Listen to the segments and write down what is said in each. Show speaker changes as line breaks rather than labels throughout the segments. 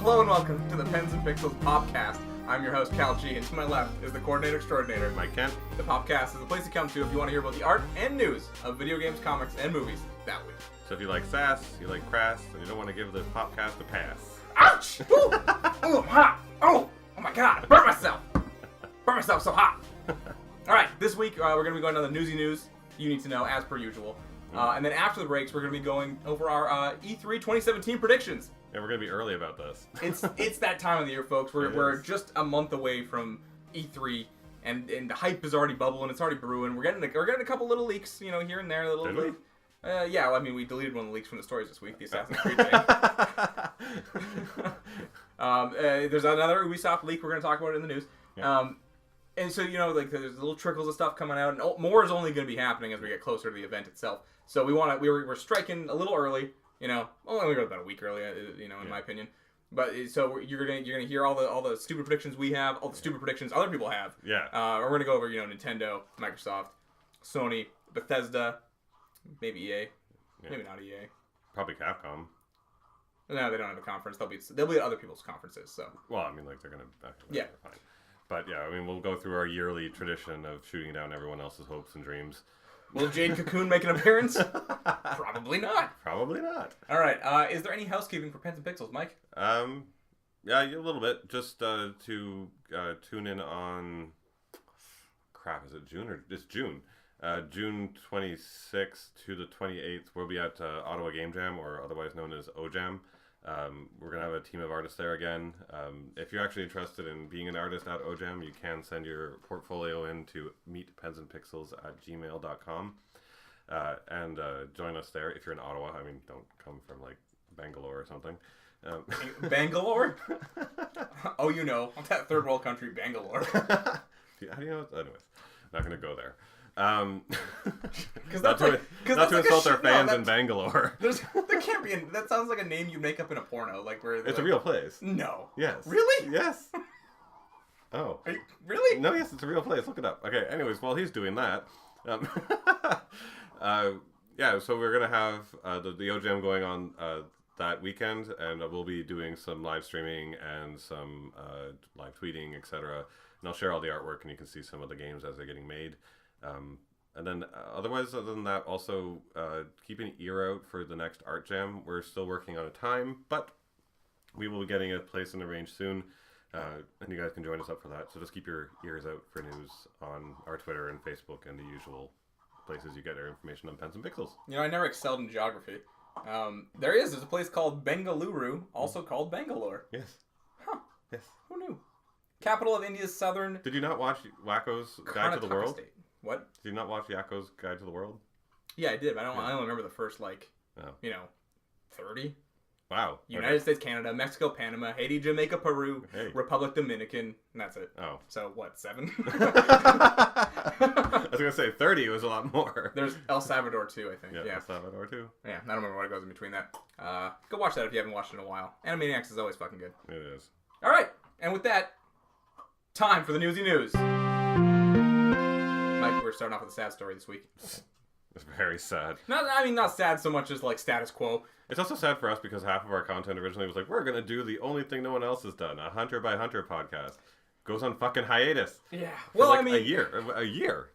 Hello and welcome to the Pens&Pixels Popcast. I'm your host, Cal G, and to my left is the coordinator extraordinaire,
Mike Kent.
The Popcast is the place to come to if you want to hear about the art and news of video games, comics, and movies that week.
So if you like sass, you like crass, and you don't want to give the Popcast a pass.
Ouch! Ooh! Oh, I'm hot! Oh my god! Burn myself! Burn myself so hot! Alright, this week we're going to be going on the newsy news you need to know, as per usual. And then after the breaks, we're going to be going over our E3 2017 predictions.
Yeah, we're going to be early about this.
It's that time of the year, folks. We're just a month away from E3, and the hype is already bubbling. It's already brewing. We're getting a couple little leaks, here and there.
Did we?
Yeah, well, I mean, we deleted one of the leaks from the stories this week, the Assassin's Creed thing. There's another Ubisoft leak we're going to talk about in the news.
Yeah.
And so, there's little trickles of stuff coming out, and more is only going to be happening as we get closer to the event itself. So we're striking a little early, only about a week early, in my opinion. But so you're gonna hear all the stupid predictions we have, all the stupid predictions other people have.
Yeah.
We're gonna go over Nintendo, Microsoft, Sony, Bethesda, maybe EA, maybe not EA.
Probably Capcom.
No, they don't have a conference. They'll be at other people's conferences. So.
Well, I mean, they're gonna.
Yeah.
Fine. But yeah, I mean, we'll go through our yearly tradition of shooting down everyone else's hopes and dreams.
Will Jade Cocoon make an appearance? Probably not.
Probably not.
All right. Is there any housekeeping for Pens&Pixels, Mike?
Yeah, a little bit. Just to tune in on. Crap, is it June or it's June? June 26th to the 28th, we'll be at Ottawa Game Jam, or otherwise known as OJAM. We're going to have a team of artists there again. If you're actually interested in being an artist at OJAM, you can send your portfolio in to meetpensandpixels@gmail.com and join us there if you're in Ottawa. I mean, don't come from, Bangalore or something.
Bangalore? Oh, that third world country, Bangalore.
How do you know? Anyways, not going to go there.
Not
to insult our fans in Bangalore.
There can't be. That sounds like a name you make up in a porno.
It's a real place.
No.
Yes.
Really?
Yes. Oh.
Are you, really?
No, yes, it's a real place. Look it up. Okay. Anyways, while he's doing that, so we're gonna have the OJAM going on that weekend, and we'll be doing some live streaming and some live tweeting, etc. And I'll share all the artwork, and you can see some of the games as they're getting made. And then other than that, also keep an ear out for the next Art Jam. We're still working on a time, but we will be getting a place in arranged soon, and you guys can join us up for that. So just keep your ears out for news on our Twitter and Facebook and the usual places you get our information on Pens&Pixels.
I never excelled in geography. There's a place called Bengaluru, also called Bangalore.
Yes.
Huh.
Yes.
Who knew? Capital of India's southern...
Did you not watch Wacko's Guide to the World?
State. What?
Did you not watch Yakko's Guide to the World?
Yeah, I did, but I don't remember the first, 30.
Wow.
United States, Canada, Mexico, Panama, Haiti, Jamaica, Peru, Republic Dominican, and that's it.
Oh.
So, what, 7?
I was going to say 30 was a lot more.
There's El Salvador, too, I think. Yeah.
El Salvador, too.
Yeah, I don't remember what goes in between that. Go watch that if you haven't watched it in a while. Animaniacs is always fucking good.
It is.
All right, and with that, time for the newsy news. Mike, we're starting off with a sad story this week.
It's very sad.
Not sad so much as status quo.
It's also sad for us because half of our content originally was we're going to do the only thing no one else has done, a Hunter by Hunter podcast. Goes on fucking hiatus.
Yeah. Well,
a year.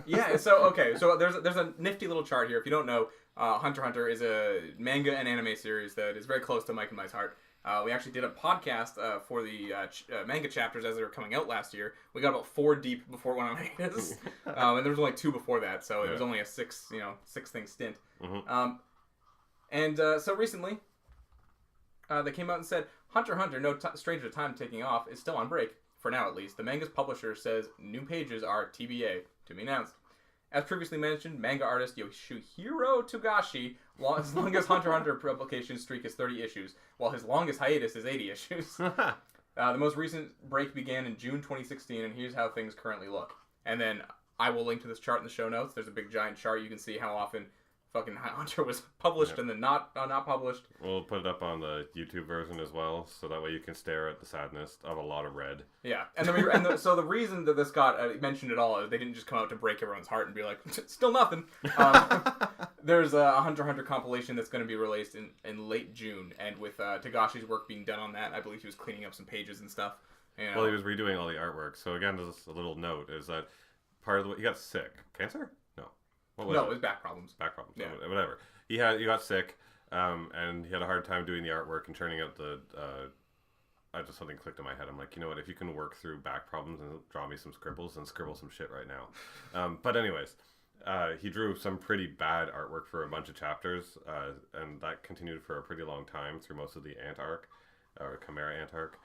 Yeah, so there's a nifty little chart here. If you don't know, Hunter x Hunter is a manga and anime series that is very close to Mike and Mike's heart. We actually did a podcast for the manga chapters as they were coming out last year. We got about 4 deep before it went on hiatus, and there was only 2 before that, so it was only a 6 thing stint.
Mm-hmm.
So recently, they came out and said Hunter x Hunter, no stranger to time taking off, is still on break for now at least. The manga's publisher says new pages are TBA, to be announced. As previously mentioned, manga artist Yoshihiro Togashi, his longest Hunter x Hunter publication streak is 30 issues, while his longest hiatus is 80 issues. The most recent break began in June 2016, and here's how things currently look. And then I will link to this chart in the show notes. There's a big giant chart. You can see how often fucking Hunter was published and then not published.
We'll put it up on the YouTube version as well, so that way you can stare at the sadness of a lot of red.
Yeah, so the reason that this got mentioned at all is they didn't just come out to break everyone's heart and be like, still nothing. There's a Hunter x Hunter compilation that's going to be released in late June, and with Tagashi's work being done on that, I believe he was cleaning up some pages and stuff. You know.
Well, he was redoing all the artwork. So again, just a little note is that part of he got sick. Cancer? No. What was it?
It was back problems.
Back problems.
Yeah.
Whatever. He got sick, and he had a hard time doing the artwork and turning out the. I just something clicked in my head. I'm like, you know what? If you can work through back problems and draw me some scribbles, then scribble some shit right now. But anyways. He drew some pretty bad artwork for a bunch of chapters, and that continued for a pretty long time through most of the Ant arc, or Chimera Ant arc,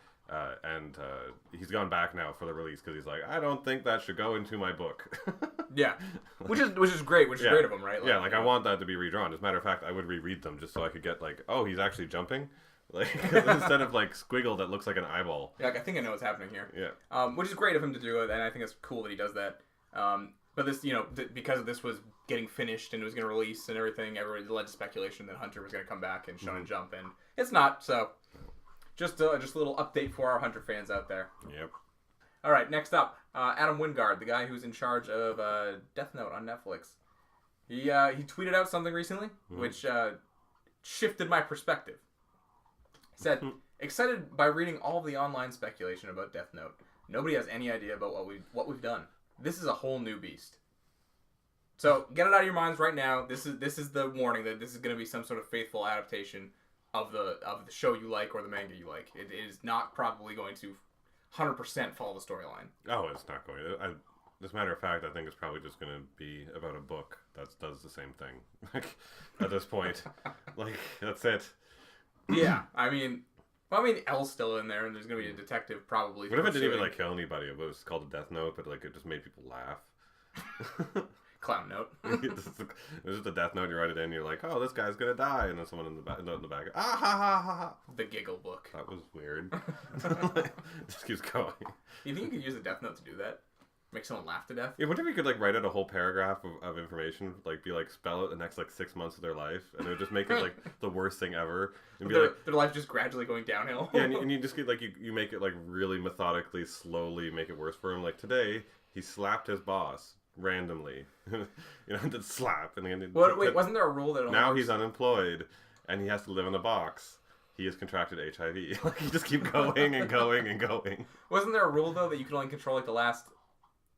and he's gone back now for the release because he's like, I don't think that should go into my book.
Yeah, which is great, great of him, right?
Like, I want that to be redrawn. As a matter of fact, I would reread them just so I could get like, oh, he's actually jumping. Like instead of like squiggle that looks like an eyeball.
Yeah, I think I know what's happening here.
Yeah,
which is great of him to do it, and I think it's cool that he does that. But this, because this was getting finished and it was going to release and everything, everybody led to speculation that Hunter was going to come back and Shonen Jump, and it's not. So, just a little update for our Hunter fans out there.
Yep.
All right, next up, Adam Wingard, the guy who's in charge of Death Note on Netflix. He tweeted out something recently, which shifted my perspective. He said, "Excited by reading all of the online speculation about Death Note. Nobody has any idea about what we've done. This is a whole new beast." So get it out of your minds right now. This is the warning that this is going to be some sort of faithful adaptation of the show you like or the manga you like. It is not probably going to 100% follow the storyline.
Oh, it's not going to. As a matter of fact, I think it's probably just going to be about a book that does the same thing. Like at this point, like that's it.
Yeah, I mean, L's still in there, and there's going to be a detective probably.
What if it didn't even like kill anybody? It was called a Death Note, but like it just made people laugh.
Clown Note.
This is the Death Note. You write it in. You're like, oh, this guy's gonna die, and then someone in the back, ah ha ha ha ha.
The giggle book.
That was weird. Just keeps going.
You think you could use the Death Note to do that? Make someone laugh to death?
Yeah, what if you could like write out a whole paragraph of information, like be like spell it the next like 6 months of their life, and it would just make it like the worst thing ever, and be
their life just gradually going downhill.
Yeah, and you just get like you make it like really methodically, slowly make it worse for him. Like today, he slapped his boss randomly, just slap, and then
wait, wasn't there a rule that
now he's unemployed and he has to live in a box? He has contracted HIV. Like you just keep going and going and going.
Wasn't there a rule though that you could only control like the last?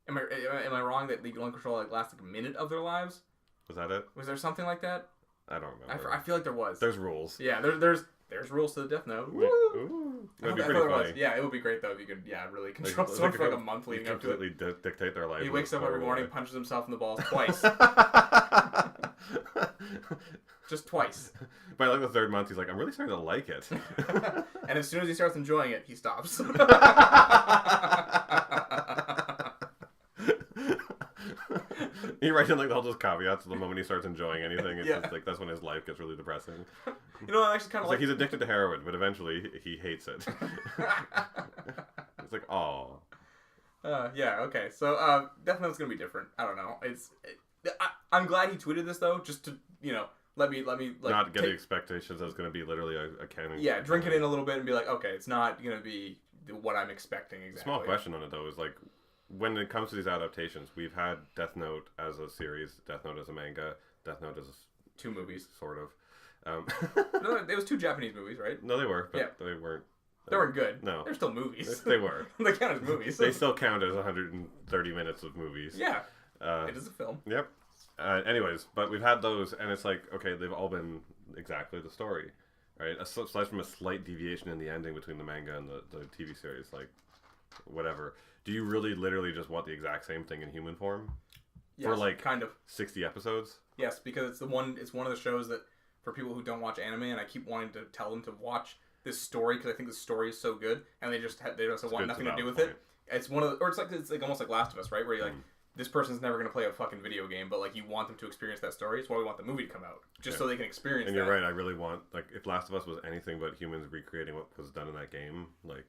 Am I wrong that you can only control like last like a minute of their lives?
Was that it?
Was there something like that?
I don't remember.
I feel like there was.
There's rules.
Yeah, there's rules to the Death Note.
Ooh. That'd be pretty funny.
Yeah, it would be great though if you could really control someone for like a month leading up to it.
Completely dictate their life.
He wakes up every morning, punches himself in the balls twice. Just twice.
By like the third month, he's like, I'm really starting to like it.
And as soon as he starts enjoying it, he stops.
He writes in like all those caveats the moment he starts enjoying anything. It's just like that's when his life gets really depressing.
I actually kind of
like he's addicted to heroin, but eventually he hates it. It's like, oh.
Yeah. Okay. So Death Note's gonna be different. I don't know. I'm glad he tweeted this though, just to let me like
not get the expectations that it's gonna be literally a canon.
Yeah, drink it in a little bit and be like, okay, it's not gonna be what I'm expecting exactly.
Small question on it though is like, when it comes to these adaptations, we've had Death Note as a series, Death Note as a manga, Death Note as
2 movies,
sort of.
No, it was 2 Japanese movies, right?
No, they were, but they weren't.
They weren't good.
No,
they're still movies.
They were.
They count as movies.
They still count as 130 minutes of movies.
Yeah, it is a film.
Yep. Anyways, but we've had those, and it's like, okay, they've all been exactly the story, right? Aside from a slight deviation in the ending between the manga and the TV series, like, whatever. Do you really literally just want the exact same thing in human form?
Yes,
for like
kind of
60 episodes? Yes,
because it's one of the shows that for people who don't watch anime, and I keep wanting to tell them to watch this story because I think the story is so good, and they just want nothing to do with it. It's one of the, or it's like almost like Last of Us, right? Where you're like, this person's never going to play a fucking video game, but like you want them to experience that story. It's why we want the movie to come out, just so they can experience.
And you're right. I really want, like, if Last of Us was anything but humans recreating what was done in that game, like,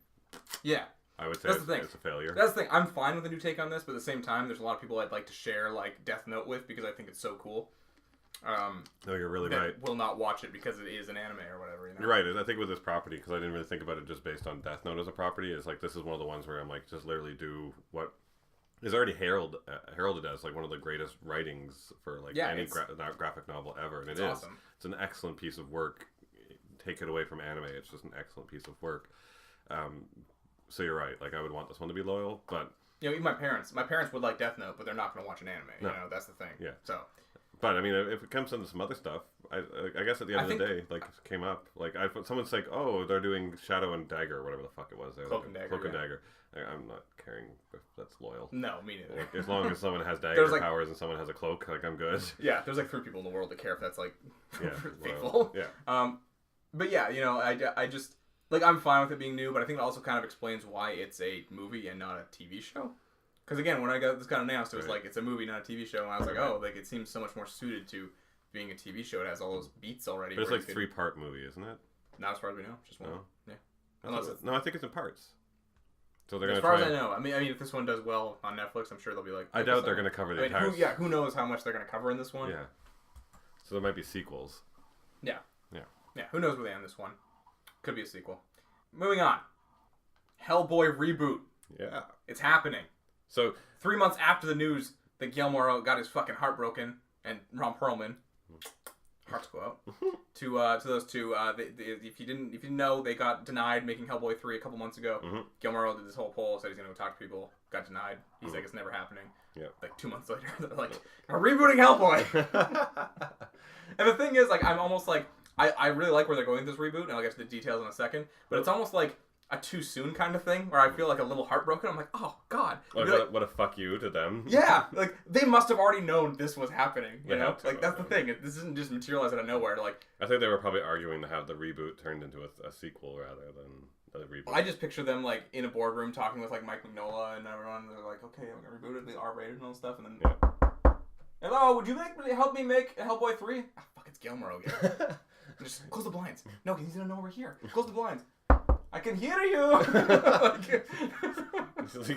yeah.
I would say it's a failure.
That's the thing. I'm fine with a new take on this, but at the same time, there's a lot of people I'd like to share like Death Note with because I think it's so cool.
No, you're really right.
Will not watch it because it is an anime or whatever.
You're right. I think with this property, because I didn't really think about it just based on Death Note as a property, it's like this is one of the ones where I'm like, just literally do what is already heralded as like one of the greatest writings for like any graphic novel ever, and it's awesome. It's an excellent piece of work. Take it away from anime, it's just an excellent piece of work. So you're right. Like I would want this one to be loyal, but
even my parents would like Death Note, but they're not going to watch an anime. No. That's the thing.
Yeah.
So.
But I mean, if it comes into some other stuff, I guess at the end of the day, like it came up, like someone's like, oh, they're doing Shadow and Dagger, or whatever the fuck it was.
Cloak and Dagger.
I'm not caring if that's loyal.
No, me neither.
Like, as long as someone has dagger powers and someone has a cloak, like I'm good.
Yeah, there's like 3 people in the world that care if that's like
faithful.
Yeah. But yeah, I just like I'm fine with it being new, but I think it also kind of explains why it's a movie and not a TV show. Because again, when I got this kind of announced, it was like it's a movie, not a TV show, and I was like, oh, like it seems so much more suited to being a TV show. It has all those beats already.
But it's like 3-part movie, isn't it?
Not as far as we know, just one.
No.
Yeah.
No, I think it's in parts. So they're
as far as I know, I mean, if this one does well on Netflix, I'm sure they'll be like.
I doubt they're going to cover the entire.
Who knows how much they're going to cover in this one?
Yeah. So there might be sequels.
Yeah. Who knows where they end this one? Could be a sequel. Moving on. Hellboy Reboot.
Yeah.
It's happening.
So
3 months after the news that Guillermo got his fucking heart broken, and Ron Perlman, hearts go out to those two. If you didn't know, they got denied making Hellboy 3 a couple months ago.
Mm-hmm.
Guillermo did this whole poll, said he's gonna go talk to people, got denied. He's like, it's never happening.
Yeah.
Like 2 months later, they're like, we're rebooting Hellboy. And the thing is, like, I'm almost like, I really like where they're going with this reboot, and I'll get to the details in a second. But it's almost like a too soon kind of thing, where I feel like a little heartbroken. I'm like, oh god,
like, what a fuck you to them.
Yeah, like they must have already known this was happening. You know, like that's the thing. This isn't just materialized out of nowhere. Like
I think they were probably arguing to have the reboot turned into a sequel rather than a reboot.
I just picture them like in a boardroom talking with like Mike Mignola and everyone. And they're like, okay, I'm gonna reboot it, the R-rated and all stuff, and then hello, would you help me make Hellboy 3? Ah, fuck, it's Guillermo again. Just close the blinds. No, he's gonna know we're here. Close the blinds. I can hear you.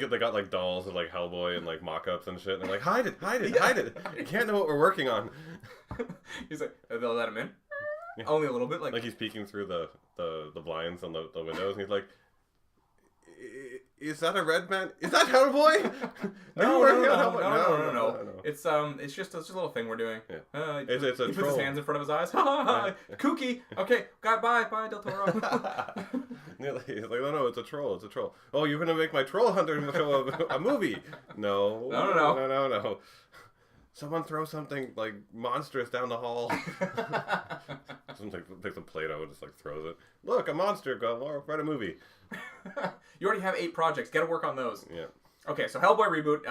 They got like dolls of like Hellboy and like mock-ups and shit. And they're like, hide it. You can't know what we're working on.
He's like, they'll let him in. Yeah. Only a little bit, like
he's peeking through the blinds on the windows, and he's like, "Is that a red man? Is that Hellboy?"
No. It's just a little thing we're doing.
Yeah. It's a
he
troll.
puts his hands in front of his eyes. Kooky. Okay, bye, Del Toro.
He's like, no, it's a troll. Oh, you're gonna make my troll hunter show a movie? No. Someone throw something like monstrous down the hall. Someone takes a Play-Doh and just like throws it. Look, a monster. Go write a movie.
You already have 8 projects. Got to work on those.
Yeah.
Okay, so Hellboy Reboot.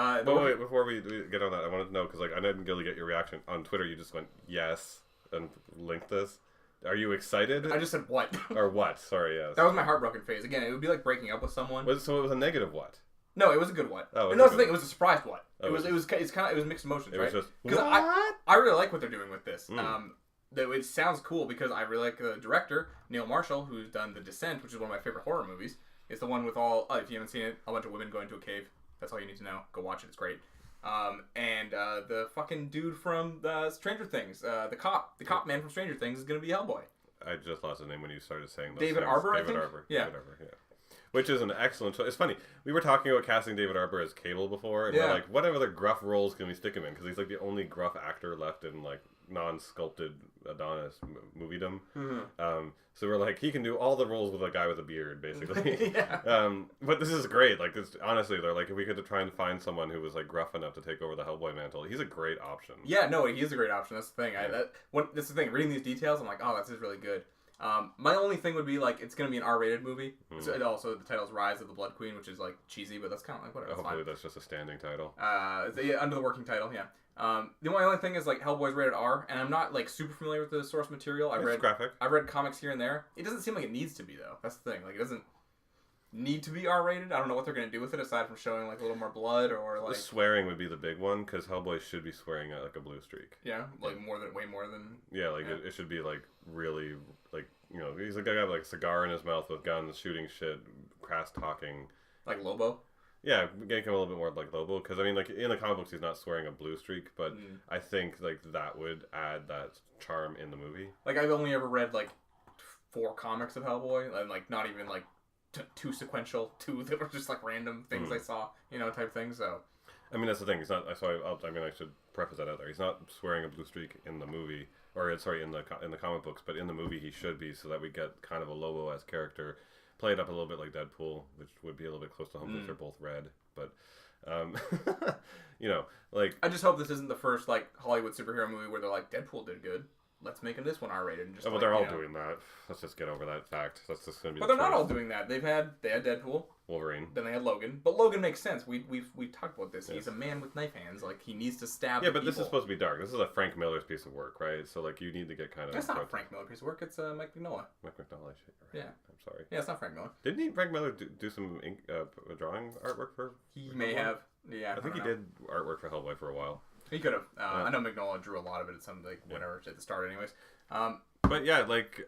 Wait, before we get on that, I wanted to know because like I didn't really get your reaction on Twitter. You just went yes and linked this. Are you excited?
I just said what?
Or what? Sorry, yes.
That was my heartbroken phase. Again, it would be like breaking up with someone.
So it was a negative what?
No, it was a good what.
Oh,
that's the thing. It was a surprised what. It was mixed emotions, right?
It was just
because I really like what they're doing with this. It sounds cool because I really like the director Neil Marshall, who's done The Descent, which is one of my favorite horror movies. It's the one with if you haven't seen it, a bunch of women going to a cave. That's all you need to know. Go watch it. It's great. And the fucking dude from Stranger Things, the cop man from Stranger Things is gonna be Hellboy.
I just lost his name when you started saying those
David
things.
Arbor,
David
I think?
Arbor.
Yeah.
David Arbor, yeah. Which is an excellent choice. It's funny. We were talking about casting David Arbor as Cable before, and we're like, what other gruff roles can we stick him in? Because he's like the only gruff actor left in like non-sculpted Adonis moviedom. Mm-hmm. So we're like, he can do all the roles with a guy with a beard, basically. But this is great. Like, honestly, they're like, if we could try and find someone who was like gruff enough to take over the Hellboy mantle, he's a great option.
Yeah, no, he is a great option. That's the thing. This is the thing. Reading these details, I'm like, oh, that's really good. My only thing would be like, it's gonna be an R-rated movie. Mm-hmm. So also the title's Rise of the Blood Queen, which is like cheesy, but that's kind of like whatever.
Hopefully that's just a standing title.
Under the working title, yeah. The only thing is like Hellboy's rated R, and I'm not like super familiar with the source material. I've read comics here and there. It doesn't seem like it needs to be though. That's the thing. Like it doesn't need to be R-rated. I don't know what they're gonna do with it aside from showing like a little more blood or like.
The swearing would be the big one because Hellboy should be swearing at like a blue streak.
Yeah, like way more than.
Yeah, like it should be like really like he's a guy with like a cigar in his mouth with guns, shooting shit, crass talking.
Like Lobo.
Yeah, getting a little bit more like Lobo, because I mean, like in the comic books, he's not swearing a blue streak, but I think like that would add that charm in the movie. Like
I've only ever read like 4 comics of Hellboy, and like not even like 2 sequential, 2 that were just like random things I saw, type thing. So
I mean, that's the thing. He's not. I should preface that out there. He's not swearing a blue streak in the movie, or sorry, in the comic books, but in the movie he should be, so that we get kind of a Lobo-esque character, played up a little bit like Deadpool, which would be a little bit close to home because they're both red. But, like
I just hope this isn't the first like Hollywood superhero movie where they're like Deadpool did good. Let's make this one R-rated. And just
but they're all doing that. Let's just get over that fact. That's just gonna be.
But they're not all doing that. They had Deadpool,
Wolverine,
then they had Logan. But Logan makes sense. We've talked about this. Yeah. He's a man with knife hands. Like he needs to stab.
Yeah, but this is supposed to be dark. This is a Frank Miller's piece of work, right? So like you need to get kind of.
That's not a Frank Miller piece of work. It's Mike Mignola.
Mike Mignola. Shit, right.
Yeah.
I'm sorry.
Yeah, it's not Frank Miller.
Didn't Frank Miller do some drawing artwork for?
He may have. Yeah.
I think he did artwork for Hellboy for a while.
He could have. I know Mignola drew a lot of it at some whatever at the start, anyways.
But yeah, like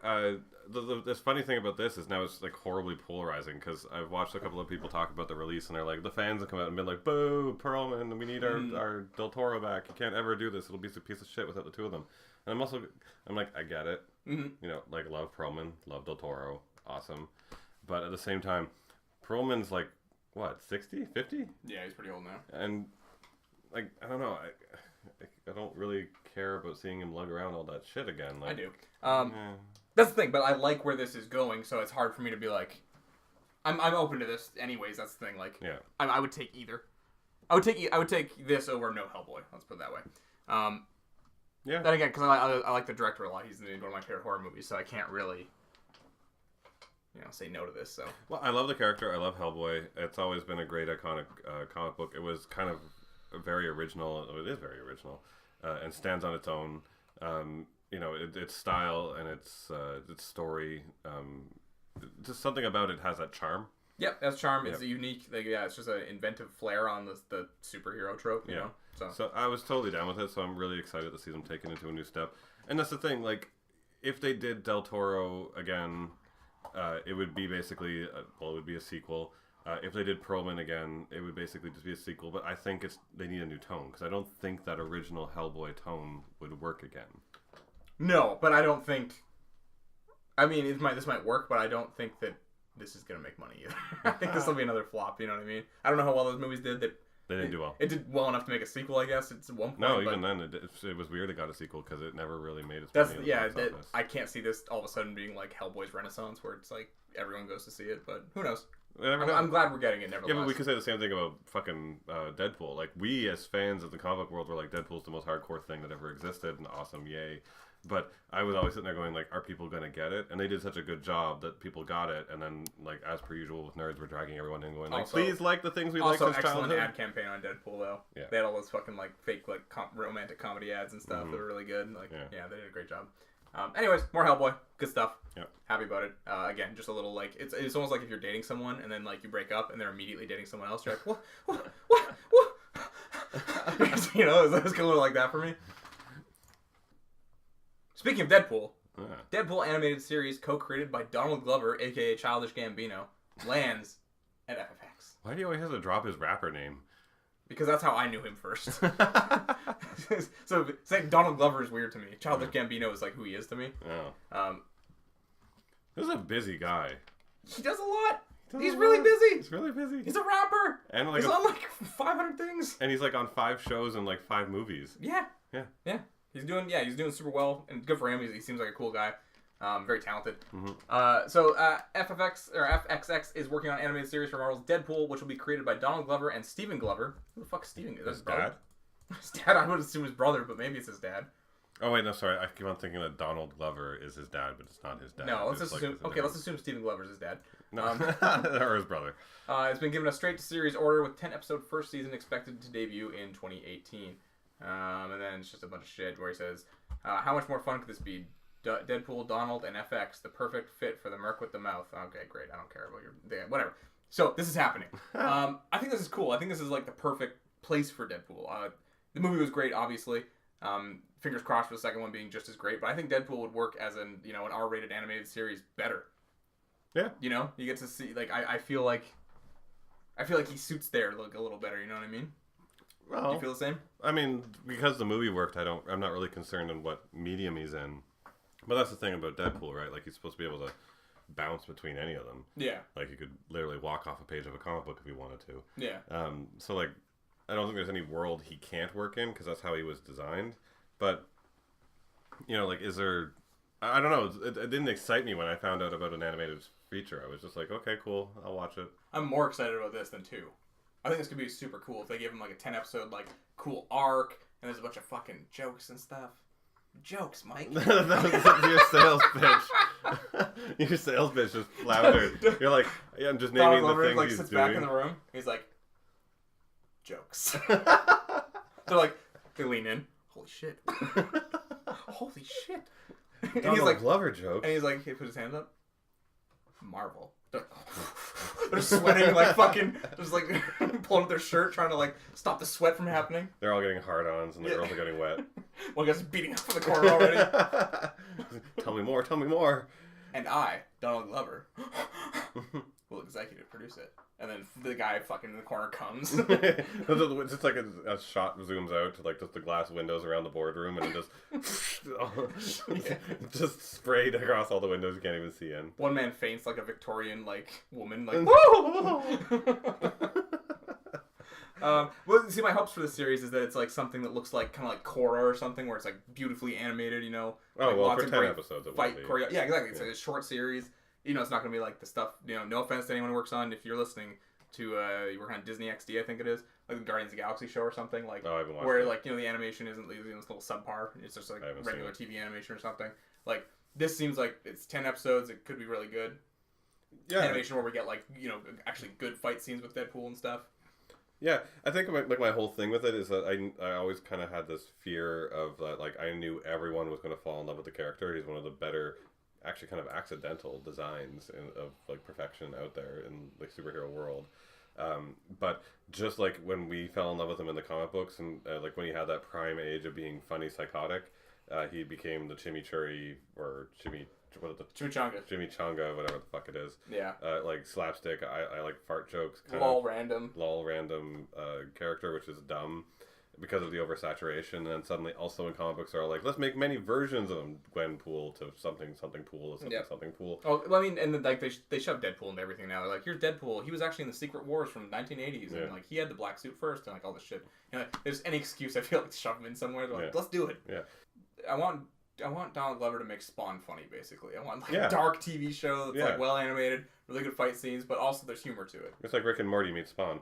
this funny thing about this is now it's like horribly polarizing because I've watched a couple of people talk about the release and they're like the fans have come out and been like, "Boo, Perlman, we need our Del Toro back. You can't ever do this. It'll be a piece of shit without the two of them." And I'm like, I get it. Mm-hmm. Like love Perlman, love Del Toro, awesome. But at the same time, Perlman's like what, 60, 50?
Yeah, he's pretty old now.
And like I don't know, I don't really care about seeing him lug around all that shit again. Like,
I do. That's the thing, but I like where this is going, so it's hard for me to be like, I'm open to this anyways. That's the thing. Like,
yeah,
I would take either. I would take this over no Hellboy. Let's put it that way.
Yeah.
Then again, because I like the director a lot. He's one of my favorite horror movies, so I can't really, say no to this. So.
Well, I love the character. I love Hellboy. It's always been a great iconic comic book. It was kind of very original. It is very original, and stands on its own. Its style and its story. Just something about it has that charm.
Yep, that's charm. It's a unique. It's just an inventive flair on the superhero trope. You know.
So I was totally down with it. So I'm really excited to see them take it into a new step. And that's the thing. Like, if they did Del Toro again, it would be basically it would be a sequel. If they did Perlman again, it would basically just be a sequel. But I think they need a new tone because I don't think that original Hellboy tone would work again.
No, but I don't think. I mean, this might work, but I don't think that this is gonna make money either. I think this will be another flop. You know what I mean? I don't know how well those movies did.
They didn't do well.
It did well enough to make a sequel, I guess. It's at one point.
No, even then, it was weird. It got a sequel because it never really made its money.
I can't see this all of a sudden being like Hellboy's Renaissance, where it's like everyone goes to see it. But who knows? I'm glad we're getting it. Nevertheless.
Yeah, but we could say the same thing about fucking Deadpool. Like, we as fans of the comic book world were like, Deadpool's the most hardcore thing that ever existed, and awesome, yay. But I was always sitting there going, like, are people going to get it? And they did such a good job that people got it. And then, like, as per usual with nerds, we're dragging everyone in going, like, please like the things we like since childhood.
Also, excellent ad campaign on Deadpool, though. Yeah. They had all those fucking, like, fake, like, romantic comedy ads and stuff that were really good. Like, yeah, they did a great job. Anyways, more Hellboy. Good stuff.
Yep.
Happy about it. Again, just a little, like, it's almost like if you're dating someone and then, like, you break up and they're immediately dating someone else. You're like, what? It's kind of like that for me. Speaking of Deadpool, Deadpool animated series co-created by Donald Glover, a.k.a. Childish Gambino, lands at FFX.
Why do you always have to drop his rapper name?
Because that's how I knew him first. So saying Donald Glover is weird to me. Childish Gambino is like who he is to me.
Oh. This is a busy guy.
He does a lot. He's really busy.
He's really busy.
He's a rapper.
And like
he's on like 500 things.
And he's like on 5 shows and like 5 movies.
Yeah. He's doing super well, and good for him. He seems like a cool guy. Very talented. Mm-hmm. So FFX or FXX is working on an animated series for Marvel's Deadpool, which will be created by Donald Glover and Stephen Glover. Who the fuck is Stephen? Is that his dad? His dad. I would assume his brother, but maybe it's his dad.
Oh wait, no, sorry. I keep on thinking that Donald Glover is his dad, but it's not his dad.
No, let's just assume. Okay, let's assume Stephen Glover is his dad.
No, or his brother.
It's been given a straight-to-series order with 10-episode first season expected to debut in 2018. And then it's just a bunch of shit where he says, how much more fun could this be? Deadpool, Donald, and FX, the perfect fit for the merc with the mouth. Okay, great. I don't care about your... Whatever. So, this is happening. I think this is cool. I think this is, like, the perfect place for Deadpool. The movie was great, obviously. Fingers crossed for the second one being just as great. But I think Deadpool would work as an R-rated animated series better.
Yeah.
You get to see... Like, I feel like he suits there like, a little better. You know what I mean?
Well,
do you feel the same?
I mean, because the movie worked, I'm not really concerned on what medium he's in. But that's the thing about Deadpool, right? Like, he's supposed to be able to bounce between any of them.
Yeah.
Like, he could literally walk off a page of a comic book if he wanted to.
Yeah.
So, like, I don't think there's any world he can't work in because that's how he was designed. But like, is there? I don't know. It didn't excite me when I found out about an animated feature. I was just like, okay, cool, I'll watch it.
I'm more excited about this than 2. I think this could be super cool if they give him like a 10 episode like cool arc and there's a bunch of fucking jokes and stuff. Jokes, Mike.
That's your sales pitch. Your sales pitch is louder. You're like, yeah, I'm just naming the things he's
sits
doing.
back in the room. He's like, jokes. They lean in. Holy shit. Holy shit. And
Donald
he's like,
Glover joke.
And he's like, he put his hands up. Marvel. They're sweating like fucking, just like pulling up their shirt, trying to like stop the sweat from happening.
They're all getting hard-ons and the girls are getting wet.
One guy's beating up in the corner already.
Tell me more, tell me more.
And I, Donald Glover, will executive produce it. And then the guy fucking in the corner comes.
It's just like a shot zooms out to like just the glass windows around the boardroom and it just sprayed across all the windows you can't even see in.
One man faints like a Victorian like woman, like well, see, my hopes for this series is that it's like something that looks like kind of like Korra or something, where it's like beautifully animated, like,
well,
lots
for
of
10
great
episodes it
fight
will be.
choreo. Yeah, exactly. It's like a short series. It's not going to be like the stuff, no offense to anyone who works on, if you're listening to, you work on Disney XD, I think it is, like the Guardians of the Galaxy show or something, like,
I haven't watched
where,
it.
like, the animation isn't this little subpar, it's just like regular TV animation or something. Like, this seems like it's 10 episodes, it could be really good. Yeah. Animation where we get, like, actually good fight scenes with Deadpool and stuff.
Yeah, I think my whole thing with it is that I always kind of had this fear of that, like, I knew everyone was going to fall in love with the character. He's one of the better, actually kind of accidental designs of like perfection out there in the superhero world. But just like when we fell in love with him in the comic books and like when he had that prime age of being funny psychotic, he became the chimichurri or chimichanga, whatever the fuck it is.
Yeah.
Like slapstick, I like fart jokes.
Lol random
Character, which is dumb because of the oversaturation. And then suddenly also in comic books are like, let's make many versions of him. Gwenpool to something pool to something pool.
Oh, well, I mean, and then, like they shove Deadpool into everything now. They're like, here's Deadpool. He was actually in the Secret Wars from 1980s, and like he had the black suit first, and like all this shit. There's any excuse I feel like to shove him in somewhere. They're like, let's do it.
Yeah.
I want Donald Glover to make Spawn funny, basically. I want like a dark TV show that's like well animated, really good fight scenes, but also there's humor to it.
It's like Rick and Morty meets Spawn.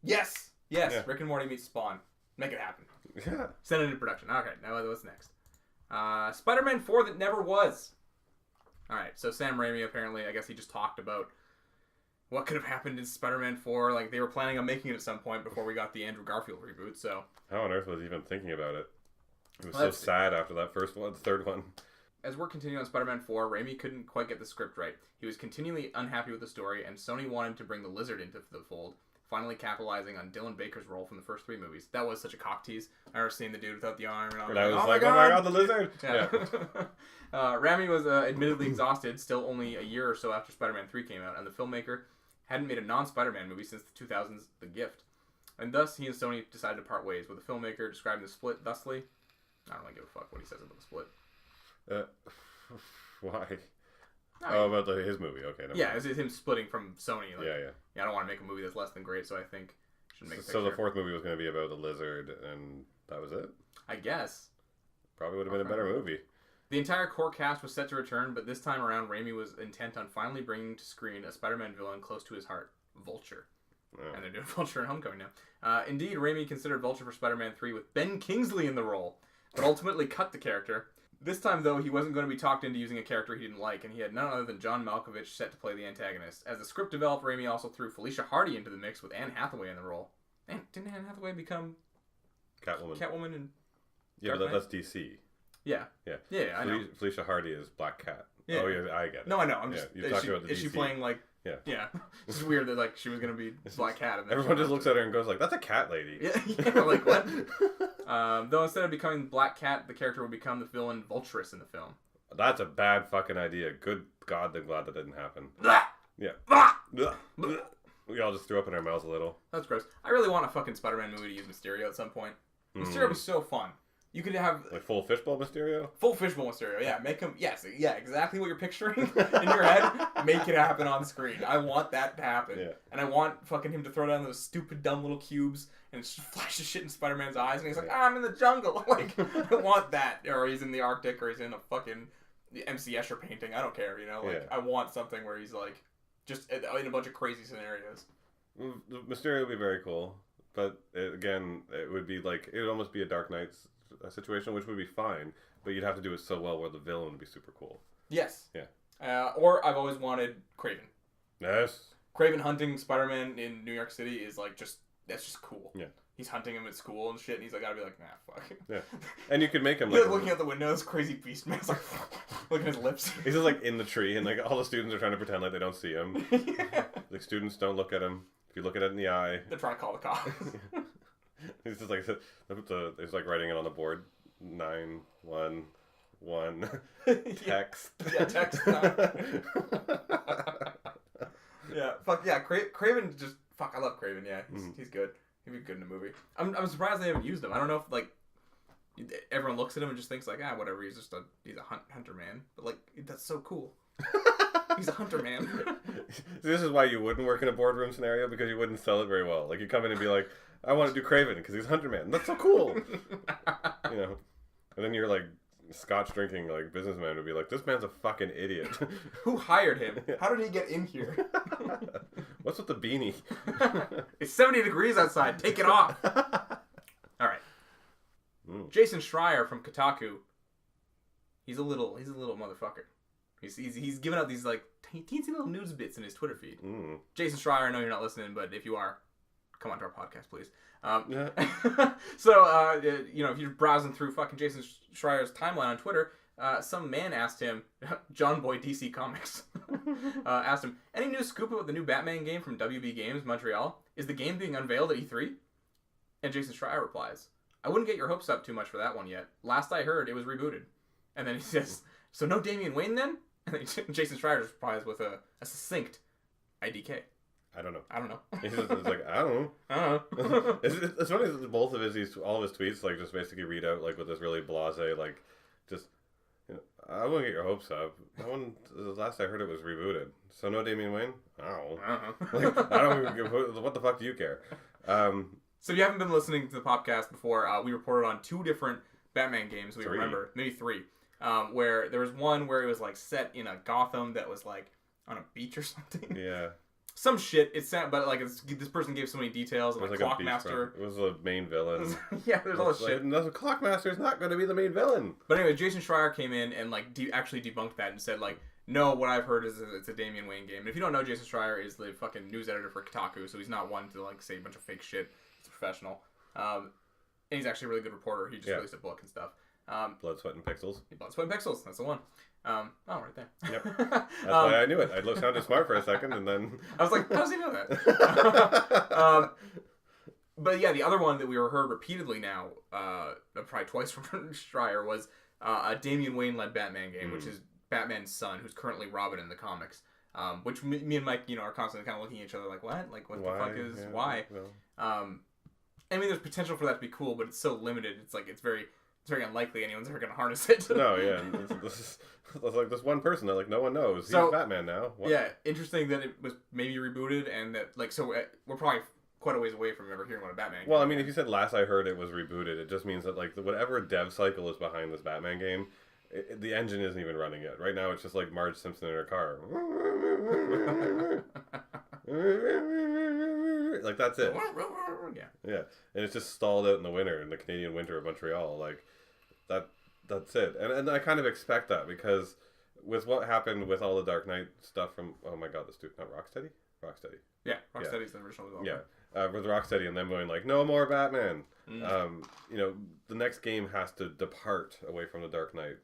Yes. Rick and Morty meets Spawn. Make it happen.
Yeah.
Send it into production. Okay, now what's next? Spider-Man 4 that never was. Alright, so Sam Raimi apparently, I guess he just talked about what could have happened in Spider-Man 4. Like, they were planning on making it at some point before we got the Andrew Garfield reboot, so...
How on earth was he even thinking about it? It was so sad after that first one, the third one.
As we're continuing on Spider-Man 4, Raimi couldn't quite get the script right. He was continually unhappy with the story, and Sony wanted to bring the Lizard into the fold, finally capitalizing on Dylan Baker's role from the first 3 movies. That was such a cock tease. I remember seeing the dude without the arm, and I was
oh my god, the Lizard!
Yeah. Raimi was admittedly exhausted, still only a year or so after Spider-Man 3 came out, and the filmmaker hadn't made a non-Spider-Man movie since the 2000s The Gift. And thus, he and Sony decided to part ways, with the filmmaker describing the split thusly. I don't really give a fuck what he says about the split.
Why? About his movie. Okay.
It's him splitting from Sony. Like, yeah, I don't want to make a movie that's less than great, so I think I should make a picture.
So the 4th movie was going to be about the Lizard, and that was it?
I guess.
Probably would have been a better movie.
The entire core cast was set to return, but this time around, Raimi was intent on finally bringing to screen a Spider-Man villain close to his heart, Vulture. Oh. And they're doing Vulture in Homecoming now. Indeed, Raimi considered Vulture for Spider-Man 3 with Ben Kingsley in the role, but ultimately cut the character. This time, though, he wasn't going to be talked into using a character he didn't like, and he had none other than John Malkovich set to play the antagonist. As the script developed, Raimi also threw Felicia Hardy into the mix with Anne Hathaway in the role. And didn't Anne Hathaway become Catwoman and
yeah, but that's DC.
Yeah, I know.
Felicia Hardy is Black Cat.
Yeah.
Oh, yeah, I get it.
No, I know. I'm just.
You talked about the
is
DC.
she playing like?
Yeah.
It's just weird that like she was gonna be Black Cat. And
everyone just looks at her and goes like, "That's a cat lady."
Yeah, like what? Though instead of becoming Black Cat, the character would become the villain Vulturous in the film.
That's a bad fucking idea. Good God, I'm glad that didn't happen. Yeah. We all just threw up in our mouths a little.
That's gross. I really want a fucking Spider-Man movie to use Mysterio at some point. Mysterio would be so fun. You could have
like full fishbowl Mysterio.
Full fishbowl Mysterio. Yeah, make him. Yes, yeah, exactly what you're picturing in your head. Make it happen on screen. I want that to happen.
Yeah.
And I want fucking him to throw down those stupid dumb little cubes and just flashes shit in Spider-Man's eyes, and he's like, I'm in the jungle. Like, I want that. Or he's in the Arctic, or he's in a fucking MC Escher painting. I don't care. You know, like I want something where he's like just in a bunch of crazy scenarios.
Mysterio would be very cool, but it would be like it would almost be a Dark Knight situation, which would be fine, but you'd have to do it so well where the villain would be super cool.
Yes.
Yeah.
Or I've always wanted Kraven.
Yes.
Kraven hunting Spider-Man in New York City is like that's just cool.
Yeah. He's
hunting him at school and shit, and he's like, gotta be like, nah, fuck.
Yeah. And you could make him
like looking out the windows, crazy beast man's like looking at his lips.
He's just like in the tree, and like all the students are trying to pretend like they don't see him. Yeah. Like students don't look at him. If you look at it in the eye,
they're trying to call the cops.
He's just like he's like writing it on the board. 911 text.
Yeah, text. Yeah, fuck yeah. Kraven just fuck. I love Kraven. Yeah, he's good. He'd be good in a movie. I'm surprised they haven't used him. I don't know if like everyone looks at him and just thinks like whatever. He's a hunter man. But like that's so cool. He's a hunter man.
This is why you wouldn't work in a boardroom scenario, because you wouldn't sell it very well. Like you come in and be like, I want to do Kraven because he's hunter man. That's so cool. You know, and then you're like scotch drinking like businessman would be like, this man's a fucking idiot.
Who hired him? How did he get in here?
What's with the beanie?
It's 70 degrees outside. Take it off. All right. Jason Schreier from Kotaku. He's a little motherfucker. He's giving out these like teensy little news bits in his Twitter feed. Jason Schreier, I know you're not listening, but if you are, come on to our podcast, please. So, you know, if you're browsing through fucking Jason Schreier's timeline on Twitter, some man asked him, John Boy DC Comics, asked him, any new scoop about the new Batman game from WB Games Montreal? Is the game being unveiled at E3? And Jason Schreier replies, I wouldn't get your hopes up too much for that one yet. Last I heard, it was rebooted. And then he says, so no Damian Wayne then? And then Jason Schreier replies with a succinct IDK.
I don't know.
He's
like, I don't know. It's funny that both of all of his tweets like just basically read out like with this really blasé like just, you know, I wouldn't get your hopes up. That one, the last I heard it was rebooted. So no Damian Wayne? Oh. Like, I don't even give, what the fuck do you care?
So if you haven't been listening to the podcast before, we reported on 2 different Batman games we remember. Maybe 3. Where there was one where it was like set in a Gotham that was like on a beach or something. Yeah. Some shit. It's sad, but like this person gave so many details. And like Clockmaster.
It was the main villain.
Yeah, there's all this shit.
And Clockmaster's not going to be the main villain.
But anyway, Jason Schreier came in and like actually debunked that and said like, no, what I've heard is it's a Damian Wayne game. And if you don't know, Jason Schreier is the fucking news editor for Kotaku, so he's not one to like say a bunch of fake shit. He's a professional. And he's actually a really good reporter. He just released a book and stuff.
Blood, Sweat, and Pixels.
Blood, Sweat, and Pixels. That's the one. Right there.
Yep. That's why I knew it. I sounded smart for a second, and then
I was like, how does he know that? But yeah, the other one that we heard repeatedly now, probably twice from Schreier, was a Damian Wayne-led Batman game, which is Batman's son, who's currently Robin in the comics. Which me and Mike, you know, are constantly kind of looking at each other like, what? Like, what the fuck is why? Well. I mean, there's potential for that to be cool, but it's so limited. It's like it's very unlikely anyone's ever going to harness it.
No, yeah. This is like this one person that like no one knows. He's Batman now. What? Yeah,
interesting that it was maybe rebooted and that like so we're probably quite a ways away from ever hearing what a Batman game.
Well, I mean, if you said last I heard it was rebooted, it just means that like whatever dev cycle is behind this Batman game, the engine isn't even running yet. Right now, it's just like Marge Simpson in her car. Like that's it. Yeah, and it's just stalled out in the winter, in the Canadian winter of Montreal. Like that's it. And I kind of expect that because with what happened with all the Dark Knight stuff from not Rocksteady?
Yeah, Rocksteady's the original developer.
Yeah, with Rocksteady and them going like, no more Batman. You know, the next game has to depart away from the Dark Knight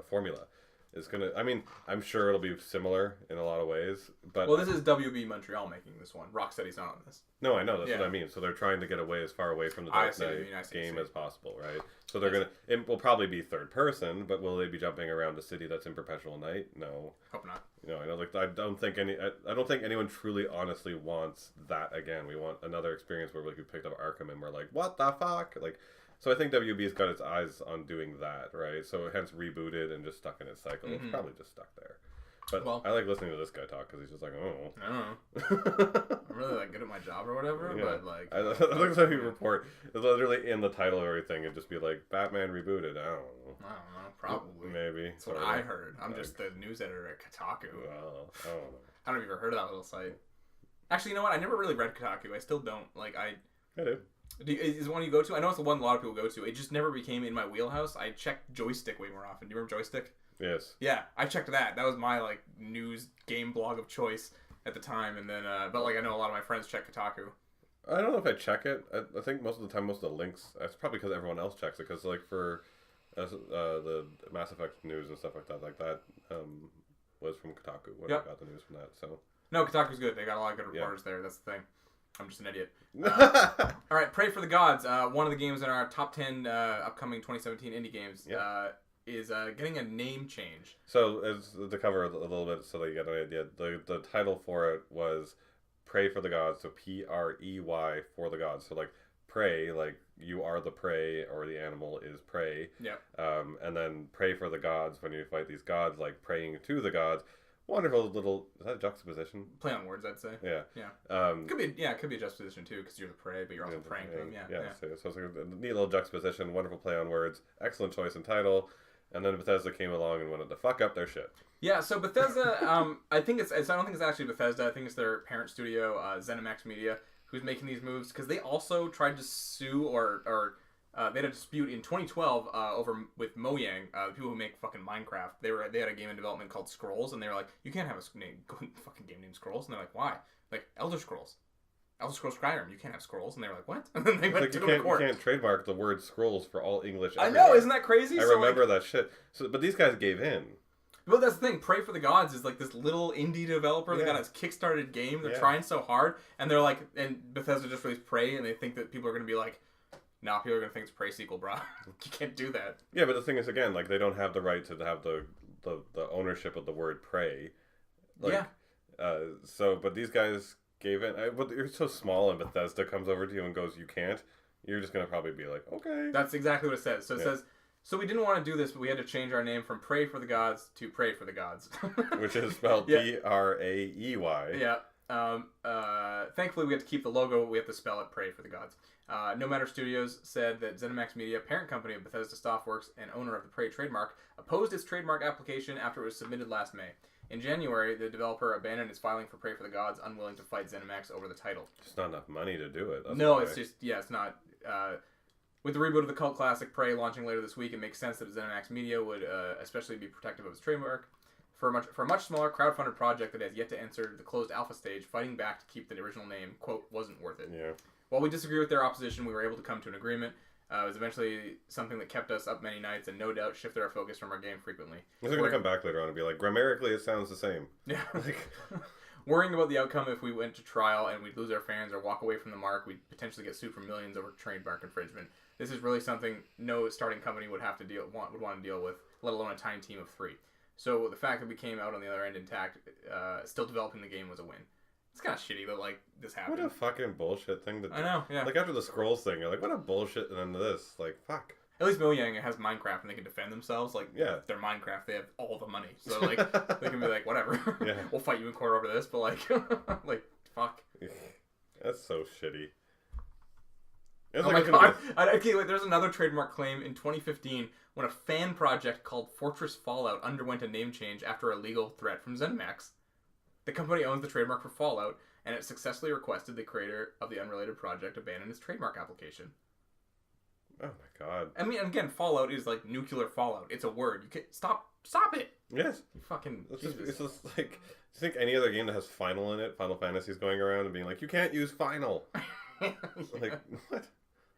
formula. is gonna. I mean, I'm sure it'll be similar in a lot of ways, but
well, this is WB Montreal making this one. Rocksteady's not on this.
No, I know that's what I mean. So they're trying to get away as far away from the Dark Knight game as possible, right? So they're gonna. It will probably be third person, but will they be jumping around a city that's in perpetual night? No.
Hope not.
You know, I know. Like, I don't think anyone truly, honestly wants that again. We want another experience where like we picked up Arkham and we're like, what the fuck, like. So I think WB's got its eyes on doing that, right? So hence rebooted and just stuck in its cycle. It's probably just stuck there. But I like listening to this guy talk because he's just like, oh.
I don't know. I'm really like good at my job or whatever, but like.
I like how you report. It's literally in the title of everything. It'd just be like Batman rebooted. I don't know.
Probably.
Maybe.
That's what I heard. I'm just the news editor at Kotaku.
Well, I don't know.
I don't know if you've ever heard of that little site. Actually, you know what? I never really read Kotaku. I still don't. Like I
do.
Is it one you go to? I know it's the one a lot of people go to. It just never became in my wheelhouse. I checked Joystick way more often. Do you remember Joystick?
Yes.
Yeah, I checked that. That was my like news game blog of choice at the time. And then, but like I know a lot of my friends check Kotaku.
I don't know if I check it. I think most of the time, most of the links. It's probably because everyone else checks it. Because like for the Mass Effect news and stuff like that was from Kotaku. When I got the news from that. So
no, Kotaku's good. They got a lot of good reporters there. That's the thing. I'm just an idiot. All right, Pray for the Gods. One of the games in our top 10 upcoming 2017 indie games is getting a name change.
So, as to cover a little bit so that you get an idea, the title for it was Pray for the Gods, so Prey for the Gods. So, like, prey, like, you are the prey, or the animal is prey. Yeah. And then Pray for the Gods, when you fight these gods, like praying to the gods. Wonderful little, is that a juxtaposition?
Play on words, I'd say.
Yeah.
Yeah. Could be a juxtaposition too, because you're the prey, but you're also praying to them. Yeah.
So it's like a neat little juxtaposition, wonderful play on words, excellent choice in title, and then Bethesda came along and wanted to fuck up their shit.
Yeah, so Bethesda, I don't think it's actually Bethesda, I think it's their parent studio, ZeniMax Media, who's making these moves, because they also tried to sue or they had a dispute in 2012 over with Mojang, the people who make fucking Minecraft. They had a game in development called Scrolls, and they were like, you can't have a fucking game named Scrolls. And they're like, why? Like Elder Scrolls Skyrim, you can't have Scrolls. And they were like, what? And then they went to court. You
can't trademark the word Scrolls for all English.
I know, isn't that crazy?
I remember that shit. So, but these guys gave in.
Well, that's the thing. Pray for the Gods is like this little indie developer that got its kickstarted game. They're trying so hard, and they're like, and Bethesda just released Prey, and they think that people are going to be like, nah, people are going to think it's Prey sequel, bro. You can't do that.
Yeah, but the thing is, again, like, they don't have the right to have the ownership of the word Prey. Like, but these guys gave in. But you're so small, and Bethesda comes over to you and goes, you can't. You're just going to probably be like, okay.
That's exactly what it says. So it says, so we didn't want to do this, but we had to change our name from Pray for the Gods to Pray for the Gods.
Which is spelled Praey.
Yeah. Thankfully, we have to keep the logo. We have to spell it Pray for the Gods. No Matter Studios said that ZeniMax Media, parent company of Bethesda Softworks and owner of the Prey trademark, opposed its trademark application after it was submitted last May. In January, the developer abandoned its filing for Pray for the Gods, unwilling to fight ZeniMax over the title.
Just not enough money to do it.
It's not. With the reboot of the cult classic Prey launching later this week, it makes sense that ZeniMax Media would especially be protective of its trademark. For a much smaller crowdfunded project that has yet to enter the closed alpha stage, fighting back to keep the original name, quote, wasn't worth it.
Yeah.
While we disagree with their opposition, we were able to come to an agreement. It was eventually something that kept us up many nights and no doubt shifted our focus from our game frequently.
They're going to come back later on and be like, grammatically it sounds the same.
Yeah. Worrying about the outcome if we went to trial and we'd lose our fans or walk away from the mark, we'd potentially get sued for millions over trademark infringement. This is really something no starting company would want to deal with, let alone a tiny team of 3. So the fact that we came out on the other end intact, still developing the game was a win. It's kind of shitty that, like, this happened.
What a fucking bullshit thing to do.
I know, yeah.
Like, after the Scrolls thing, you're like, what a bullshit, and then this. Like, fuck.
At least Mojang has Minecraft and they can defend themselves. Like, they're Minecraft, they have all the money. So, like, they can be like, whatever. Yeah. We'll fight you in court over this, but, like, fuck.
That's so shitty.
Oh my god. Okay, wait, there's another trademark claim in 2015 when a fan project called Fortress Fallout underwent a name change after a legal threat from ZeniMax. The company owns the trademark for Fallout, and it successfully requested the creator of the unrelated project abandon its trademark application.
Oh my god.
I mean, again, Fallout is like nuclear fallout. It's a word. You can't stop it.
Yes.
You fucking.
It's just like, do you think any other game that has Final in it, Final Fantasy's going around and being like, you can't use Final? Like, what?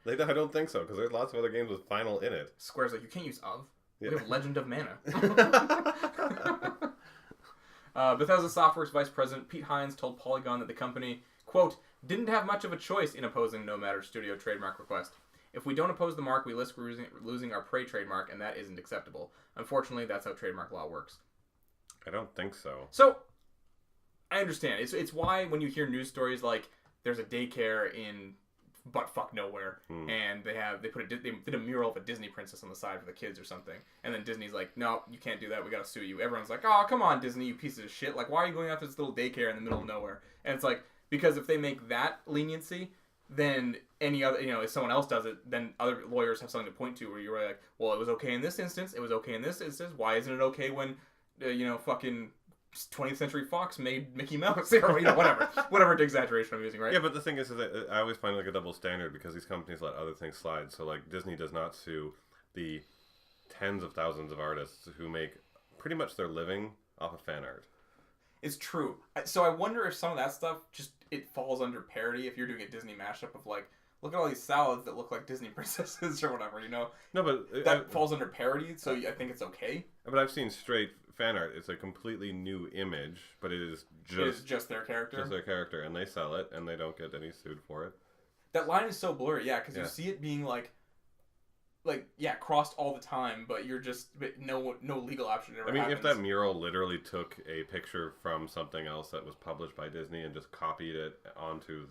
I don't think so, because there's lots of other games with Final in it.
Square's like, you can't use of. We have Legend of Mana. Bethesda Software's vice president Pete Hines told Polygon that the company, quote, didn't have much of a choice in opposing No Matter Studio trademark request. If we don't oppose the mark, we risk losing our Prey trademark, and that isn't acceptable. Unfortunately, that's how trademark law works.
I don't think so.
So, I understand. It's why when you hear news stories like there's a daycare in buttfuck nowhere, and they did a mural of a Disney princess on the side for the kids or something, and then Disney's like, no, you can't do that. We gotta sue you. Everyone's like, oh, come on, Disney, you pieces of shit. Like, why are you going after this little daycare in the middle of nowhere? And it's like, because if they make that leniency, then any other, if someone else does it, then other lawyers have something to point to where you're like, well, it was okay in this instance, it was okay in this instance, why isn't it okay when, fucking 20th Century Fox made Mickey Mouse, or, whatever exaggeration I'm using, right?
Yeah, but the thing is that I always find like a double standard because these companies let other things slide. So like Disney does not sue the tens of thousands of artists who make pretty much their living off of fan art.
It's true. So I wonder if some of that stuff it falls under parody if you're doing a Disney mashup of like, look at all these salads that look like Disney princesses or whatever,
No, but
that falls under parody, so I think it's okay.
But I've seen straight fan art. It's a completely new image, but it is
just their character.
Just their character, and they sell it, and they don't get any sued for it.
That line is so blurry, yeah, because you see it being crossed all the time, but no legal option ever happens.
If that mural literally took a picture from something else that was published by Disney and just copied it onto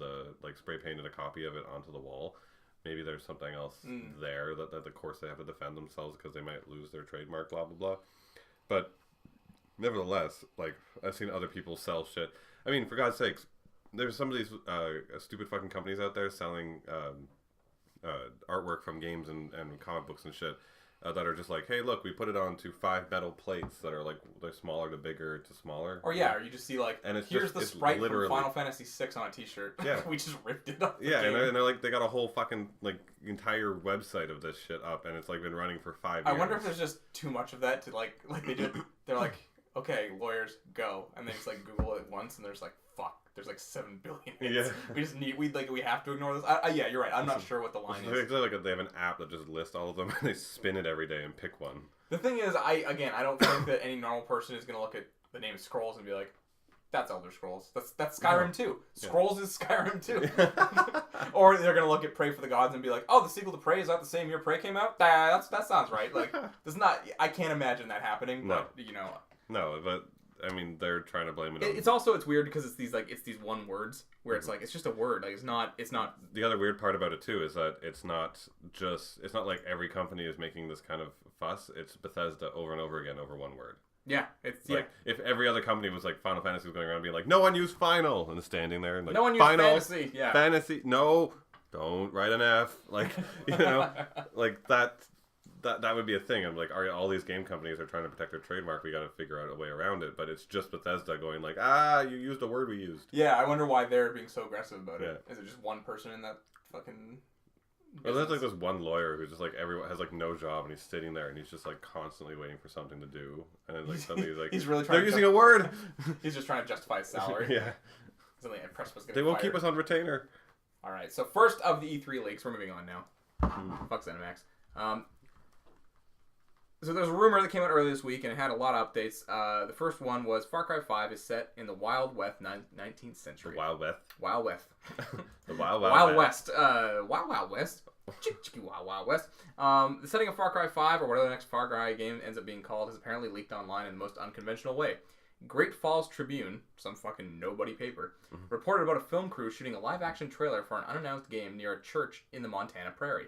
spray painted a copy of it onto the wall, maybe there's something else there that of course they have to defend themselves because they might lose their trademark, blah, blah, blah. But nevertheless, I've seen other people sell shit. I mean, for God's sakes, there's some of these stupid fucking companies out there selling artwork from games and comic books and shit that are just like, hey, look, we put it onto 5 metal plates that are they're smaller to bigger to smaller.
Or or you just see and here's the sprite from Final Fantasy VI on a t-shirt. Yeah. We just ripped it up.
Yeah, and they're they got a whole fucking entire website of this shit up, and it's been running for 5 years.
I wonder if there's just too much of that to they did. They're like, okay, lawyers, go, and they just Google it once, and there's fuck. There's 7 billion hits. Yeah. We have to ignore this. Yeah, you're right. I'm not sure what the line is.
They have an app that just lists all of them and they spin it every day and pick one.
The thing is, I don't think that any normal person is gonna look at the name Scrolls and be like, that's Elder Scrolls. That's Skyrim 2. Scrolls is Skyrim 2. Or they're gonna look at Prey for the Gods and be like, oh, the sequel to Prey is that the same year Prey came out? That sounds right. There's not. I can't imagine that happening.
No.
But
No, but they're trying to blame it on...
It's weird because it's these one words where it's it's just a word. It's not...
The other weird part about it too is that it's not like every company is making this kind of fuss. It's Bethesda over and over again over one word.
Yeah,
if every other company was Final Fantasy was going around being like, no one used Final, and standing there and
no one used Fantasy. Yeah,
Fantasy. No, don't write an F. That would be a thing. I'm all these game companies are trying to protect their trademark. We got to figure out a way around it. But it's just Bethesda going you used a word we used.
Yeah, I wonder why they're being so aggressive about it. Is it just one person in that fucking...
Well, there's this one lawyer who's just everyone has no job, and he's sitting there and he's just constantly waiting for something to do, and then suddenly he's
he's really trying.
They're using a word.
He's just trying to justify his salary.
Yeah. They won't keep us on retainer.
All right. So first of the E3 leaks, we're moving on now. Fuck ZeniMax. So there's a rumor that came out earlier this week, and it had a lot of updates. The first one was Far Cry 5 is set in the Wild West 19th century.
The Wild West.
Wild West.
The Wild
West. Wild West. Wild West. The setting of Far Cry 5, or whatever the next Far Cry game ends up being called, has apparently leaked online in the most unconventional way. Great Falls Tribune, some fucking nobody paper, reported about a film crew shooting a live-action trailer for an unannounced game near a church in the Montana prairie.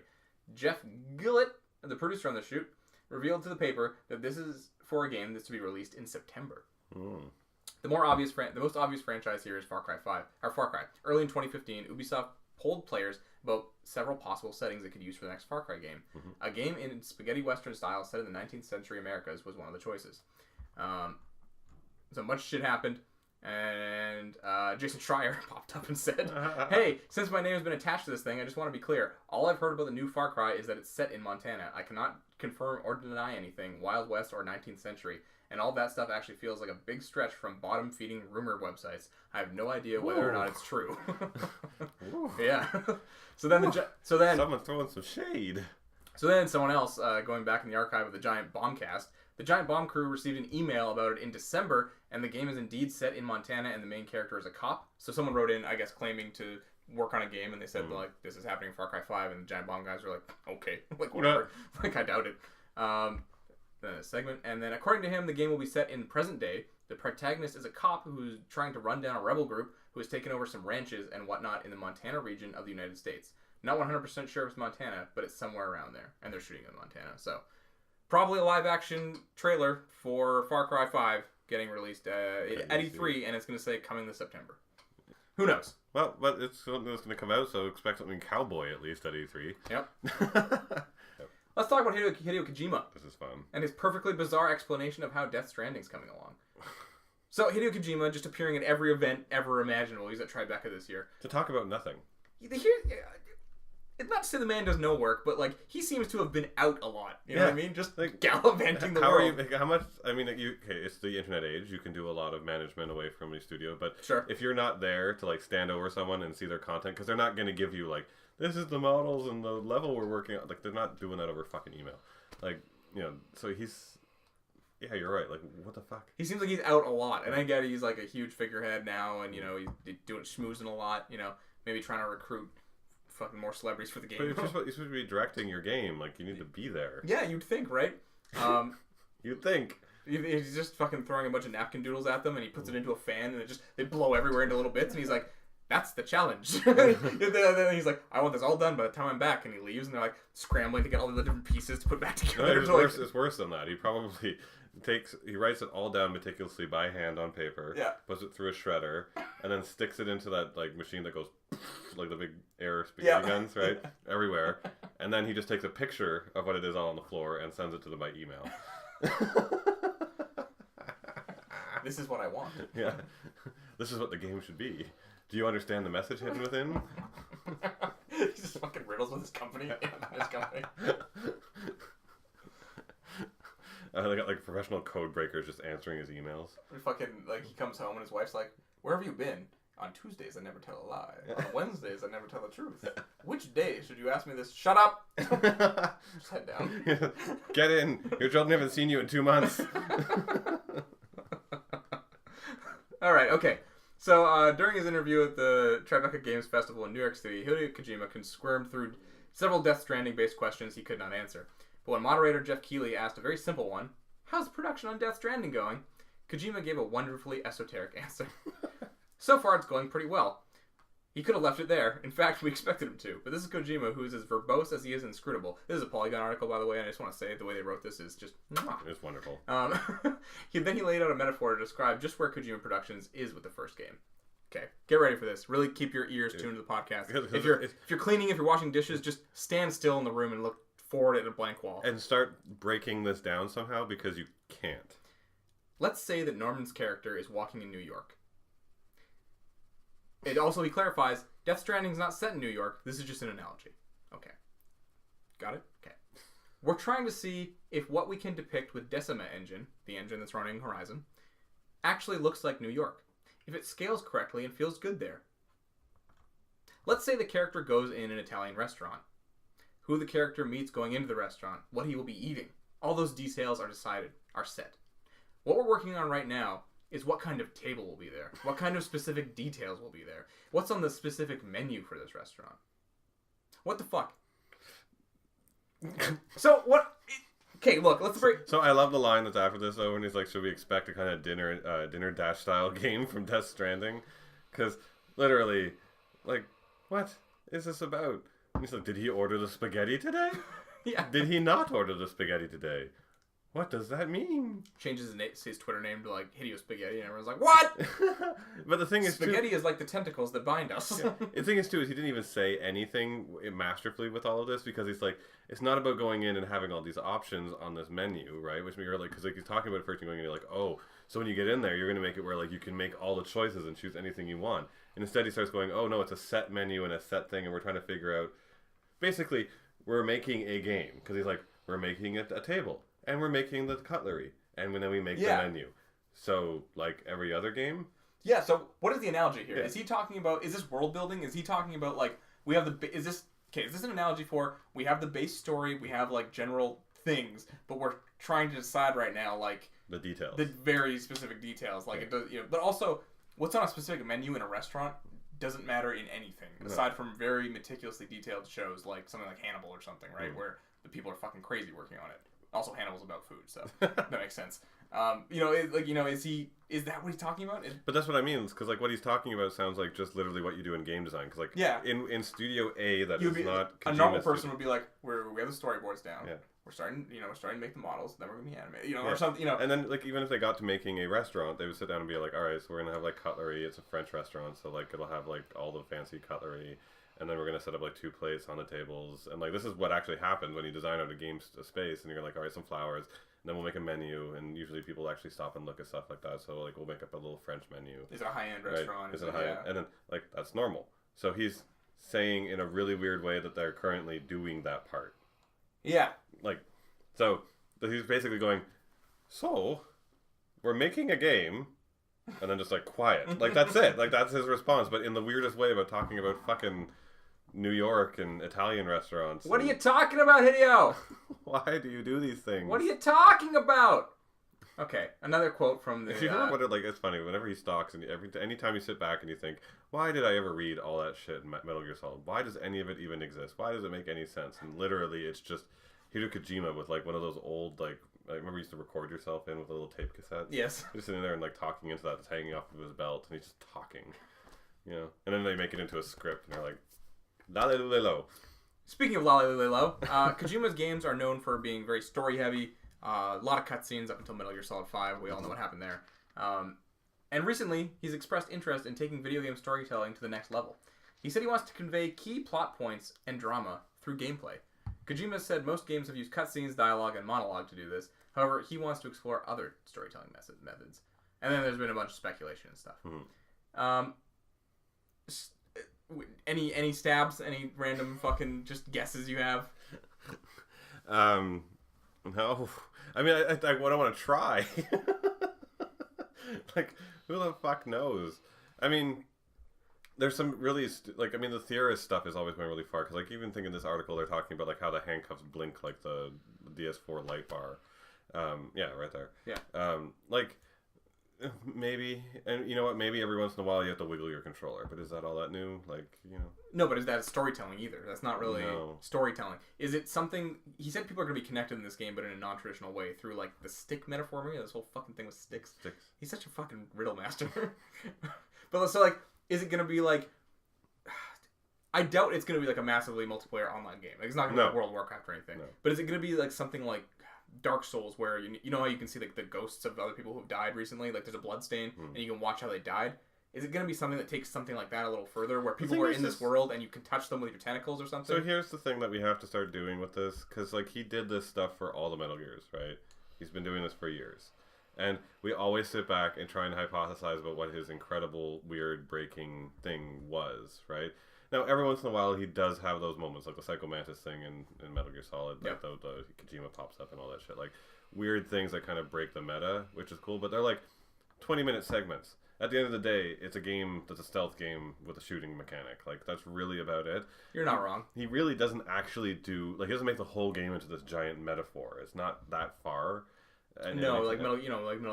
Jeff Gillett, the producer on the shoot, revealed to the paper that this is for a game that's to be released in September. The most obvious franchise here is Far Cry 5. Early in 2015, Ubisoft polled players about several possible settings it could use for the next Far Cry game. A game in spaghetti western style set in the 19th century Americas was one of the choices. So much shit happened, and Jason Schreier popped up and said, hey, since my name has been attached to this thing, I just want to be clear. All I've heard about the new Far Cry is that it's set in Montana. I cannot confirm or deny anything, Wild West or 19th century. And all that stuff actually feels like a big stretch from bottom-feeding rumor websites. I have no idea whether or not it's true. Yeah. So then
someone's throwing some shade.
So then someone else, going back in the archive of the Giant Bombcast, the Giant Bomb crew received an email about it in December, and the game is indeed set in Montana, and the main character is a cop. So someone wrote in, I guess, claiming to work on a game, and they said, like, this is happening in Far Cry 5, and the Giant Bomb guys were like, okay, like, whatever. Like, I doubt it. The segment, and then according to him, the game will be set in present day. The protagonist is a cop who's trying to run down a rebel group who has taken over some ranches and whatnot in the Montana region of the United States. Not 100% sure if it's Montana, but it's somewhere around there, and they're shooting in Montana, so... Probably a live-action trailer for Far Cry 5 getting released at E3, and it's going to say coming this September. Who knows?
Well, but it's something that's going to come out, so expect something cowboy at least at E3.
Yep. Let's talk about Hideo Kojima.
This is fun. And
his perfectly bizarre explanation of how Death Stranding's coming along. So, Hideo Kojima just appearing at every event ever imaginable. He's at Tribeca this year.
To talk about nothing.
It's not to say the man does no work, but, like, he seems to have been out a lot. You know what I mean? Just, like, gallivanting the world.
How much, I mean, it's the internet age. You can do a lot of management away from the studio, but
sure.
If you're not there to, like, stand over someone and see their content, because they're not going to give you, like, this is the models and the level we're working on. Like, they're not doing that over fucking email. Like, you know, so he's... Yeah, you're right. Like, what the fuck?
He seems like he's out a lot. And I get he's, like, a huge figurehead now, and, you know, he's doing schmoozing a lot, you know, maybe trying to recruit fucking more celebrities for the game.
But you're supposed to be directing your game. Like, you need to be there.
Yeah, you'd think, right?
You'd think.
He's just fucking throwing a bunch of napkin doodles at them, and he puts it into a fan, and they blow everywhere into little bits, and he's like, that's the challenge. Then he's like, I want this all done by the time I'm back, and he leaves, and they're like scrambling to get all the different pieces to put back together.
No, it's worse than that. He probably he writes it all down meticulously by hand on paper, puts it through a shredder, and then sticks it into that like machine that goes like the big air spaghetti guns, right? Everywhere. And then he just takes a picture of what it is all on the floor and sends it to them by email.
This is what I want.
Yeah. This is what the game should be. Do you understand the message hidden within?
He's just fucking riddles with his company.
They got like professional code breakers just answering his emails.
Fucking like he comes home and his wife's like, "Where have you been?" On Tuesdays I never tell a lie. On Wednesdays I never tell the truth. Which day should you ask me this? Shut up. Just head down.
Get in. Your children haven't seen you in 2 months.
All right. Okay. So, during his interview at the Tribeca Games Festival in New York City, Hideo Kojima squirmed through several Death Stranding-based questions he could not answer. But when moderator Jeff Keighley asked a very simple one, how's production on Death Stranding going? Kojima gave a wonderfully esoteric answer. So far, it's going pretty well. He could have left it there. In fact, we expected him to. But this is Kojima, who is as verbose as he is inscrutable. This is a Polygon article, by the way, and I just want to say the way they wrote this is just...
It's wonderful.
Then he laid out a metaphor to describe just where Kojima Productions is with the first game. Okay, get ready for this. Really keep your ears tuned to the podcast. If you're cleaning, if you're washing dishes, just stand still in the room and look forward at a blank wall.
And start breaking this down somehow, because you can't.
Let's say that Norman's character is walking in New York. He clarifies, Death Stranding is not set in New York. This is just an analogy. Okay. Got it? Okay. We're trying to see if what we can depict with Decima Engine, the engine that's running Horizon, actually looks like New York. If it scales correctly and feels good there. Let's say the character goes in an Italian restaurant. Who the character meets going into the restaurant. What he will be eating. All those details are set. What we're working on right now is what kind of table will be there. What kind of specific details will be there. What's on the specific menu for this restaurant. What the fuck? So, what... Okay, look, let's break...
So I love the line that's after this, though, when he's like, should we expect a kind of dinner dash style game from Death Stranding? Because, literally, like, what is this about? And he's like, did he order the spaghetti today?
Yeah.
Did he not order the spaghetti today? What does that mean?
Changes his Twitter name to, like, Hideo Spaghetti, and everyone's like, what?
But the thing is,
Spaghetti is like the tentacles that bind us.
Yeah. The thing is, too, is he didn't even say anything masterfully with all of this, because he's like, it's not about going in and having all these options on this menu, right? Which you're like, because like he's talking about it first and going in, you're like, oh, so when you get in there, you're going to make it where like you can make all the choices and choose anything you want. And instead he starts going, oh no, it's a set menu and a set thing, and we're trying to figure out, basically, we're making a game. Because he's like, we're making it a table. And we're making the cutlery. And then we make the menu. So, like every other game?
Yeah, so what is the analogy here?
Yeah.
Is he talking about, is this world building? Is he talking about, like, is this okay, is this an analogy for we have the base story, we have like general things, but we're trying to decide right now like
the details,
the very specific details, like it does, but also what's on a specific menu in a restaurant doesn't matter in anything aside from very meticulously detailed shows like something like Hannibal or something, right? Where the people are fucking crazy working on it. Also, Hannibal's about food, so that makes sense. Is that what he's talking about?
But that's what I mean, because like what he's talking about sounds like just literally what you do in game design. Because in Studio A, that is not Kojima's
a normal person would be like, we have the storyboards down.
Yeah.
We're starting to make the models. Then we're gonna be animated, or something,
And then like even if they got to making a restaurant, they would sit down and be like, all right, so we're gonna have like cutlery. It's a French restaurant, so like it'll have like all the fancy cutlery. And then we're going to set up like 2 plates on the tables. And like this is what actually happens when you design out a space and you're like, all right, some flowers. And then we'll make a menu. And usually people actually stop and look at stuff like that. So like we'll make up a little French menu.
Is it a high-end restaurant?
Is it a high-end? And then like that's normal. So he's saying in a really weird way that they're currently doing that part.
Yeah.
Like, so he's basically going, so we're making a game. And then just like quiet. Like that's it. Like that's his response. But in the weirdest way about talking about fucking New York and Italian restaurants.
What are you talking about, Hideo?
Why do you do these things?
What are you talking about? Okay, another quote from the...
If you ever wonder, like, it's funny, whenever he stalks, and anytime you sit back and you think, why did I ever read all that shit in Metal Gear Solid? Why does any of it even exist? Why does it make any sense? And literally, it's just Hideo Kojima with, like, one of those old, like, I remember you used to record yourself in with a little tape cassette.
Yes.
Just sitting there and, like, talking into that, that's hanging off of his belt, and he's just talking. You know? And then they make it into a script, and they're like, la-le-le-lo. Speaking
of la-le-le-lo, Kojima's games are known for being very story-heavy. A lot of cutscenes up until Metal Gear Solid 5. We all know what happened there. And recently, he's expressed interest in taking video game storytelling to the next level. He said he wants to convey key plot points and drama through gameplay. Kojima said most games have used cutscenes, dialogue, and monologue to do this. However, he wants to explore other storytelling methods. And then there's been a bunch of speculation and stuff.
Mm-hmm.
Any stabs? Any random fucking just guesses you have?
No. I mean, I want to try. Like, who the fuck knows? I mean, there's some really, the theorist stuff is always going really far. Because, like, even think in this article, they're talking about, like, how the handcuffs blink like the DS4 light bar. Yeah, right there.
Yeah.
Maybe. And you know what? Maybe every once in a while you have to wiggle your controller. But is that all that new? Like, you know.
No, but is that storytelling either? That's not really storytelling. Is it something... He said people are going to be connected in this game, but in a non-traditional way through, like, the stick metaphor. Maybe this whole fucking thing with sticks. He's such a fucking riddle master. But so, like, is it going to be, like... I doubt it's going to be, like, a massively multiplayer online game. Like, it's not going to be like World of Warcraft or anything.
No.
But is it going to be, like, something like Dark Souls, where you know how you can see, like, the ghosts of other people who've died recently? Like, there's a blood stain, and you can watch how they died. Is it going to be something that takes something like that a little further, where people are in this world and you can touch them with your tentacles or something?
So here's the thing that we have to start doing with this, because, like, he did this stuff for all the Metal Gears, right? He's been doing this for years. And we always sit back and try and hypothesize about what his incredible, weird, breaking thing was, right? Now, every once in a while, he does have those moments, like the Psycho Mantis thing in Metal Gear Solid, like the Kojima pops up and all that shit. Like, weird things that kind of break the meta, which is cool, but they're like 20-minute segments. At the end of the day, it's a game that's a stealth game with a shooting mechanic. Like, that's really about it.
You're not wrong.
He really doesn't actually do... Like, he doesn't make the whole game into this giant metaphor. It's not that far.
No, like Metal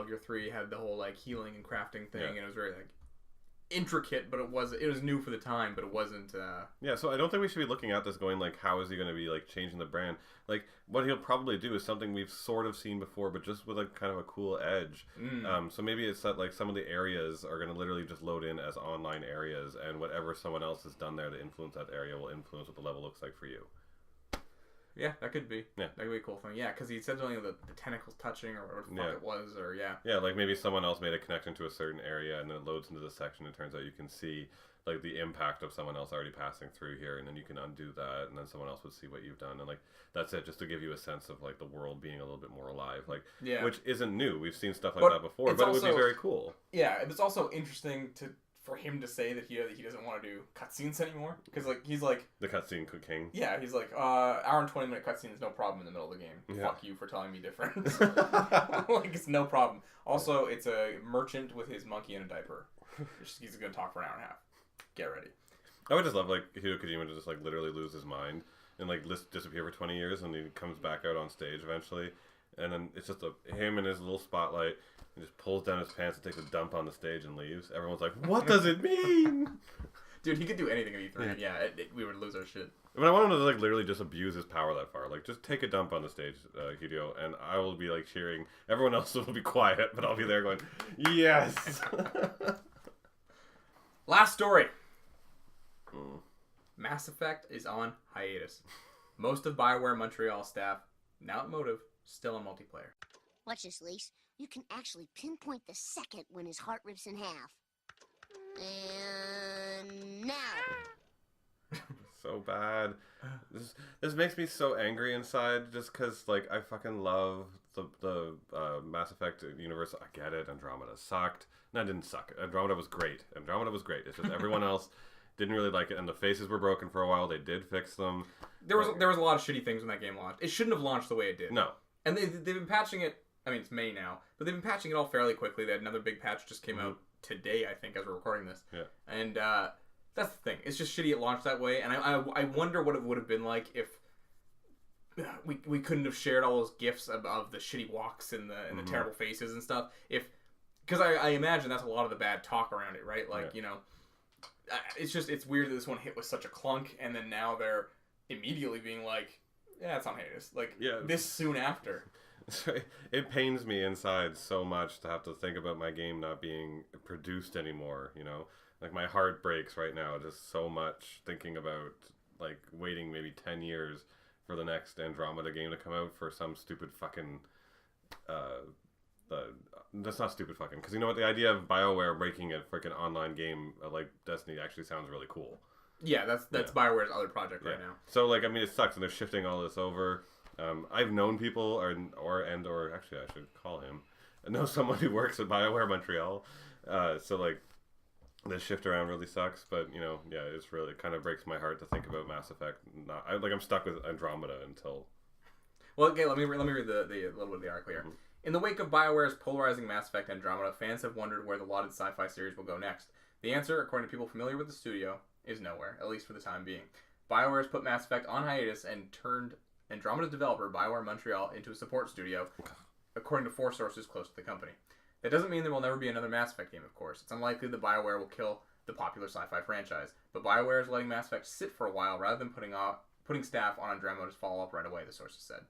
Gear 3 had the whole, like, healing and crafting thing, and it was very, like, intricate, but it was new for the time, but it wasn't...
Yeah, so I don't think we should be looking at this going, like, how is he going to be, like, changing the brand? Like, what he'll probably do is something we've sort of seen before, but just with, a kind of a cool edge. So maybe it's that, like, some of the areas are going to literally just load in as online areas, and whatever someone else has done there to influence that area will influence what the level looks like for you.
Yeah, that could be.
Yeah.
That could be a cool thing. Yeah, because he said something of the tentacles touching or whatever the fuck it was, or
Yeah, like maybe someone else made a connection to a certain area and then it loads into this section and it turns out you can see like the impact of someone else already passing through here and then you can undo that and then someone else would see what you've done and like that's it, just to give you a sense of like the world being a little bit more alive. Like which isn't new. We've seen stuff like that before, but it would be very cool.
Yeah, it's also interesting for him to say that he doesn't want to do cutscenes anymore, because like he's like
the cutscene king.
Yeah, he's like hour and 20-minute cutscene is no problem in the middle of the game. Yeah. Fuck you for telling me different. Like it's no problem. Also, it's a merchant with his monkey in a diaper. He's gonna talk for an hour and a half. Get ready.
I would just love like Hideo Kojima to just like literally lose his mind and like disappear for 20 years, and he comes back out on stage eventually, and then it's just him in his little spotlight, and just pulls down his pants and takes a dump on the stage and leaves. Everyone's like, "What does it mean?"
Dude, he could do anything at E3. Yeah, we would lose our shit.
But I want him to like literally just abuse his power that far. Like, just take a dump on the stage, Hideo, and I will be like cheering. Everyone else will be quiet, but I'll be there going, "Yes."
Last story. Mass Effect is on hiatus. Most of BioWare Montreal staff, now at Motive, still in multiplayer.
Watch this, Lise. You can actually pinpoint the second when his heart rips in half. And now.
So bad. This makes me so angry inside, just because like I fucking love the Mass Effect universe. I get it. Andromeda sucked. No, it didn't suck. Andromeda was great. It's just everyone else didn't really like it, and the faces were broken for a while. They did fix them.
There was a lot of shitty things when that game launched. It shouldn't have launched the way it did.
No.
And they've been patching it. I mean, it's May now, but they've been patching it all fairly quickly. They had another big patch just came out today, I think, as we're recording this.
Yeah.
And that's the thing. It's just shitty it launched that way, and I wonder what it would have been like if we couldn't have shared all those gifs of the shitty walks and the terrible faces and stuff. Because I imagine that's a lot of the bad talk around it, right? Like, you know, it's weird that this one hit with such a clunk, and then now they're immediately being like, yeah, it's on hiatus. Like, this soon after.
It pains me inside so much to have to think about my game not being produced anymore, you know? Like, my heart breaks right now just so much thinking about, like, waiting maybe 10 years for the next Andromeda game to come out for some stupid fucking... that's not stupid fucking, because you know what, the idea of BioWare making a freaking online game like Destiny actually sounds really cool.
Yeah, that's BioWare's other project right now.
So like, I mean, it sucks, and they're shifting all this over. I've known people, or actually I should call him. I know someone who works at BioWare Montreal. So like, this shift around really sucks, but you know, yeah, it's really kind of breaks my heart to think about Mass Effect. I'm stuck with Andromeda until.
Well, okay, let me read the little bit of the article here. In the wake of BioWare's polarizing Mass Effect Andromeda, fans have wondered where the lauded sci-fi series will go next. The answer, according to people familiar with the studio, is nowhere, at least for the time being. BioWare has put Mass Effect on hiatus and turned Andromeda developer BioWare Montreal into a support studio, according to 4 sources close to the company. That doesn't mean there will never be another Mass Effect game, of course. It's unlikely that BioWare will kill the popular sci-fi franchise, but BioWare is letting Mass Effect sit for a while rather than putting staff on Andromeda's follow-up right away, the sources said.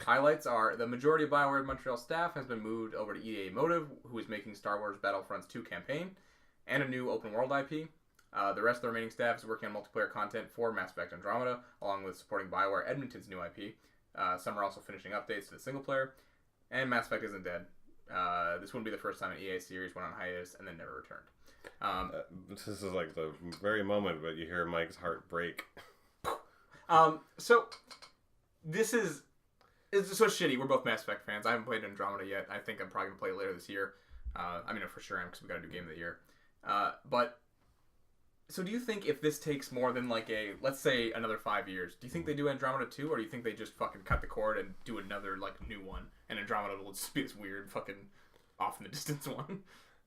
Highlights are the majority of BioWare Montreal staff has been moved over to EA Motive, who is making Star Wars Battlefronts 2 campaign, and a new open-world IP. The rest of the remaining staff is working on multiplayer content for Mass Effect Andromeda, along with supporting BioWare Edmonton's new IP. Some are also finishing updates to the single player, and Mass Effect isn't dead. This wouldn't be the first time an EA series went on hiatus and then never returned.
This is like the very moment, but you hear Mike's heart break.
So this is... It's so shitty. We're both Mass Effect fans. I haven't played Andromeda yet. I think I'm probably going to play it later this year. I mean, for sure I am, because we got to do Game of the Year. But, so do you think if this takes more than, like, let's say, another 5 years, do you think they do Andromeda 2, or do you think they just fucking cut the cord and do another, like, new one, and Andromeda will just be this weird fucking off-in-the-distance one?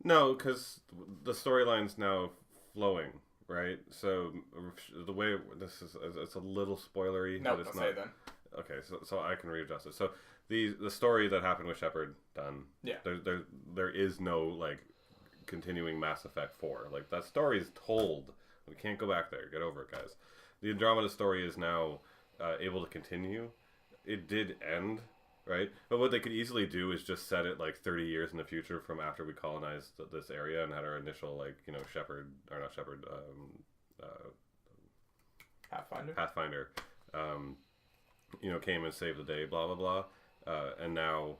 No, because the storyline's now flowing, right? So, the way, it's a little spoilery.
No,
but it's
I'll say it then.
Okay, so I can readjust it. So the story that happened with Shepard done.
Yeah.
There is no like continuing Mass Effect 4. Like that story is told. We can't go back there. Get over it, guys. The Andromeda story is now able to continue. It did end, right? But what they could easily do is just set it like 30 years in the future from after we colonized this area and had our initial Pathfinder. Came and saved the day, blah, blah, blah. And now,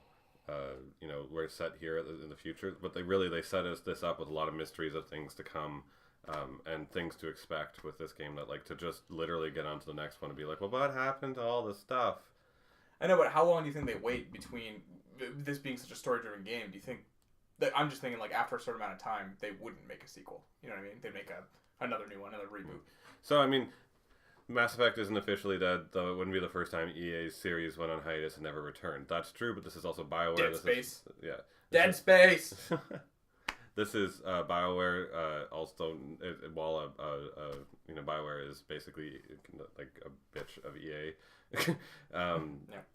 we're set here in the future. But they set this up with a lot of mysteries of things to come and things to expect with this game that, like, to just literally get on to the next one and be like, well, what happened to all this stuff?
I know, but how long do you think they wait between this being such a story-driven game? Do you think that, I'm just thinking, like, after a certain amount of time, they wouldn't make a sequel. You know what I mean? They'd make another new one, another reboot.
So, I mean... Mass Effect isn't officially dead, though it wouldn't be the first time EA's series went on hiatus and never returned. That's true, but this is also BioWare.
Dead Space.
Yeah.
Dead Space!
this is BioWare. Also, while BioWare is basically like a bitch of EA.
Yeah,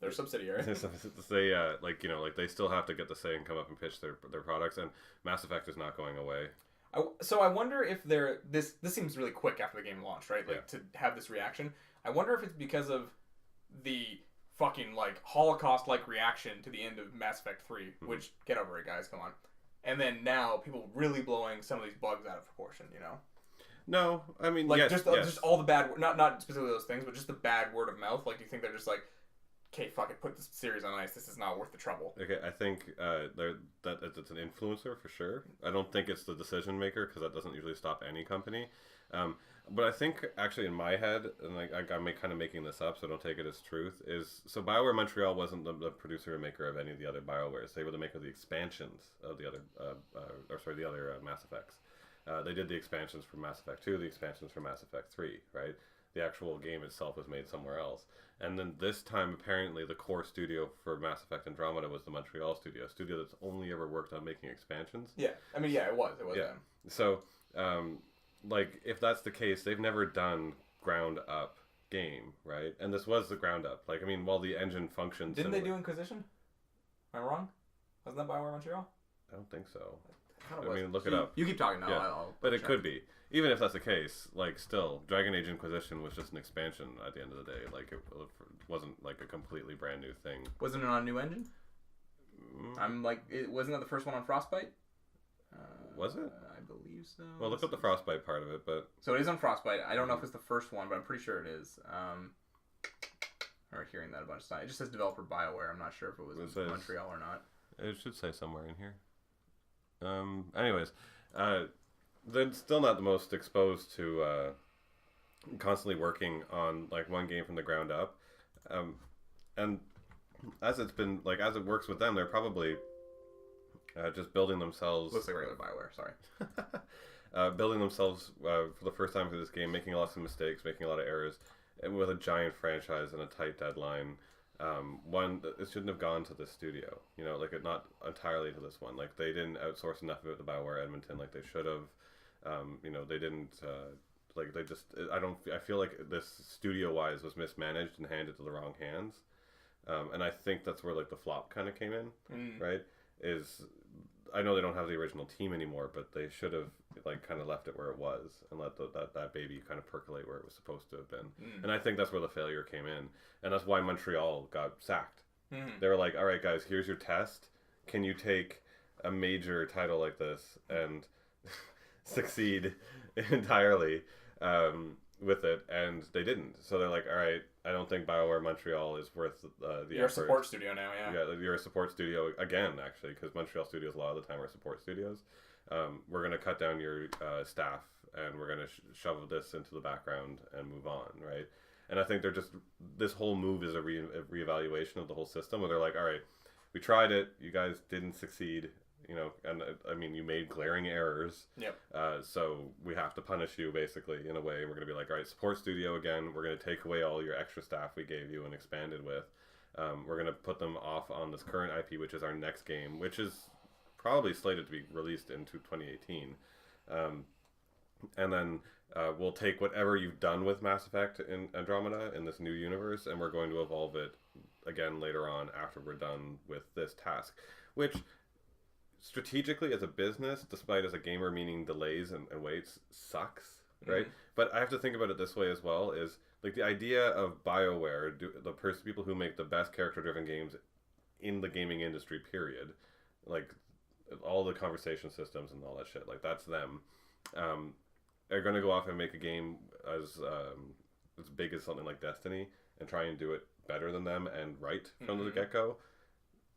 they're subsidiary.
They still have to get the say and come up and pitch their products, and Mass Effect is not going away.
So I wonder if this seems really quick after the game launched, right? Like to have this reaction. I wonder if it's because of the fucking like Holocaust-like reaction to the end of Mass Effect 3, which get over it, guys, come on. And then now people really blowing some of these bugs out of proportion, you know?
No, I mean,
like
yes,
just all the bad, not specifically those things, but just the bad word of mouth. Like, do you think they're just like, okay, fuck it, put this series on ice. This is not worth the trouble.
Okay, I think it's an influencer for sure. I don't think it's the decision maker because that doesn't usually stop any company. But I think actually in my head, and I'm kind of making this up, so don't take it as truth. So BioWare Montreal wasn't the producer or maker of any of the other BioWares. They were the maker of the expansions of the other, the other Mass Effects. They did the expansions for Mass Effect 2, the expansions for Mass Effect 3, right? The actual game itself was made somewhere else. And then this time, apparently, the core studio for Mass Effect Andromeda was the Montreal studio, a studio that's only ever worked on making expansions.
Yeah, I mean, it was them.
So, if that's the case, they've never done ground-up game, right? And this was the ground-up. While the engine functions...
Didn't they do Inquisition? Am I wrong? Wasn't that BioWare Montreal?
I don't think so.
I
mean, look it up.
You keep talking now.
Yeah. But it could be. Even if that's the case, still, Dragon Age Inquisition was just an expansion at the end of the day. It wasn't a completely brand new thing.
Wasn't it on a new engine? Wasn't that the first one on Frostbite?
Was it?
I believe so.
Well, look up the Frostbite part of it, but...
So it is on Frostbite. I don't know if it's the first one, but I'm pretty sure it is. Or hearing that a bunch of times. It just says developer BioWare. I'm not sure if it was in Montreal or not.
It should say somewhere in here. Anyways, they're still not the most exposed to constantly working on one game from the ground up, and as it's been as it works with them, they're probably just building themselves.
Looks like regular BioWare. Sorry,
building themselves for the first time for this game, making lots of mistakes, making a lot of errors, and with a giant franchise and a tight deadline. It shouldn't have gone to this studio, not entirely to this one. They didn't outsource enough of it to BioWare Edmonton like they should have. They didn't, I feel like this studio-wise was mismanaged and handed to the wrong hands. And I think that's where the flop kind of came in, right? I know they don't have the original team anymore, but they should have kind of left it where it was and let that baby kind of percolate where it was supposed to have been. And I think that's where the failure came in, and that's why Montreal got sacked. They were like, all right, guys, here's your test. Can you take a major title like this and succeed entirely with it? And they didn't. So they're like, all right, I don't think BioWare Montreal is worth the
You're
effort.
A support studio now, yeah.
Yeah, you're a support studio again, actually, because Montreal studios a lot of the time are support studios. We're going to cut down your staff, and we're going to shove this into the background and move on, right? And I think this whole move is a reevaluation of the whole system, where they're like, all right, we tried it, you guys didn't succeed, and I mean, you made glaring errors.
Yep.
So we have to punish you, basically, in a way. We're going to be like, all right, support studio again. We're going to take away all your extra staff we gave you and expanded with. We're going to put them off on this current IP, which is our next game, which is probably slated to be released into 2018. And then we'll take whatever you've done with Mass Effect in Andromeda in this new universe, and we're going to evolve it again later on after we're done with this task, which... strategically as a business, despite as a gamer meaning delays and waits, sucks, right? But I have to think about it this way as well, is the idea of BioWare, people who make the best character-driven games in the gaming industry, period, all the conversation systems and all that shit, that's them, are going to go off and make a game as big as something like Destiny and try and do it better than them and right from the get-go.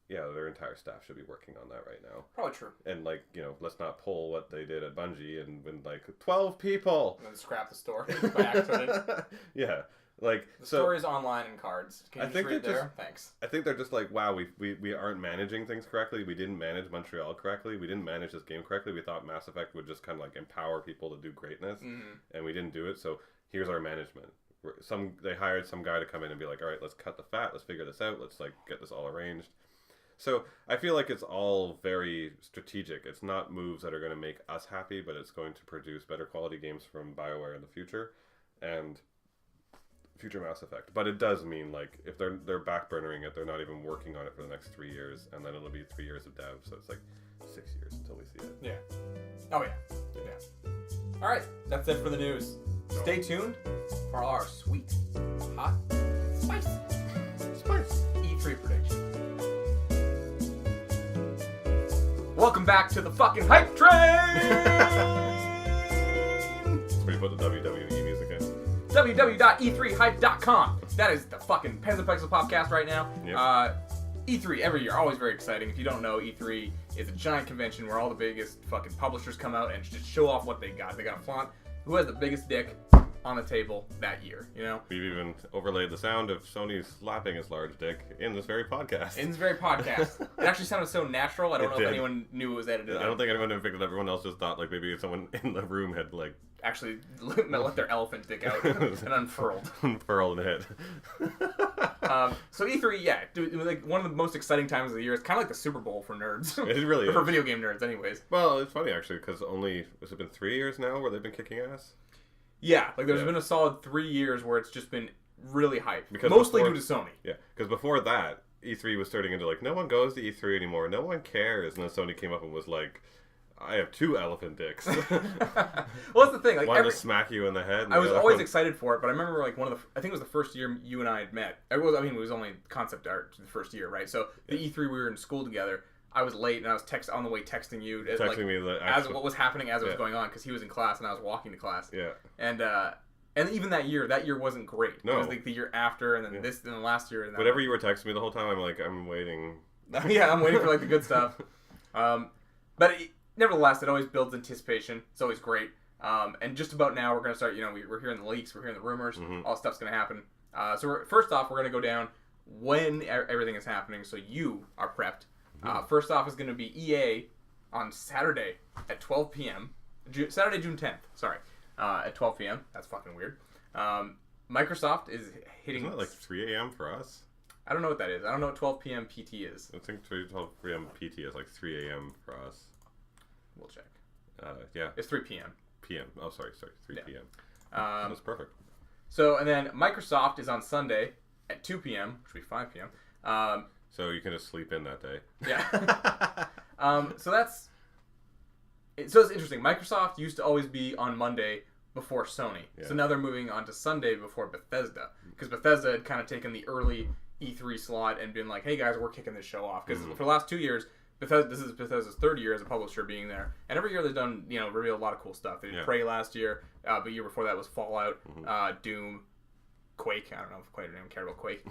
Yeah, their entire staff should be working on that right now.
Probably true.
And let's not pull what they did at Bungie and when 12 people.
And then scrap the story by accident.
Yeah,
the story's online in cards. Can you just read there? Thanks.
I think they're just wow, we aren't managing things correctly. We didn't manage Montreal correctly. We didn't manage this game correctly. We thought Mass Effect would just kind of empower people to do greatness, and we didn't do it. So here's our management. They hired some guy to come in and be like, all right, let's cut the fat. Let's figure this out. Let's get this all arranged. So I feel like it's all very strategic. It's not moves that are going to make us happy, but it's going to produce better quality games from BioWare in the future and future Mass Effect. But it does mean, like, if they're backburnering it, they're not even working on it for the next 3 years, and then it'll be 3 years of dev, so it's like 6 years until we see it.
Yeah. Oh, yeah. All right, that's it for the news. Stay tuned for our sweet, hot, spicy E3 prediction. Welcome back to the fucking hype train!
That's where you put the WWE music in.
www.e3hype.com. That is the fucking Pens&Pixels podcast right now.
Yep.
E3 every year, always very exciting. If you don't know, E3 is a giant convention where all the biggest fucking publishers come out and just show off what they got. They got to flaunt who has the biggest dick on the table that year, you know?
We've even overlaid the sound of Sony slapping his large dick in this very podcast.
It actually sounded so natural. I don't know if anyone knew it was edited.
I don't think anyone picked it up. Everyone else just thought, like, maybe someone in the room had, like...
actually let their elephant dick out and unfurled.
Unfurled and hit.
So E3, yeah, dude, like one of the most exciting times of the year. It's kind of like the Super Bowl for nerds.
It really is.
For video game nerds, anyways.
Well, it's funny, actually, because has it been 3 years now where they've been kicking ass?
Yeah, like there's been a solid 3 years where it's just been really hype. Mostly due to Sony.
Yeah, because before that, E3 was turning into like, no one goes to E3 anymore, no one cares, and then Sony came up and was like, I have 2 elephant dicks.
Well, that's the thing. Like,
one to smack you in the head.
I was always excited for it, but I remember like I think it was the first year you and I had met. It was only concept art the first year, right? So the E3 we were in school together. I was late and I was on the way texting you. As what was happening as it was going on, because he was in class and I was walking to class.
Yeah.
And even that year wasn't great.
No.
It was like the year after, and then and the last year. And
whatever you were texting me the whole time, I'm like, I'm waiting.
Yeah, I'm waiting for like the good stuff. But nevertheless, it always builds anticipation. It's always great. And just about now, we're going to start, we're hearing the leaks, we're hearing the rumors, all stuff's going to happen. So first off, we're going to go down when everything is happening, so you are prepped. First off is going to be EA on Saturday at 12 p.m. Saturday, June 10th, sorry, at 12 p.m. That's fucking weird. Microsoft is hitting...
Isn't that like 3 a.m. for us?
I don't know what that is. I don't know what 12 p.m. PT is.
I think 12 p.m. PT is like 3 a.m. for us.
We'll check.
Yeah.
It's 3 p.m.
PM. Oh, sorry. 3 p.m. That's perfect.
So, and then Microsoft is on Sunday at 2 p.m., which will be 5 p.m.
So you can just sleep in that day.
Yeah. So it's interesting. Microsoft used to always be on Monday before Sony. Yeah. So now they're moving on to Sunday before Bethesda. Because Bethesda had kind of taken the early E3 slot and been like, hey guys, we're kicking this show off. Because for the last 2 years, this is Bethesda's 3rd year as a publisher being there. And every year they've done, revealed a lot of cool stuff. They did Prey last year. The year before that was Fallout, Doom, Quake. I don't know if quite anyone cared about Quake.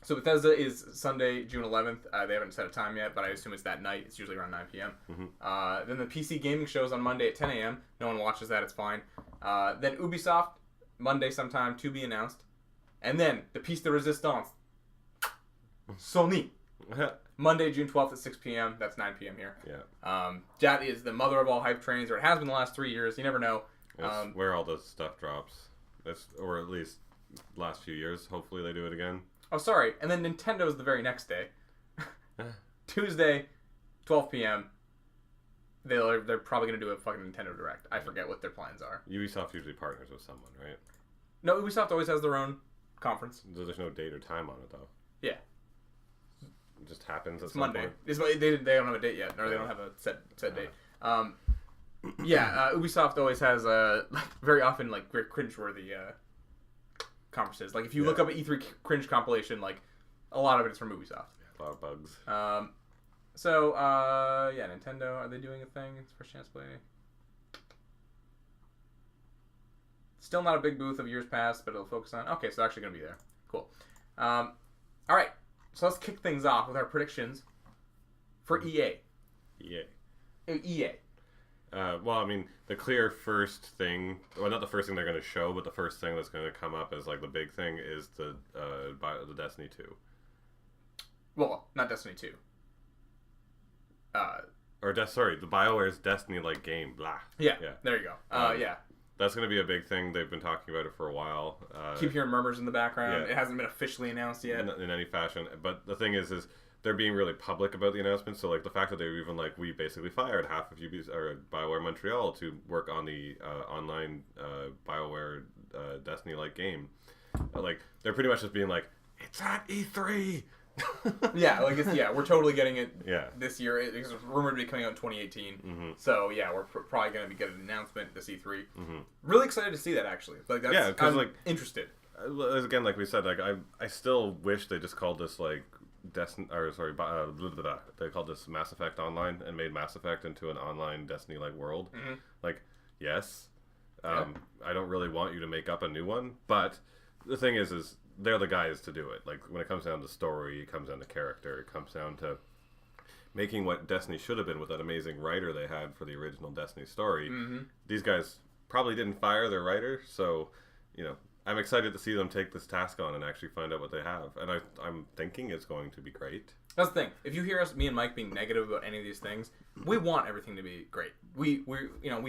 So Bethesda is Sunday, June 11th. They haven't set a time yet, but I assume it's that night. It's usually around 9 p.m. Then the PC gaming show is on Monday at 10 a.m. No one watches that. It's fine. Then Ubisoft, Monday sometime, to be announced. And then the piece de resistance, Sony. Monday, June 12th at 6 p.m. That's 9 p.m. here.
Yeah.
That is the mother of all hype trains, or it has been the last 3 years. You never know.
It's where all the stuff drops. Or at least last few years. Hopefully they do it again.
Oh, sorry. And then Nintendo's the very next day. Tuesday, 12 p.m. They're probably going to do a fucking Nintendo Direct. I forget what their plans are.
Ubisoft usually partners with someone, right?
No, Ubisoft always has their own conference.
There's no date or time on it, though.
Yeah.
It just happens at
it's
some
Monday.
point.
They don't have a date yet, or they don't have a set date. Ubisoft always has very often like very cringeworthy conferences. Like if you look up an E3 cringe compilation, like a lot of it is from Ubisoft.
A lot of bugs.
Nintendo, are they doing a thing? It's first chance play. Still not a big booth of years past, but it'll focus on. Okay, so they're actually going to be there. Cool. All right, so let's kick things off with our predictions for EA. EA.
Well, I mean, the clear first thing, well, not the first thing they're going to show, but the first thing that's going to come up as like the big thing is the Destiny 2.
Well, not Destiny 2.
The BioWare's Destiny like game, blah.
Yeah, there you go. Yeah.
That's going to be a big thing. They've been talking about it for a while.
Keep hearing murmurs in the background.
Yeah.
It hasn't been officially announced yet.
In any fashion. But the thing is they're being really public about the announcement. So, like, the fact that they were even like, we basically fired half of Ubisoft or BioWare Montreal to work on the online BioWare Destiny-like game. Like, they're pretty much just being like, it's at E3!
Yeah, like we're totally getting it
this
year. It's rumored to be coming out in 2018.
Mm-hmm.
So yeah, we're probably going to be getting an announcement this E3.
Mm-hmm.
Really excited to see that actually. Like that's,
because
I'm
like
interested.
Again, like we said, like I still wish they just called this like Destiny, or sorry, they called this Mass Effect Online and made Mass Effect into an online Destiny-like world.
Mm-hmm.
Like, yes, I don't really want you to make up a new one, but the thing is they're the guys to do it. Like, when it comes down to story, it comes down to character, it comes down to making what Destiny should have been with that amazing writer they had for the original Destiny story.
Mm-hmm.
These guys probably didn't fire their writer, so, you know, I'm excited to see them take this task on and actually find out what they have. And I'm thinking it's going to be great.
That's the thing. If you hear us, me and Mike, being negative about any of these things, we want everything to be great. We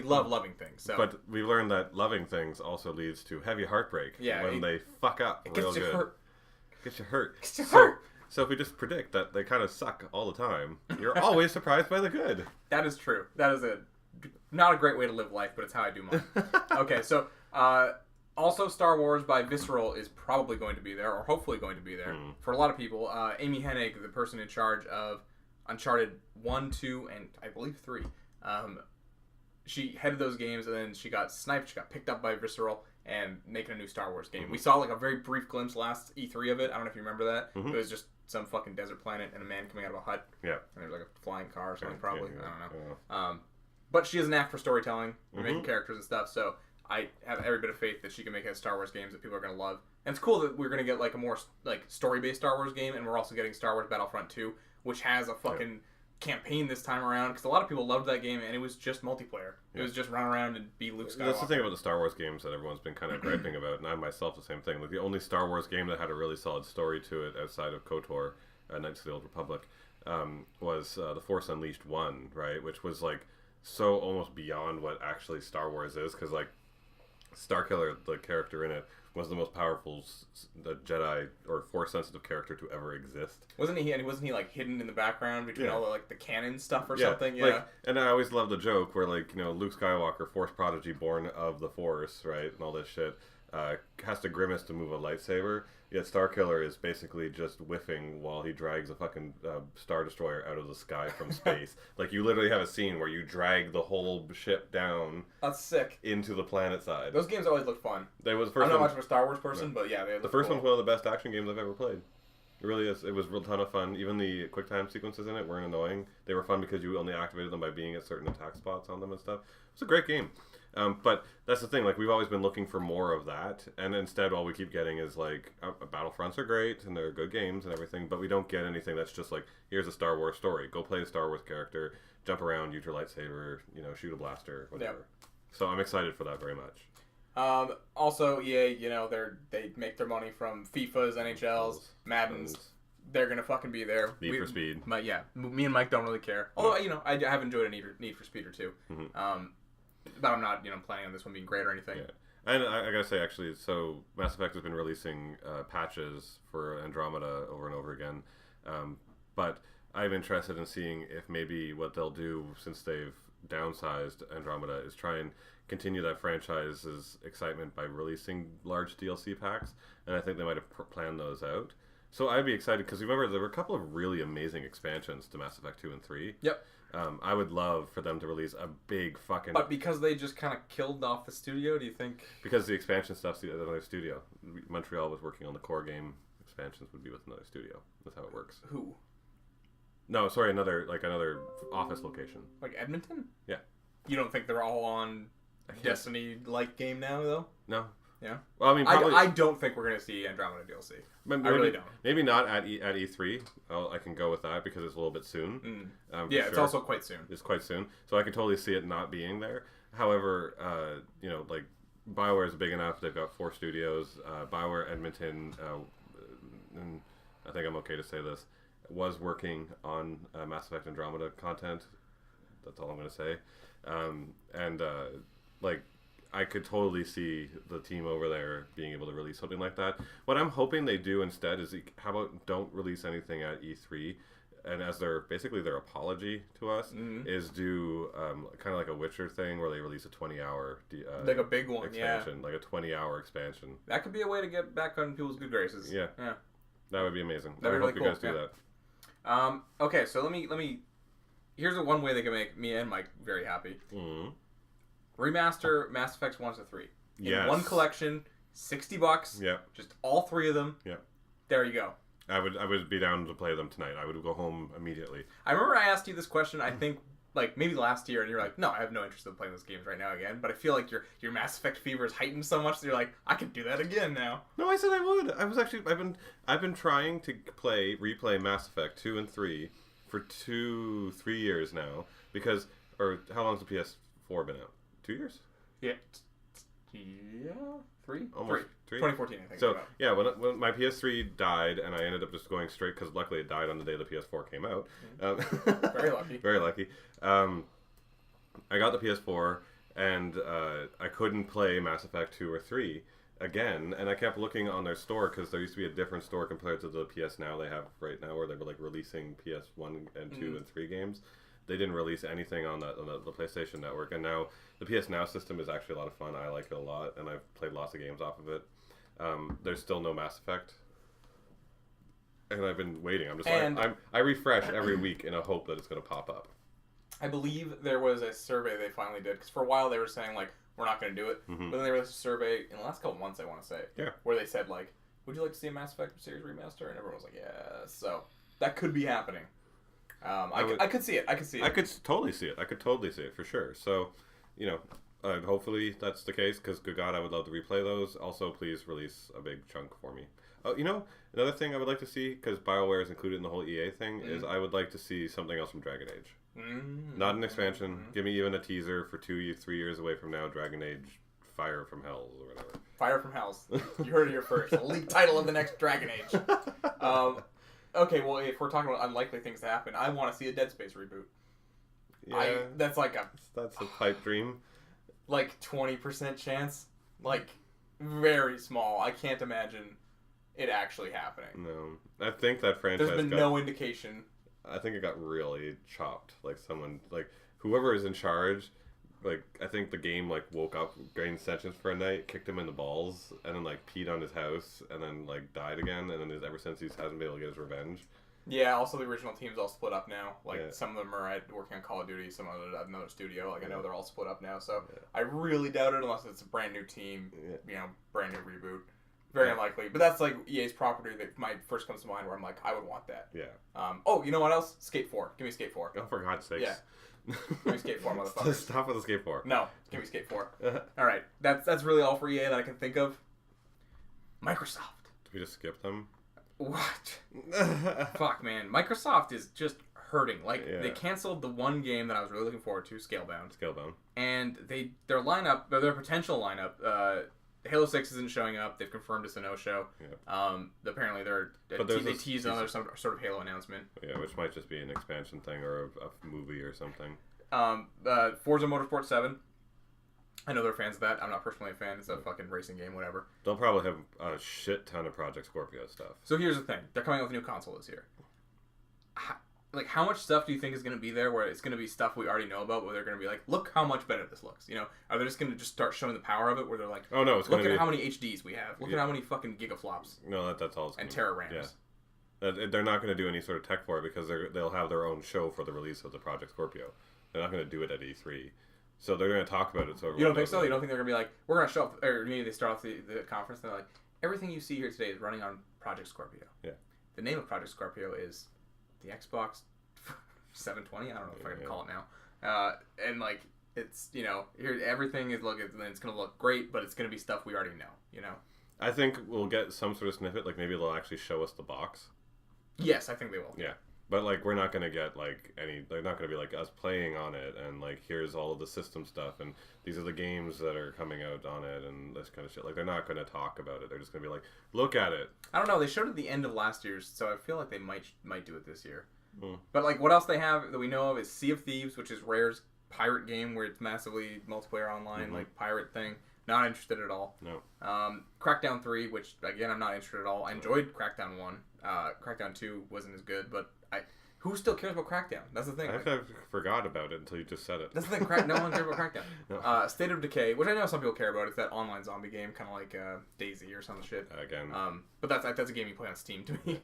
love loving things. So.
But we learned that loving things also leads to heavy heartbreak when they fuck up real good. Gets you hurt. So if we just predict that they kind of suck all the time, you're always surprised by the good.
That is true. That is not a great way to live life, but it's how I do mine. Okay, so also Star Wars by Visceral is probably going to be there, or hopefully going to be there, for a lot of people. Amy Hennig, the person in charge of Uncharted 1, 2, and I believe 3, she headed those games, and then she got sniped, she got picked up by Visceral, and making a new Star Wars game. We saw like a very brief glimpse last E3 of it. I don't know if you remember that. It was just some fucking desert planet and a man coming out of a hut. Yeah. And there's like a flying car or something, probably. I don't know. But she has a knack for storytelling, making characters and stuff, so I have every bit of faith that she can make a Star Wars games that people are going to love. And it's cool that we're going to get like a more like story-based Star Wars game, and we're also getting Star Wars Battlefront 2, which has a fucking campaign this time around, because a lot of people loved that game, and it was just multiplayer. It was just run around and be Luke Skywalker.
That's the thing about the Star Wars games that everyone's been kind of griping about, and I myself the same thing. Like, the only Star Wars game that had a really solid story to it outside of KOTOR, Knights of the Old Republic, was The Force Unleashed 1, right? Which was like so almost beyond what actually Star Wars is, because like Starkiller, the character in it, was the most powerful Jedi or Force-sensitive character to ever exist.
Wasn't he like hidden in the background between all the like the canon stuff or something? Yeah.
Like, and I always love the joke where, like, you know, Luke Skywalker, Force prodigy, born of the Force, right, and all this shit, has to grimace to move a lightsaber. Yet Starkiller is basically just whiffing while he drags a fucking Star Destroyer out of the sky from space. Like, you literally have a scene where you drag the whole ship down.
That's sick.
Into the planet side.
Those games always look fun.
I'm
not much of a Star Wars person, but yeah, they look
the first
cool.
one's one of the best action games I've ever played. It really is. It was a real ton of fun. Even the quick time sequences in it weren't annoying. They were fun because you only activated them by being at certain attack spots on them and stuff. It's a great game. But that's the thing, like, we've always been looking for more of that, and instead all we keep getting is, like, Battlefronts are great, and they're good games and everything, but we don't get anything that's just like, here's a Star Wars story, go play a Star Wars character, jump around, use your lightsaber, you know, shoot a blaster, whatever. Yep. So I'm excited for that very much.
Also, EA, you know, they make their money from FIFAs, NHLs, Maddens. They're gonna fucking be there.
Need for Speed.
But yeah, me and Mike don't really care. Although, you know, I have enjoyed a Need for Speed or two. But I'm not, you know, planning on this one being great or anything.
Yeah. And I gotta say, actually, so Mass Effect has been releasing patches for Andromeda over and over again. But I'm interested in seeing if maybe what they'll do, since they've downsized Andromeda, is try and continue that franchise's excitement by releasing large DLC packs. And I think they might have planned those out. So I'd be excited, because remember, there were a couple of really amazing expansions to Mass Effect 2 and 3.
Yep.
I would love for them to release a big fucking...
But because they just kind of killed off the studio, do you think?
Because the expansion stuff's at another studio. Montreal was working on the core game. Expansions would be with another studio. That's how it works.
Who?
No, sorry, another office location.
Like Edmonton?
Yeah.
You don't think they're all on Destiny-like game now, though?
No.
Yeah?
Well, I mean, probably...
I don't think we're going to see Andromeda DLC.
Maybe,
I really don't.
Maybe not at E3. I can go with that because it's a little bit soon.
Yeah, it's also quite soon.
It's quite soon. So I can totally see it not being there. However, you know, like, BioWare is big enough. They've got 4 studios. BioWare Edmonton, and I think I'm okay to say this, was working on Mass Effect Andromeda content. That's all I'm going to say. Like, I could totally see the team over there being able to release something like that. What I'm hoping they do instead is, how about don't release anything at E3, and as their apology to us is do kind of like a Witcher thing where they release a 20-hour
like a big one,
expansion, like a 20-hour expansion.
That could be a way to get back on people's good graces.
Yeah, that would be amazing.
That'd
I
be
hope
really
you guys
cool.
do that.
Okay, so let me. Here's one way they can make me and Mike very happy.
Mm-hmm.
Remaster Mass Effects 1 to 3 in
Yes.
one collection, $60.
Yep.
Just all 3 of them.
Yep.
There you go.
I would be down to play them tonight. I would go home immediately.
I remember I asked you this question, I think, like, maybe last year, and you're like, no, I have no interest in playing those games right now again. But I feel like your Mass Effect fever is heightened so much that you're like, I could do that again now.
No, I said I would. I've been trying to replay Mass Effect 2 and 3 for 3 years now, because, or how long's the PS4 been out? 2 years?
Yeah. 3?
Almost 3?
2014, I think.
So, yeah, when my PS3 died, and I ended up just going straight, because luckily it died on the day the PS4 came out.
Very lucky.
Very lucky. I got the PS4, and I couldn't play Mass Effect 2 or 3 again, and I kept looking on their store, because there used to be a different store compared to the PS Now they have right now, where they were like releasing PS1 and 2 and 3 games. They didn't release anything on the PlayStation Network, and now the PS Now system is actually a lot of fun. I like it a lot, and I've played lots of games off of it. There's still no Mass Effect, and I've been waiting. I'm just I refresh every week in a hope that it's going to pop up.
I believe there was a survey they finally did, because for a while they were saying, like, we're not going to do it, but then there was a survey in the last couple months, I want to say, where they said, like, would you like to see a Mass Effect series remaster? And everyone was like, yeah. So that could be happening. I could see it. I could
totally see it for sure. So, hopefully that's the case, because good God, I would love to replay those. Also, please release a big chunk for me. Oh, another thing I would like to see, because BioWare is included in the whole EA thing, is I would like to see something else from Dragon Age. Not an expansion. Give me even a teaser for 3 years away from now, Dragon Age Fire from Hells or whatever.
Fire from Hells. You heard it here first. The leaked title of the next Dragon Age. Okay, well, if we're talking about unlikely things to happen, I want to see a Dead Space reboot.
Yeah,
that's a
pipe dream.
Like 20% chance. Like, very small. I can't imagine it actually happening.
No. I think that franchise
There's been no indication.
I think it got really chopped. Like, whoever is in charge, I think the game, woke up, gained sentience for a night, kicked him in the balls, and then, peed on his house, and then, died again, and then ever since he hasn't been able to get his revenge.
Yeah, also the original team's all split up now. Some of them are working on Call of Duty, some other another studio. I know they're all split up now, so I really doubt it unless it's a brand new team, brand new reboot. Very unlikely. But that's, EA's property that might first comes to mind where I'm like, I would want that.
Yeah.
Oh, you know what else? Skate 4. Give me Skate 4.
Oh, for God's sakes.
Yeah. Give me Skate 4, motherfucker.
Stop with the Skate 4.
No, give me Skate 4. Alright, that's really all for EA that I can think of. Microsoft.
Did we just skip them?
What? Fuck, man. Microsoft is just hurting. They canceled the one game that I was really looking forward to, Scalebound. And their lineup, their potential lineup, Halo 6 isn't showing up. They've confirmed it's a no-show. Yeah. Apparently they teased another some sort of Halo announcement.
Yeah, which might just be an expansion thing or a movie or something.
Forza Motorsport 7. I know they're fans of that. I'm not personally a fan. It's a fucking racing game, whatever.
They'll probably have a shit ton of Project Scorpio stuff.
So here's the thing. They're coming out with a new console this year. How much stuff do you think is going to be there where it's going to be stuff we already know about, where they're going to be like, look how much better this looks? Are they just going to just start showing the power of it, where they're like,
oh no,
look at how many HDs we have. Look at how many fucking gigaflops.
No, that's all it's
and Terra RAMs.
Yeah. They're not going to do any sort of tech for it, because they'll have their own show for the release of the Project Scorpio. They're not going to do it at E3. So they're going to talk about it. So
you don't think so? You don't think they're going to be like, we're going to show up, or maybe they start off the conference and they're like, everything you see here today is running on Project Scorpio. Yeah. The name of Project Scorpio is the Xbox 720. I don't know if I can call it now. And it's here everything is it's going to look great, but it's going to be stuff we already know.
I think we'll get some sort of snippet. Maybe they'll actually show us the box.
Yes, I think they will.
Yeah. But we're not gonna get any. They're not gonna be us playing on it and here's all of the system stuff and these are the games that are coming out on it and this kind of shit. They're not gonna talk about it. They're just gonna be look at it.
I don't know. They showed it at the end of last year's, so I feel like they might do it this year. But what else they have that we know of is Sea of Thieves, which is Rare's pirate game where it's massively multiplayer online,
Mhm.
like pirate thing. Not interested at all.
No.
Crackdown 3, which again I'm not interested at all. I enjoyed Crackdown 1. Crackdown 2 wasn't as good, but who still cares about Crackdown? That's the thing.
I forgot about it until you just said it.
That's the thing. No one cares about Crackdown.
No.
State of Decay, which I know some people care about. It's that online zombie game, kind of like Daisy or some shit.
Again.
But that's a game you play on Steam to me.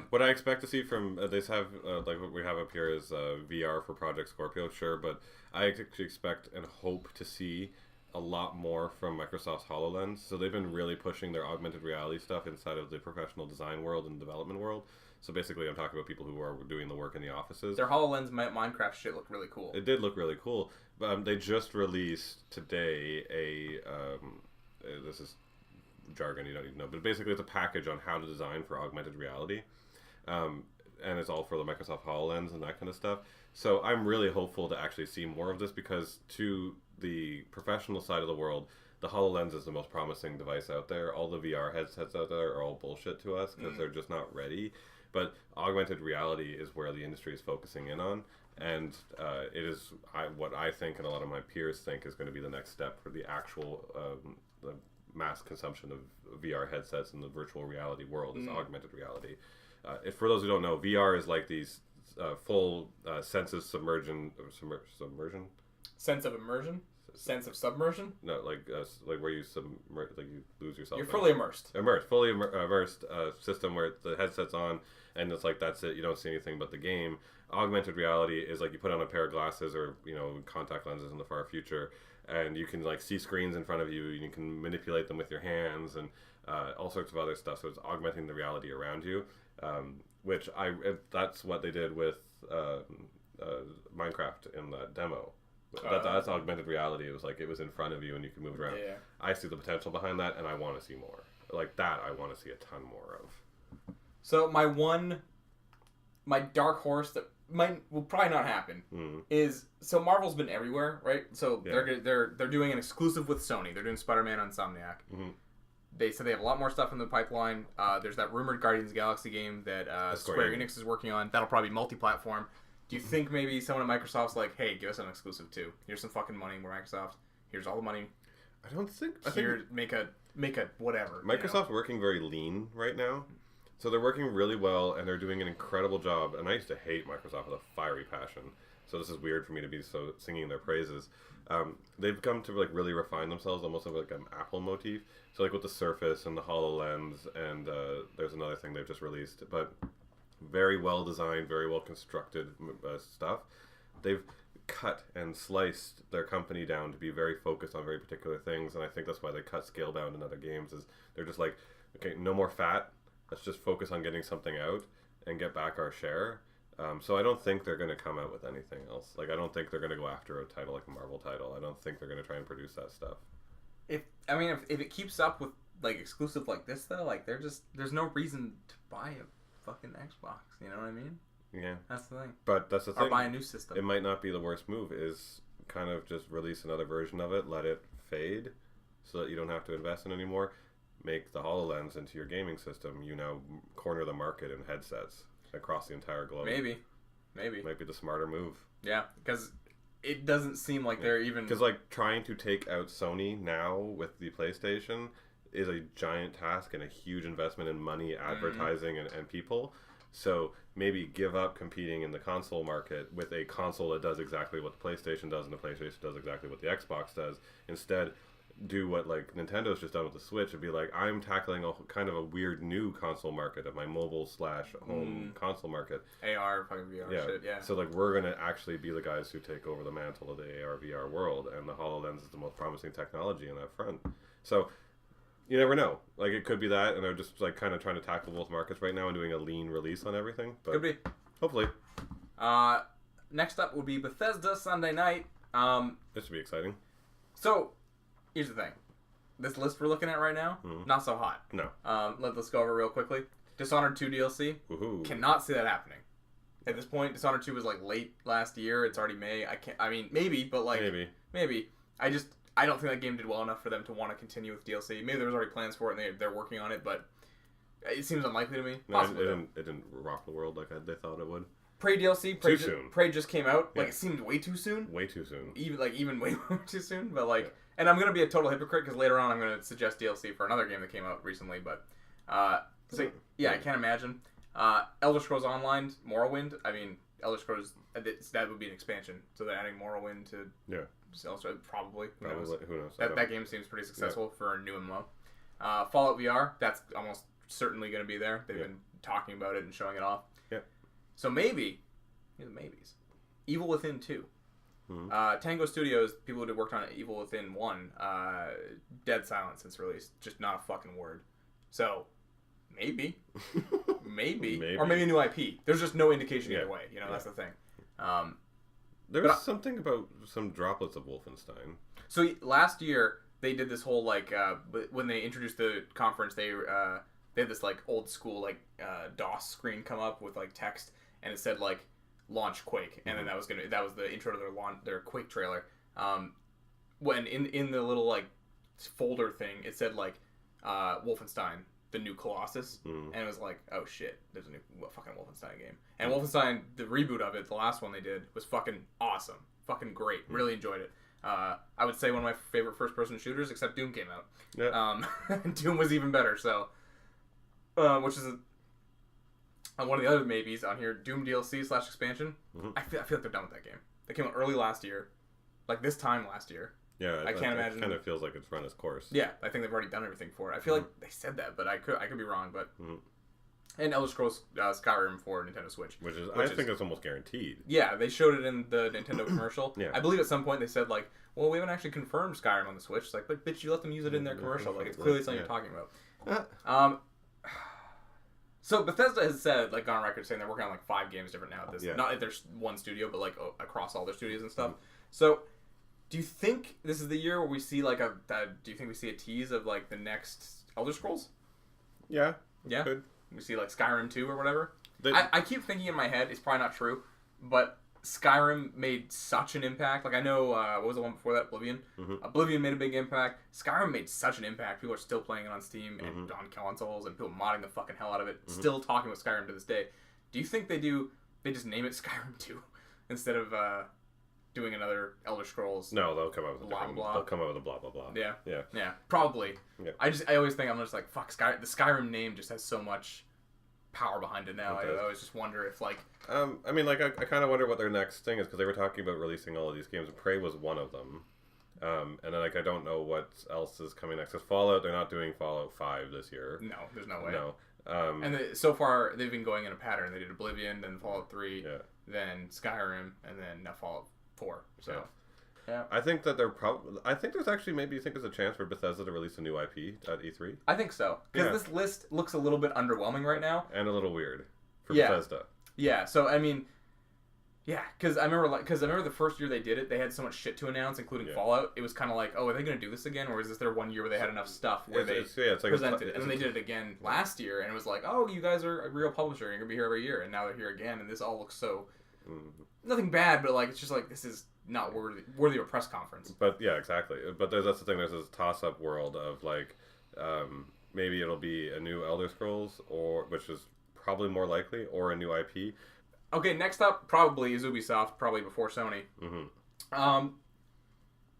What I expect to see from they have like what we have up here is VR for Project Scorpio, sure, but I actually expect and hope to see a lot more from Microsoft's HoloLens. So they've been really pushing their augmented reality stuff inside of the professional design world and development world. So basically, I'm talking about people who are doing the work in the offices.
Their HoloLens Minecraft shit looked really cool.
It did look really cool. They just released today this is jargon you don't need to know, but basically it's a package on how to design for augmented reality. And it's all for the Microsoft HoloLens and that kind of stuff. So I'm really hopeful to actually see more of this because to the professional side of the world, the HoloLens is the most promising device out there. All the VR headsets out there are all bullshit to us because they're just not ready. But augmented reality is where the industry is focusing in on. And it is what I think and a lot of my peers think is going to be the next step for the actual the mass consumption of VR headsets in the virtual reality world is augmented reality. For those who don't know, VR is like these full senses submersion.
Sense of immersion? Sense of submersion?
No, like where you like you lose yourself.
You're fully immersed.
Fully immersed system where the headset's on and it's like that's it. You don't see anything but the game. Augmented reality is like you put on a pair of glasses or contact lenses in the far future, and you can like see screens in front of you. And you can manipulate them with your hands and all sorts of other stuff. So it's augmenting the reality around you, which that's what they did with Minecraft in that demo. That's augmented reality. It was like it was in front of you and you can move around.
Yeah.
I see the potential behind that, and I want to see more. Like that, I want to see a ton more of.
So my dark horse that will probably not happen is Marvel's been everywhere, right? So they're doing an exclusive with Sony. They're doing Spider-Man on Insomniac. Mm-hmm. They said they have a lot more stuff in the pipeline. There's that rumored Guardians of the Galaxy game that Square Enix is working on. That'll probably be multi-platform. Do you think maybe someone at Microsoft's like, hey, give us an exclusive too. Here's some fucking money, we're Microsoft. Here's all the money.
I don't think...
Make a whatever.
Microsoft's working very lean right now. So they're working really well, and they're doing an incredible job. And I used to hate Microsoft with a fiery passion. So this is weird for me to be so singing their praises. They've come to like really refine themselves, almost like an Apple motif. So like with the Surface and the HoloLens, and there's another thing they've just released. But... very well designed, very well constructed stuff. They've cut and sliced their company down to be very focused on very particular things, and I think that's why they cut Scalebound in other games. Is they're just like, okay, no more fat. Let's just focus on getting something out and get back our share. So I don't think they're going to come out with anything else. Like I don't think they're going to go after a title like a Marvel title. I don't think they're going to try and produce that stuff.
If it keeps up with like exclusive like this though, like there's no reason to buy it. Fucking Xbox, you know what I mean?
Yeah.
That's the thing.
But that's the thing.
Or buy a new system.
It might not be the worst move, is kind of just release another version of it, let it fade, so that you don't have to invest in anymore. Make the HoloLens into your gaming system. You now corner the market in headsets across the entire globe.
Maybe.
Might be the smarter move.
Yeah, because it doesn't seem like they're even...
Because like trying to take out Sony now with the PlayStation... is a giant task and a huge investment in money, advertising, and people. So maybe give up competing in the console market with a console that does exactly what the PlayStation does and the PlayStation does exactly what the Xbox does. Instead, do what like Nintendo's just done with the Switch and be like, I'm tackling a kind of a weird new console market of my mobile/home console market.
AR, fucking VR shit, yeah.
So like we're going to actually be the guys who take over the mantle of the AR, VR world, and the HoloLens is the most promising technology in that front. So... you never know. Like, it could be that, and they're just, like, kind of trying to tackle both markets right now and doing a lean release on everything. But
could be.
Hopefully.
Next up will be Bethesda Sunday night.
This should be exciting.
So, here's the thing. This list we're looking at right now, not so hot.
No.
Let's go over it real quickly. Dishonored 2 DLC.
Woohoo.
Cannot see that happening. At this point, Dishonored 2 was, like, late last year. It's already May. Maybe, but, like... Maybe. I don't think that game did well enough for them to want to continue with DLC. Maybe there was already plans for it and they're working on it, but it seems unlikely to me.
No, it didn't rock the world like they thought it would.
Prey DLC.
Too soon.
Prey just came out. Like
Yeah.
it seemed way too soon.
Way too soon.
Even way too soon. But like, and I'm gonna be a total hypocrite because later on I'm gonna suggest DLC for another game that came out recently. But so, yeah, I can't imagine. Elder Scrolls Online, Morrowind. I mean, Elder Scrolls that would be an expansion. So they're adding Morrowind to Elder Scrolls, probably. Who knows?
Who knows?
That game seems pretty successful for a new MMO. Fallout VR. That's almost certainly going to be there. They've been talking about it and showing it off.
Yeah.
So maybe, here's the maybes. Evil Within 2. Tango Studios, people who worked on Evil Within 1, dead silent since release. Just not a fucking word. So, maybe. maybe. Or maybe a new IP. There's just no indication either way. You know, that's the thing.
There was something about some droplets of Wolfenstein.
So last year, they did this whole, like, when they introduced the conference, they had this, like, old school, like, DOS screen come up with, like, text, and it said, like, launch Quake, and then that was the intro to their Quake trailer. When in the little, like, folder thing, it said, like, Wolfenstein, the new Colossus, and it was like, oh shit, there's a new fucking Wolfenstein game. And Wolfenstein, the reboot of it, the last one they did, was fucking awesome, fucking great, really enjoyed it. I would say one of my favorite first-person shooters, except Doom came out. Yeah. Doom was even better, so... which is one of the other maybes on here, Doom DLC / expansion. I feel like they're done with that game. They came out early last year. Like, this time last year.
Yeah,
I can't imagine...
It kind of feels like it's run its course.
Yeah, I think they've already done everything for it. I feel like they said that, but I could be wrong, but... And Elder Scrolls Skyrim for Nintendo Switch.
Which I think it's almost guaranteed.
Yeah, they showed it in the Nintendo commercial.
Yeah.
I believe at some point they said, like, well, we haven't actually confirmed Skyrim on the Switch. It's like, but bitch, you let them use it in their commercial. Like, it's clearly something you're talking about. So Bethesda has said, like, gone on record saying they're working on, like, 5 games different now. Not at their one studio, but, like, across all their studios and stuff. So... do you think this is the year where we see, like, do you think we see a tease of, like, the next Elder Scrolls?
Yeah.
Yeah?
Could.
We see, like, Skyrim 2 or whatever? I keep thinking in my head, it's probably not true, but Skyrim made such an impact. Like, I know, what was the one before that? Oblivion? Oblivion made a big impact. Skyrim made such an impact. People are still playing it on Steam and on consoles, and people modding the fucking hell out of it. Still talking about Skyrim to this day. Do you think they just name it Skyrim 2 instead of, doing another Elder Scrolls?
No, they'll come up with
They'll
come up with a blah blah blah.
Yeah, probably. Yeah. I always think, I'm just like, fuck, the Skyrim name just has so much power behind it now. I always just wonder if, like...
I mean, like, I kind of wonder what their next thing is, because they were talking about releasing all of these games, and Prey was one of them. And then, like, I don't know what else is coming next. Because Fallout, they're not doing Fallout 5 this year.
No, there's no way.
No.
And so far, they've been going in a pattern. They did Oblivion, then Fallout 3, then Skyrim, and then now Fallout 4. So, yeah.
I think that I think there's actually maybe you think there's a chance for Bethesda to release a new IP at E3.
I think so, because this list looks a little bit underwhelming right now,
and a little weird for Bethesda.
Yeah. So I mean, because I remember the first year they did it, they had so much shit to announce, including Fallout. It was kind of like, oh, are they going to do this again, or is this their one year where they had enough stuff where it's like presented it? And then they did it again last year, and it was like, oh, you guys are a real publisher, and you're gonna be here every year, and now they're here again, and this all looks so nothing bad, but like it's just like this is not worthy of a press conference. But
yeah, exactly. But that's the thing. There's this toss-up world of like maybe it'll be a new Elder Scrolls, or which is probably more likely, or a new IP.
Okay, next up probably is Ubisoft, probably before Sony.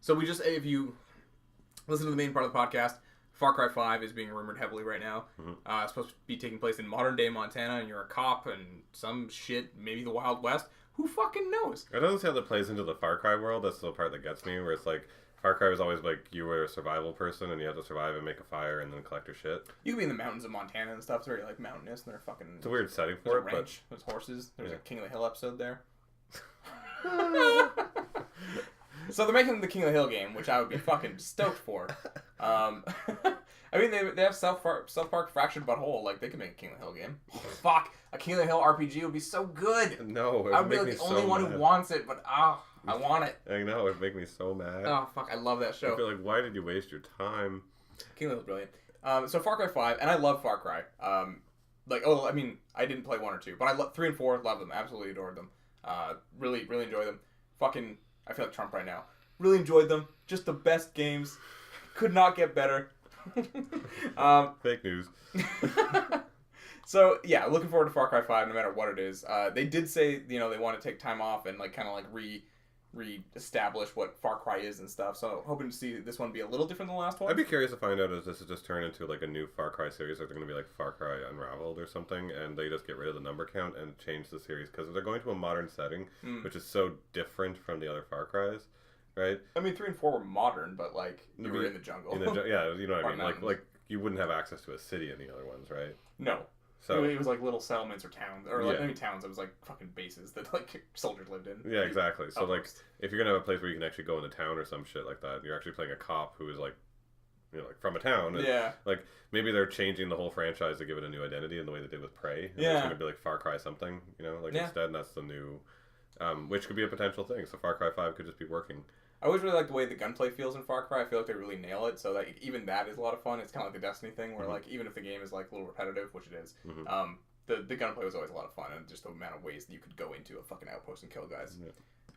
So if you listen to the main part of the podcast, Far Cry 5 is being rumored heavily right now. It's supposed to be taking place in modern-day Montana, and you're a cop and some shit, maybe the Wild West. Who fucking knows?
It doesn't see how that plays into the Far Cry world. That's the part that gets me, where it's like, Far Cry was always like, you were a survival person, and you had to survive and make a fire and then collect your shit.
You could be in the mountains of Montana and stuff. It's very, like, mountainous, and they're fucking...
It's a weird setting for it,
but... There's horses. There's a King of the Hill episode there. So they're making the King of the Hill game, which I would be fucking stoked for. I mean, they have South Park Fractured But Whole. Like, they could make a King of the Hill game. Oh, fuck. A King of the Hill RPG would be so good.
No,
I would be like the only one who wants it, but I want it.
I know, it would make me so mad.
Oh, fuck. I love that show.
I feel like, why did you waste your time?
King of the Hill is brilliant. So Far Cry 5, and I love Far Cry. I didn't play 1 or 2, but I love 3 and 4, love them. Absolutely adored them. Really, really enjoy them. Fucking, I feel like Trump right now. Really enjoyed them. Just the best games. Could not get better.
Fake news.
So yeah, looking forward to Far Cry 5 no matter what it is. They did say they want to take time off and like kind of like re-establish what Far Cry is and stuff. So hoping to see this one be a little different than the last one.
I'd be curious to find out if this is just turned into like a new Far Cry series, or they're going to be like Far Cry Unraveled or something, and they just get rid of the number count and change the series because they're going to a modern setting, which is so different from the other Far Cries, right?
I mean, 3 and 4 were modern, but like you were in the jungle.
Yeah, you know what I mean. Like you wouldn't have access to a city in the other ones, right?
No.
So
it was like little settlements or towns, or like maybe towns. It was like fucking bases that like soldiers lived in.
Yeah, exactly. So like, if you're gonna have a place where you can actually go into town or some shit like that, you're actually playing a cop who is like, like from a town. And, like maybe they're changing the whole franchise to give it a new identity in the way they did with Prey. And it's gonna be like Far Cry something, instead. And that's the new, which could be a potential thing. So Far Cry 5 could just be working. I
always really like the way the gunplay feels in Far Cry. I feel like they really nail it. So like even that is a lot of fun. It's kind of like the Destiny thing, where like even if the game is like a little repetitive, which it is, the gunplay was always a lot of fun, and just the amount of ways that you could go into a fucking outpost and kill guys. Yeah.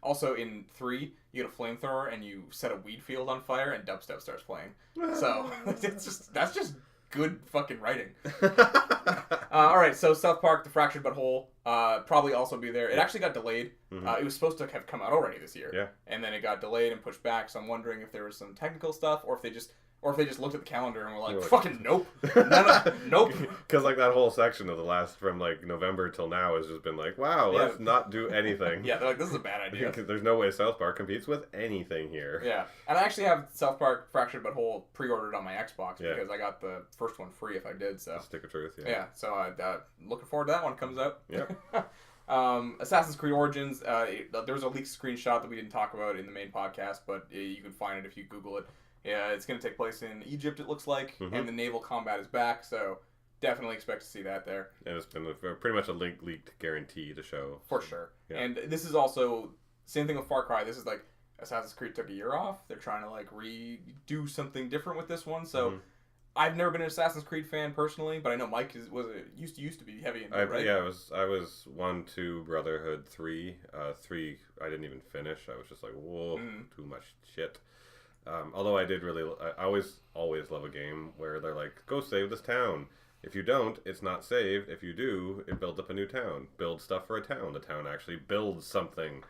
Also in 3, you get a flamethrower and you set a weed field on fire, and dubstep starts playing. So that's just good fucking writing. All right, so South Park: The Fractured But Whole probably also be there. It actually got delayed. It was supposed to have come out already this year, and then it got delayed and pushed back. So I'm wondering if there was some technical stuff, or if they just looked at the calendar and were like, fucking nope, nope.
Because like that whole section of the last from like November till now has just been like, wow, let's not do anything.
Yeah, they're like, this is a bad idea.
There's no way South Park competes with anything here.
Yeah, and I actually have South Park: Fractured But Whole pre-ordered on my Xbox because I got the first one free if I did. So
Stick of Truth.
Yeah. So looking forward to that one comes out.
Yep.
Assassin's Creed Origins. There was a leaked screenshot that we didn't talk about in the main podcast, but you can find it if you Google it. Yeah, it's going to take place in Egypt, it looks like, and the naval combat is back, so definitely expect to see that there.
And it's been pretty much a leaked guarantee to show.
For sure. Yeah. And this is also, same thing with Far Cry, this is like, Assassin's Creed took a year off, they're trying to like redo something different with this one, so I've never been an Assassin's Creed fan personally, but I know Mike used to be heavy into it, right?
Yeah, I was 1, 2, Brotherhood, 3. 3, I didn't even finish, I was just like, whoa, too much shit. Although I always love a game where they're like, go save this town. If you don't, it's not saved. If you do, it builds up a new town. Build stuff for a town. The town actually builds something.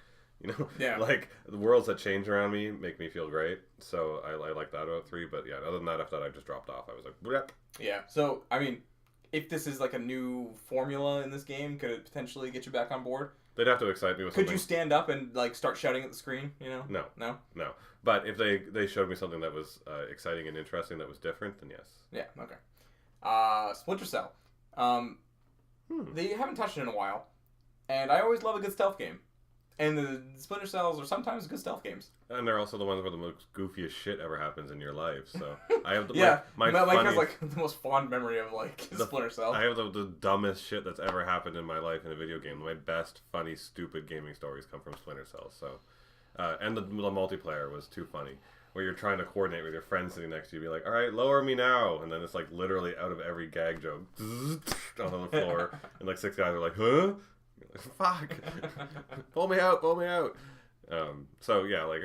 Yeah.
Like the worlds that change around me make me feel great. So I like that about 3. But yeah, other than that, after that, I just dropped off. I was like, bleh.
Yeah. So I mean, if this is like a new formula in this game, could it potentially get you back on board?
They'd have to excite me with something.
Could you stand up and like start shouting at the screen?
No.
No.
But if they showed me something that was exciting and interesting, that was different, then yes.
Yeah. Okay. Splinter Cell. They haven't touched it in a while, and I always love a good stealth game. And the Splinter Cells are sometimes good stealth games.
And they're also the ones where the most goofiest shit ever happens in your life. So I have
Mike has like the most fond memory of like Splinter Cell.
I have the dumbest shit that's ever happened in my life in a video game. My best funny stupid gaming stories come from Splinter Cell. So, and the multiplayer was too funny. Where you're trying to coordinate with your friend sitting next to you, be like, all right, lower me now, and then it's like literally out of every gag joke on the floor, and like 6 guys are like, huh? Fuck! pull me out! So yeah, like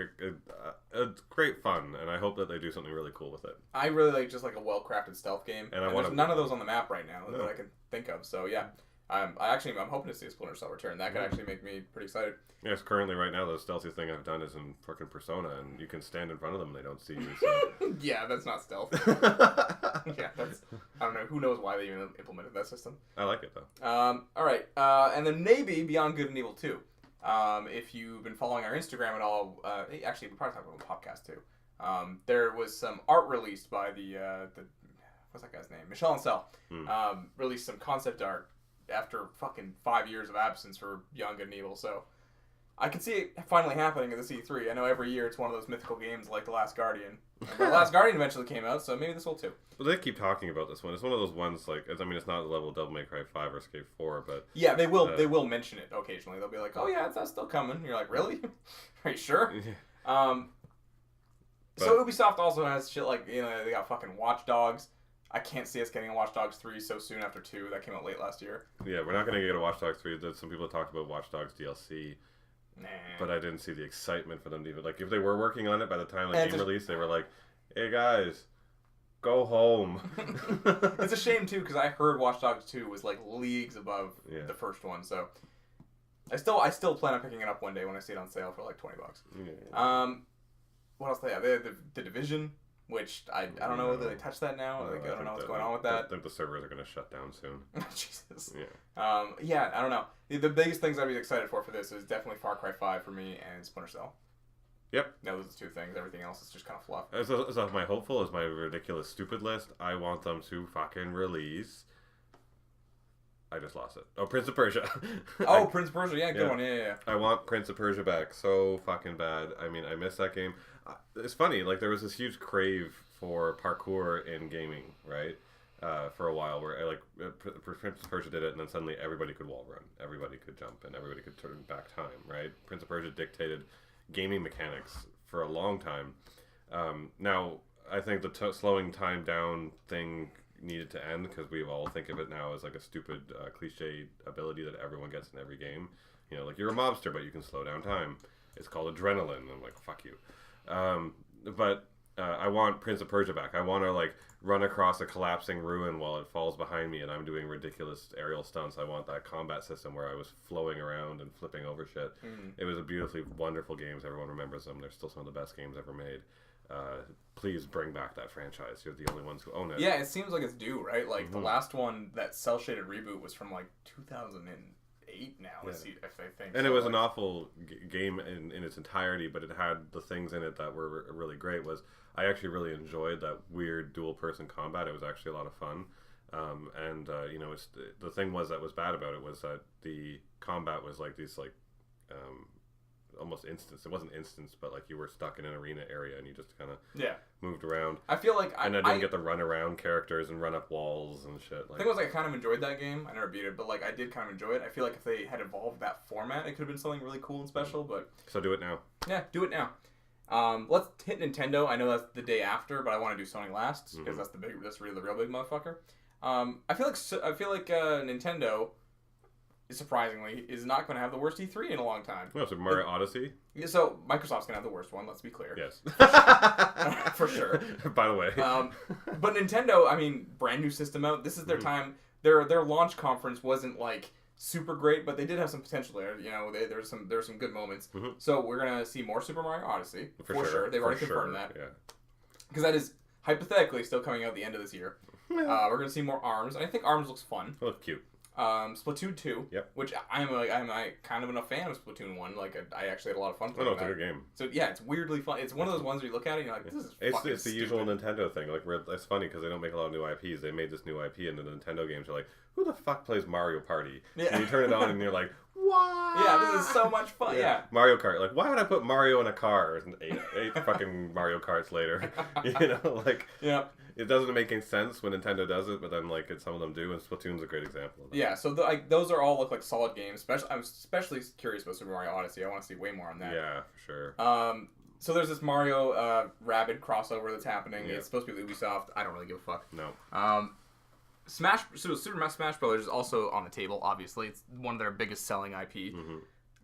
it's great fun, and I hope that they do something really cool with it.
I really like just like a well-crafted stealth game, and there's none of those on the map right now that I can think of. So yeah, I'm hoping to see a Splinter Cell return. That could actually make me pretty excited. Yes,
currently right now the stealthiest thing I've done is in fucking Persona, and you can stand in front of them and they don't see you. So.
Yeah, that's not stealth. Yeah, I don't know. Who knows why they even implemented that system.
I like it though.
All right, and then maybe Beyond Good and Evil 2. If you've been following our Instagram at all, actually we probably talked about the podcast too. There was some art released by the what's that guy's name? Michel Ancel. Released some concept art after fucking 5 years of absence for Beyond Good and Evil. So I can see it finally happening at the C3. I know every year it's one of those mythical games like The Last Guardian. The Last Guardian eventually came out, so maybe this will too.
Well, they keep talking about this one. It's one of those ones like, I mean, it's not the level of Devil May Cry 5 or Escape 4, but
yeah, they will mention it occasionally. They'll be like, "Oh yeah, that's still coming." You're like, "Really? Are you sure?" So Ubisoft also has shit like, they got fucking Watch Dogs. I can't see us getting a Watch Dogs 3 so soon after 2. That came out late last year.
Yeah, we're not going to get a Watch Dogs 3. Some people talked about Watch Dogs DLC.
Nah.
But I didn't see the excitement for them to even... Like, if they were working on it by the time the game released, they were like, hey, guys, Go home.
It's a shame too because I heard Watch Dogs 2 was like leagues above the first one. So I still plan on picking it up one day when I see it on sale for like $20.
Yeah.
What else they have? They have the Division, which I don't know whether they touch that now. I don't know what's going on with that.
I think the servers are going to shut down soon.
Jesus.
Yeah.
Yeah, I don't know. The biggest things I'd be excited for this is definitely Far Cry 5 for me and Splinter Cell.
Yep.
No, those are the two things. Everything else is just kind of fluff.
So my hopeful is my ridiculous stupid list. I want them to fucking release. I just lost it. Oh, Prince of Persia.
Prince of Persia. Yeah, good one. Yeah.
I want Prince of Persia back so fucking bad. I mean, I miss that game. It's funny. Like, there was this huge crave for parkour in gaming, right? For a while, where Prince of Persia did it, and then suddenly everybody could wall run, everybody could jump, and everybody could turn back time, right? Prince of Persia dictated gaming mechanics for a long time. Now, I think the slowing time down thing needed to end because we all think of it now as like a stupid cliche ability that everyone gets in every game. You know, like you're a mobster, but you can slow down time. It's called adrenaline. I'm like, fuck you. But I want Prince of Persia back. I want to like run across a collapsing ruin while it falls behind me and I'm doing ridiculous aerial stunts. I want that combat system where I was flowing around and flipping over shit. It was a beautifully wonderful games. Everyone remembers them. They're still some of the best games ever made. Please bring back that franchise. You're the only ones who own it.
Yeah, it seems like it's due, right? Like the last one, that cell-shaded reboot was from like 2008 now, if I think.
And it was an awful game in its entirety, but it had the things in it that were really great. I actually really enjoyed that weird dual-person combat. It was actually a lot of fun. You know, the thing that was bad about it was that the combat was like these like almost instance. It wasn't instance, but like you were stuck in an arena area and you just kind of moved around.
I feel like
I didn't get the run around characters and run up walls and shit. Like,
the thing was, I kind of enjoyed that game. I never beat it, but like I did kind of enjoy it. I feel like if they had evolved that format, it could have been something really cool and special. But
so do it now.
Yeah, do it now. Let's hit Nintendo. I know that's the day after, but I want to do Sony last because that's really the real big motherfucker. I feel like Nintendo, surprisingly, is not going to have the worst E3 in a long time.
Well, Super Mario Odyssey?
Yeah, so Microsoft's going to have the worst one, let's be clear.
Yes.
For sure.
By the way.
But Nintendo, I mean, brand new system out. This is their time. Their launch conference wasn't like super great, but they did have some potential there. You know, there's some good moments. So we're going to see more Super Mario Odyssey. For sure. They've already confirmed that. Yeah. Because that is hypothetically still coming out the end of this year. We're going to see more ARMS. And I think ARMS looks fun.
It looks cute.
Splatoon 2, which I'm kind of a fan of Splatoon 1. Like, I actually had a lot of fun playing
it's a good game.
So, yeah, it's weirdly fun. It's one of those ones where you look at it and you're like, this is fucking
It's the usual Nintendo thing. Like, it's funny because they don't make a lot of new IPs. They made this new IP into the Nintendo games. You're like, who the fuck plays Mario Party? Yeah. And you turn it on and you're like, what?
Yeah, this is so much fun. Yeah.
Mario Kart. Like, why would I put Mario in a car? Eight fucking Mario Karts later. You know, like...
Yeah.
It doesn't make any sense when Nintendo does it, but then like some of them do, and Splatoon's a great example of that.
Yeah, so those are all look like solid games. I'm especially curious about Super Mario Odyssey. I want to see way more on that.
Yeah, for sure.
So there's this Mario Rabbids crossover that's happening. Yeah. It's supposed to be with Ubisoft. I don't really give a fuck.
No.
Super Smash Brothers is also on the table. Obviously, it's one of their biggest selling IP.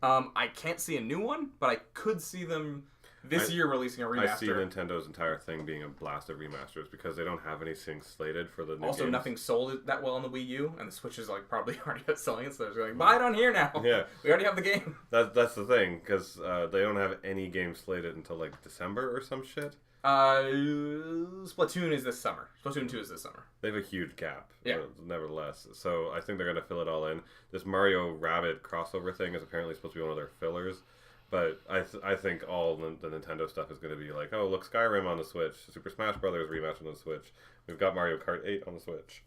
I can't see a new one, but I could see them this year releasing a remaster.
I see Nintendo's entire thing being a blast of remasters because they don't have anything slated for the new
Also,
games.
Nothing sold that well on the Wii U, and the Switch is like probably already selling it, so they're like, buy it on here now.
Yeah.
We already have the game.
That's the thing, because they don't have any games slated until like December or some shit.
Splatoon is this summer. Splatoon 2 is this summer.
They have a huge gap,
yeah.
Nevertheless. So I think they're going to fill it all in. This Mario Rabbids crossover thing is apparently supposed to be one of their fillers. But I think all the Nintendo stuff is going to be like, oh, look, Skyrim on the Switch, Super Smash Brothers rematch on the Switch. We've got Mario Kart 8 on the Switch.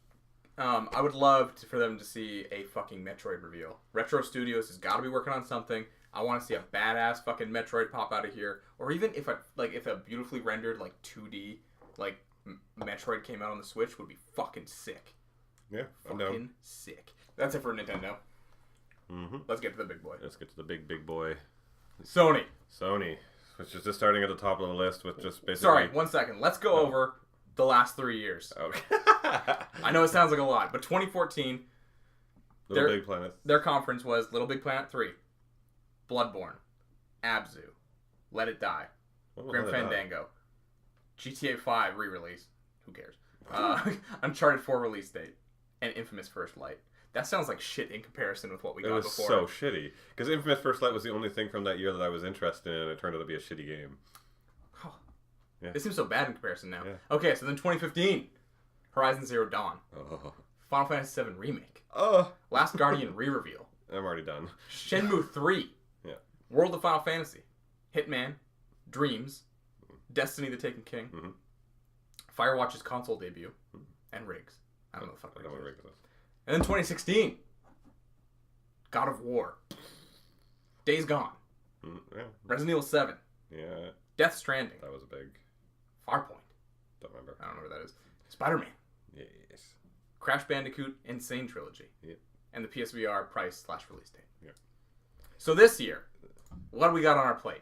I would love for them to see a fucking Metroid reveal. Retro Studios has got to be working on something. I want to see a badass fucking Metroid pop out of here, or even if a beautifully rendered like 2D like Metroid came out on the Switch would be fucking sick.
Yeah, I'm
fucking
down.
Sick. That's it for Nintendo. Let's get to the big boy.
Let's get to the big boy.
Sony,
which is just starting at the top of the list with just basically...
Sorry, 1 second. Let's go over the last 3 years.
Okay.
I know it sounds like a lot, but 2014...
Little Big Planet.
Their conference was Little Big Planet 3, Bloodborne, Abzu, Let It Die, Grim Fandango, GTA 5 re-release. who cares? Uncharted 4 release date and Infamous First Light. That sounds like shit in comparison with what we got before.
It was so shitty. Because Infamous First Light was the only thing from that year that I was interested in, and it turned out to be a shitty game.
Oh.
Yeah.
It seems so bad in comparison now.
Yeah.
Okay, so then 2015. Horizon Zero Dawn.
Oh.
Final Fantasy VII Remake.
Oh.
Last Guardian re-reveal.
I'm already done.
Shenmue 3.
Yeah.
World of Final Fantasy. Hitman. Dreams. Destiny the Taken King.
Mm-hmm.
Firewatch's console debut. And Riggs. I don't know the fuck
I don't know what
Riggs
Riggs
is.
is.
And then 2016. God of War. Days Gone.
Yeah.
Resident Evil 7.
Yeah.
Death Stranding.
That was a big...
Farpoint.
Don't remember.
I don't know what that is. Spider-Man.
Yes.
Crash Bandicoot Insane Trilogy.
Yep.
And the PSVR price/release date.
Yep.
So this year, what do we got on our plate?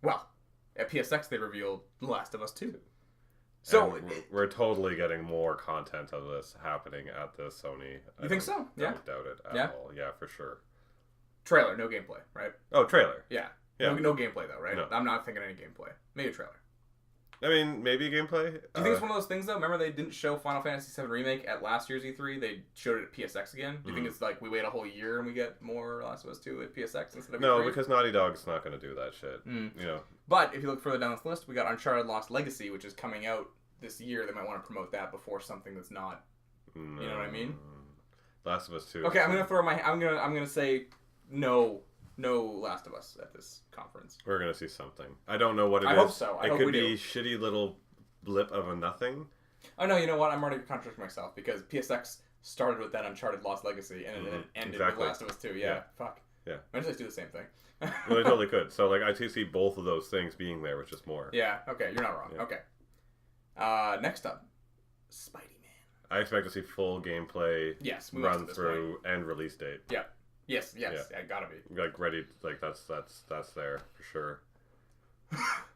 Well, at PSX they revealed The Last of Us 2. So
and we're totally getting more content of this happening at the Sony.
You think so?
I don't doubt it at all. Yeah, for sure.
Trailer, no gameplay, right?
Oh, trailer.
Yeah.
Yeah.
No gameplay though, right?
No.
I'm not thinking any gameplay. Maybe a trailer.
I mean, maybe gameplay.
Do you think it's one of those things though? Remember they didn't show Final Fantasy VII Remake at last year's E3? They showed it at PSX again. Do you think it's like we wait a whole year and we get more Last of Us 2 at PSX instead of
No,
E3?
because Naughty Dog's not going to do that shit. You know.
But if you look further down this list, we got Uncharted Lost Legacy, which is coming out this year. They might want to promote that before something that's not. You know what I mean?
Last of Us 2.
Okay, I'm gonna say no Last of Us at this conference.
We're gonna see something. I don't know what it is.
I hope so.
It could be shitty little blip of a nothing.
Oh no, you know what? I'm already contradicting myself because PSX started with that Uncharted Lost Legacy and then it ended with Last of Us 2. Yeah. Fuck.
Yeah.
Why don't they do the same thing?
Well, they totally could. So like I do see both of those things being there, which is more.
Yeah. Okay, you're not wrong.
Yeah.
Okay. Next up, Spidey-Man.
I expect to see full gameplay.
Yes.
Run through and release date.
Yeah. Yes.
Yeah.
Gotta be.
Like ready. Like that's there for sure.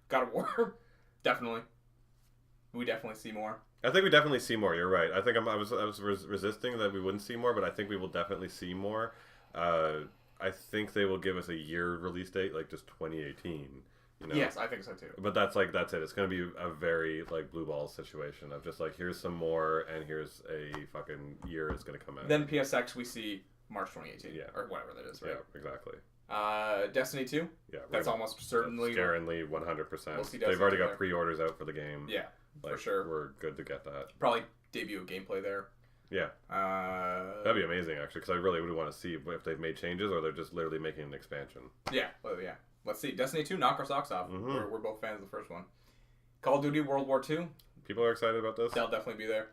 God of War. Definitely. We definitely see more.
I think we definitely see more. You're right. I think I was resisting that we wouldn't see more, but I think we will definitely see more. I think they will give us a year release date, like just 2018. You know?
Yes, I think so too.
But that's it. It's going to be a very like blue balls situation of just like here's some more and here's a fucking year it's going to come out.
Then PSX we see March 2018.
Yeah.
Or whatever that is, right?
Yeah, exactly.
Destiny 2.
Yeah,
that's almost certainly.
Scarily 100%.
We'll see
They've already got
there.
pre-orders out for the game.
Yeah,
like,
for sure.
We're good to get that.
Probably debut of gameplay there.
Yeah. That'd be amazing, actually, because I really would want to see if they've made changes or they're just literally making an expansion.
Yeah, well, yeah. Let's see. Destiny 2, knock our socks off. We're both fans of the first one. Call of Duty World War 2.
People are excited about this?
They'll definitely be there.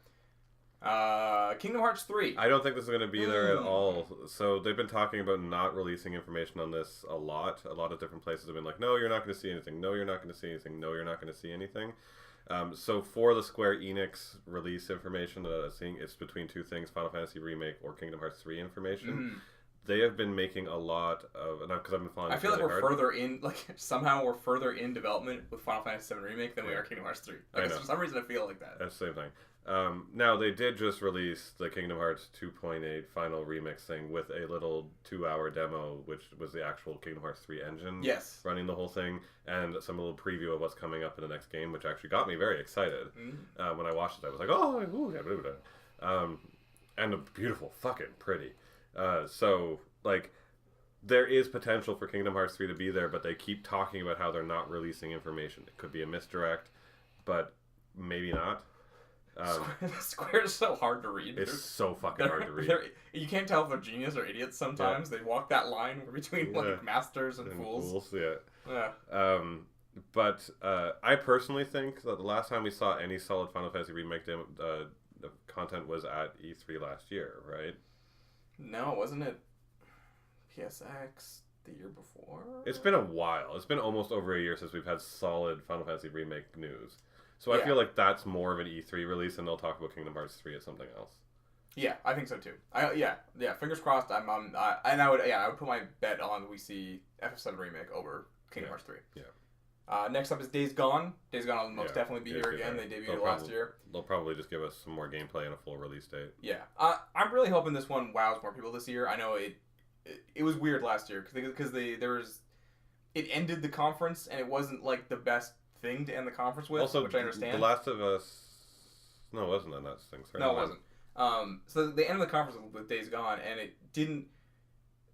Kingdom Hearts 3.
I don't think this is going to be there at all. So they've been talking about not releasing information on this a lot. A lot of different places have been like, no, you're not going to see anything. No, you're not going to see anything. No, you're not going to see anything. So for the Square Enix release information that I'm seeing, it's between two things, Final Fantasy Remake or Kingdom Hearts 3 information. They have been making a lot of, because I've been following.
I feel like we're further in, like somehow we're further in development with Final Fantasy VII Remake than we are Kingdom Hearts 3. Like, for some reason I feel like that.
That's the same thing. Now they did just release the Kingdom Hearts 2.8 final remix thing with a little 2-hour demo, which was the actual Kingdom Hearts 3 engine.
Yes.
Running the whole thing, and some little preview of what's coming up in the next game, which actually got me very excited. When I watched it, I was like, oh, ooh, yeah, and beautiful, fucking pretty. So like, there is potential for Kingdom Hearts 3 to be there, but they keep talking about how they're not releasing information. It could be a misdirect, but maybe not.
Square is so hard to read.
It's so fucking hard to read.
You can't tell if they're genius or idiots sometimes. They walk that line between like masters and fools.
Yeah. But I personally think that the last time we saw any solid Final Fantasy Remake content was at E3 last year, right?
No, wasn't it PSX the year before?
It's been a while. It's been almost over a year since we've had solid Final Fantasy Remake news. So I feel like that's more of an E3 release, and they'll talk about Kingdom Hearts 3 as something else.
Yeah, I think so too. Yeah. Fingers crossed. I would put my bet on we see FF7 Remake over Kingdom Hearts 3.
Yeah.
Next up is Days Gone. Days Gone will most definitely be here again. They debuted last year.
They'll probably just give us some more gameplay and a full release date.
Yeah. I'm really hoping this one wows more people this year. I know it was weird last year because it ended the conference and it wasn't like the best thing to end the conference with,
also,
which I understand.
The Last of Us No, it wasn't on that thing. Sorry.
No, it wasn't. So they ended the conference with Days Gone, and it didn't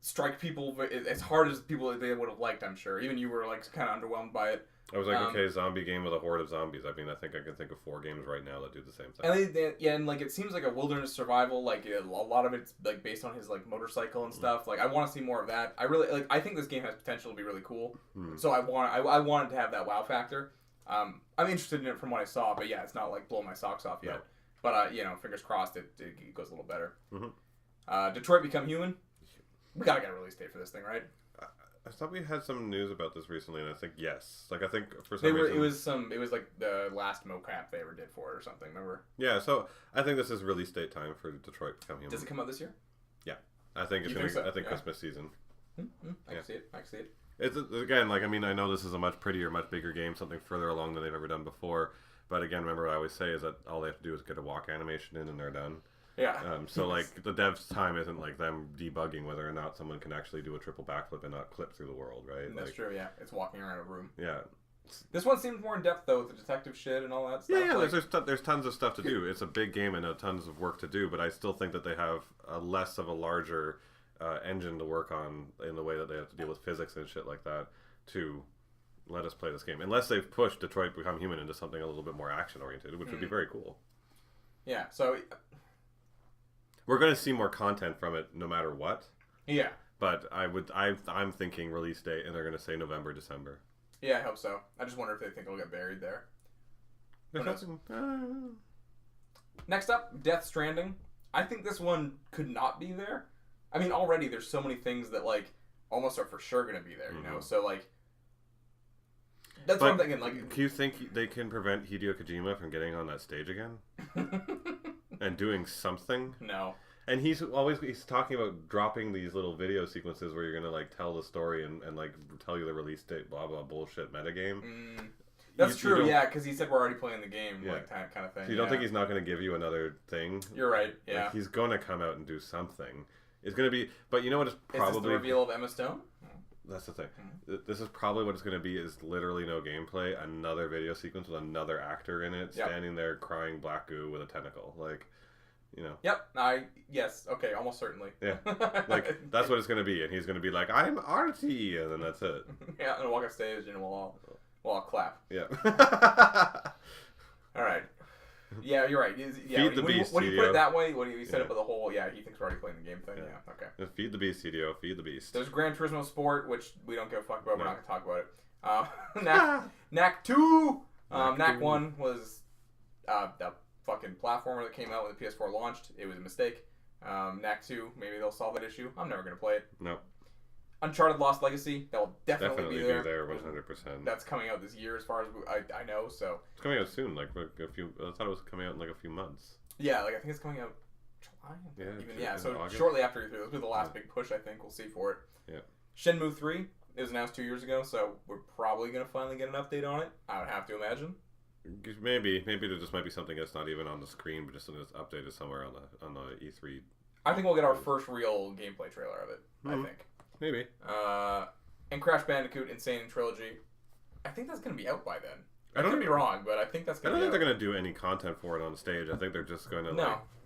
strike people as hard as people they would have liked, I'm sure. Even you were like kind of underwhelmed by it.
I was like, okay, zombie game with a horde of zombies. I mean, I think I can think of 4 games right now that do the same thing.
And and like it seems like a wilderness survival. Like a lot of it's like based on his like motorcycle and stuff. Like I want to see more of that. I really like. I think this game has potential to be really cool. So I wanted to have that wow factor. I'm interested in it from what I saw, but yeah, it's not like blowing my socks off yet.
No.
But fingers crossed it goes a little better. Detroit Become Human. We gotta get a release date for this thing, right?
I thought we had some news about this recently, and I think yes. Like I think for some reason
it was like the last mocap they ever did for it or something. Remember?
Yeah, so I think this is release date time for Detroit Become Human.
Does it come out this year?
Yeah, I think it's gonna.
So?
I think
yeah.
Christmas season.
I can see it. I can see it.
It's again like I mean I know this is a much prettier, much bigger game, something further along than they've ever done before. But again, remember what I always say is that all they have to do is get a walk animation in, and they're done.
Yeah.
So like the devs' time isn't like them debugging whether or not someone can actually do a triple backflip and not clip through the world, right?
That's true. Yeah, it's walking around a room.
Yeah.
This one seems more in depth though with the detective shit and all that stuff.
Yeah. There's tons of stuff to do. It's a big game and tons of work to do, but I still think that they have less of a larger engine to work on in the way that they have to deal with physics and shit like that to let us play this game. Unless they've pushed Detroit Become Human into something a little bit more action oriented, which would be very cool.
Yeah. So.
We're going to see more content from it no matter what.
Yeah.
But I'm thinking release date, and they're going to say November, December.
Yeah, I hope so. I just wonder if they think it'll get buried there. Next up, Death Stranding. I think this one could not be there. I mean, already there's so many things that like almost are for sure going to be there, you know? So like... That's what I'm thinking. Like,
do you think they can prevent Hideo Kojima from getting on that stage again? And doing something?
No.
And he's talking about dropping these little video sequences where you're gonna like tell the story and like tell you the release date, blah blah bullshit metagame.
That's true, yeah, because he said we're already playing the game, like kind of thing.
So you don't think he's not gonna give you another thing?
You're right. Yeah.
Like, he's gonna come out and do something. It's gonna be, but you know what? It's probably
is this the reveal of Emma Stone?
That's the thing. This is probably what it's going to be. Is literally no gameplay. Another video sequence with another actor in it, standing there crying black goo with a tentacle. Like, you know.
Yep. Yes. Okay. Almost certainly.
Yeah. Like that's what it's going to be, and he's going to be like, "I'm arty," and then that's it.
Yeah, and walk on stage, and we'll all clap.
Yeah.
All right. Yeah, you're right. Yeah,
feed the beast,
when you put it that way, when he set up the whole, he thinks we're already playing the game thing. Yeah, okay.
Feed the beast, Hideo. Feed the beast.
There's Gran Turismo Sport, which we don't give a fuck about. We're not going to talk about it. Knack 2! Knack 1 was the fucking platformer that came out when the PS4 launched. It was a mistake. Knack 2, maybe they'll solve that issue. I'm never going to play it.
No.
Uncharted Lost Legacy, that will definitely be there.
100%.
That's coming out this year as far as I know, so...
It's coming out soon, like a few... I thought it was coming out in like a few months.
Yeah, like I think it's coming out July? So
August?
Shortly after E3. This will be the last big push, I think. We'll see for it.
Yeah.
Shenmue 3, it was announced 2 years ago, so we're probably going to finally get an update on it. I would have to imagine.
Maybe there just might be something that's not even on the screen, but just updated somewhere on the E3.
I think we'll get our first real gameplay trailer of it, I think.
Maybe.
And Crash Bandicoot Insane Trilogy. I think that's going to be out by then. I could be wrong, but I think that's going to be out.
I don't think they're going to do any content for it on stage. I think they're just going to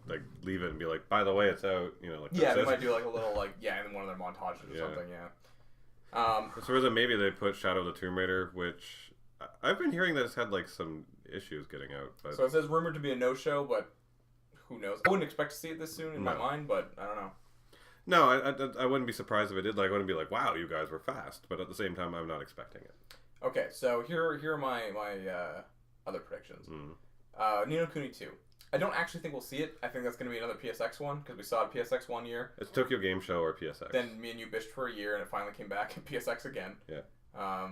like leave it and be like, by the way, it's out. You know, like
they might do like a little in one of their montages or something. Yeah.
So is it maybe they put Shadow of the Tomb Raider, which I've been hearing that it's had like some issues getting out. But...
So it says rumored to be a no-show, but who knows? I wouldn't expect to see it this soon in my mind, but I don't know.
No, I wouldn't be surprised if it did. Like, I wouldn't be like, wow, you guys were fast. But at the same time, I'm not expecting it.
Okay, so here are my other predictions. Ni no Kuni 2. I don't actually think we'll see it. I think that's going to be another PSX one, because we saw it at PSX 1 year.
It's Tokyo Game Show or PSX.
Then me and you bitched for a year, and it finally came back at PSX again.
Yeah.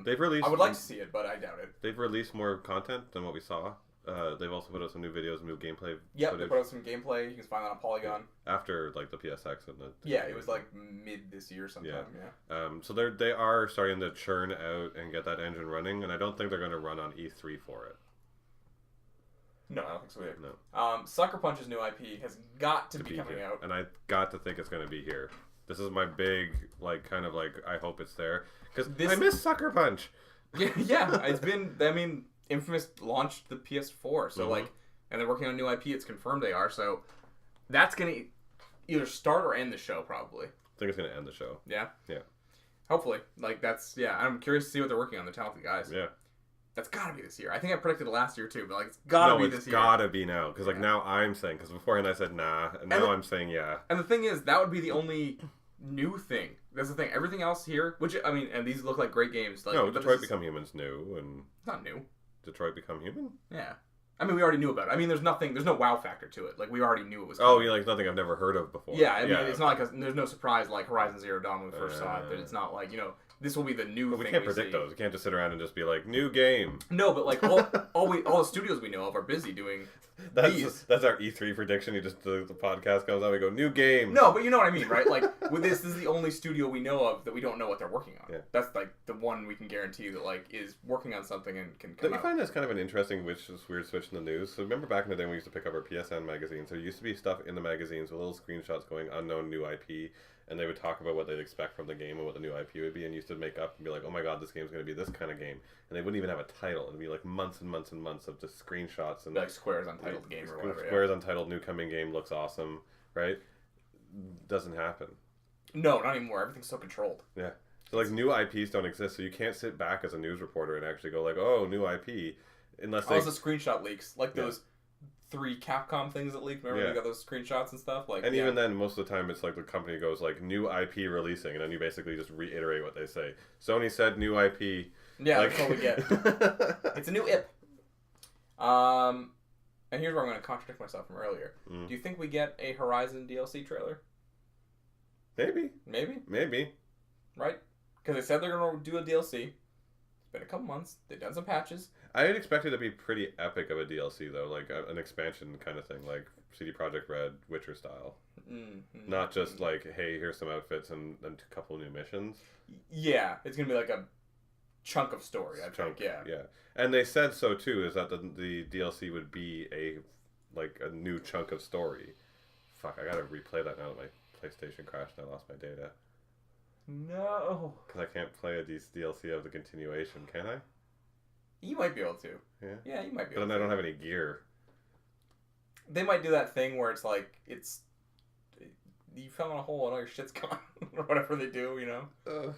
They've released...
I would like to see it, but I doubt it.
They've released more content than what we saw. They've also put out some new videos, new gameplay.
Yep, they put out some gameplay. You can find that on Polygon.
After like the PSX and the
it was like mid this year sometime. Yeah.
So they are starting to churn out and get that engine running, and I don't think they're going to run on E3 for it.
No, I don't think so either.
No.
Sucker Punch's new IP has got to be coming out,
and I got to think it's going to be here. This is my big I hope it's there because I miss Sucker Punch.
Yeah, it's been. I mean, Infamous launched the PS4, so and they're working on a new IP. It's confirmed they are. So that's gonna either start or end the show, probably.
I think it's gonna end the show.
Yeah.
Yeah.
Hopefully, like that's I'm curious to see what they're working on. They're talented guys.
Yeah.
That's gotta be this year. I think I predicted it last year too, but like it's gotta be this year.
No, it's gotta be now because like now I'm saying because beforehand I said nah, and now I'm saying yeah.
And the thing is, that would be the only new thing. That's the thing. Everything else here, which I mean, and these look like great games. Like,
no, Detroit Become Human's new, and
not new.
Detroit Become Human.
Yeah. I mean, we already knew about it. I mean, there's no wow factor to it. Like, we already knew it was coming.
Oh, yeah, like nothing I've never heard of before.
Yeah, I mean, it's not like there's no surprise like Horizon Zero Dawn when we first saw it. But it's not like, this will be the new thing
we can't predict those. We can't just sit around and just be like, new game.
No, but like, all the studios we know of are busy doing these.
That's our E3 prediction. The podcast comes out, we go, new game.
No, but you know what I mean, right? Like, with this is the only studio we know of that we don't know what they're working on.
Yeah.
That's like the one we can guarantee that like is working on something and can come
Don't you
out.
find this kind of an interesting weird switch in the news? So remember back in the day when we used to pick up our PSN magazines, there used to be stuff in the magazines with little screenshots going unknown new IP, and they would talk about what they'd expect from the game and what the new IP would be, and used to make up and be like, oh my god, this game's going to be this kind of game. And they wouldn't even have a title. It'd be like months and months and months of just screenshots. And
like Square's Untitled game or whatever.
Square's Untitled new coming game looks awesome, right? Doesn't happen.
No, not anymore. Everything's so controlled.
Yeah. So like new IPs don't exist, so you can't sit back as a news reporter and actually go like, oh, new IP, unless they...
Also screenshot leaks. Like those 3 Capcom things that leaked. Remember we got those screenshots and stuff? Like,
and even then, most of the time, it's like the company goes like, new IP releasing, and then you basically just reiterate what they say. Sony said new IP.
Yeah,
like...
that's all we get. It's a new IP. And here's where I'm going to contradict myself from earlier. Do you think we get a Horizon DLC trailer?
Maybe.
Maybe. Right? Because they said they're going to do a DLC. It's been a couple months. They've done some patches.
I would expect it to be pretty epic of a DLC, though. Like an expansion kind of thing. Like CD Projekt Red, Witcher style. Not just like, hey, here's some outfits and a couple new missions.
Yeah. It's going to be like a chunk of story, I think. Yeah.
And they said so, too, is that the DLC would be a new chunk of story. Fuck, I got to replay that now that my PlayStation crashed and I lost my data.
No.
Because I can't play a DLC of the continuation, can I?
You might be able to.
Yeah?
Yeah, you might be
able to. But then I don't have any gear.
They might do that thing where it's like, you fell in a hole and all your shit's gone. Or whatever they do,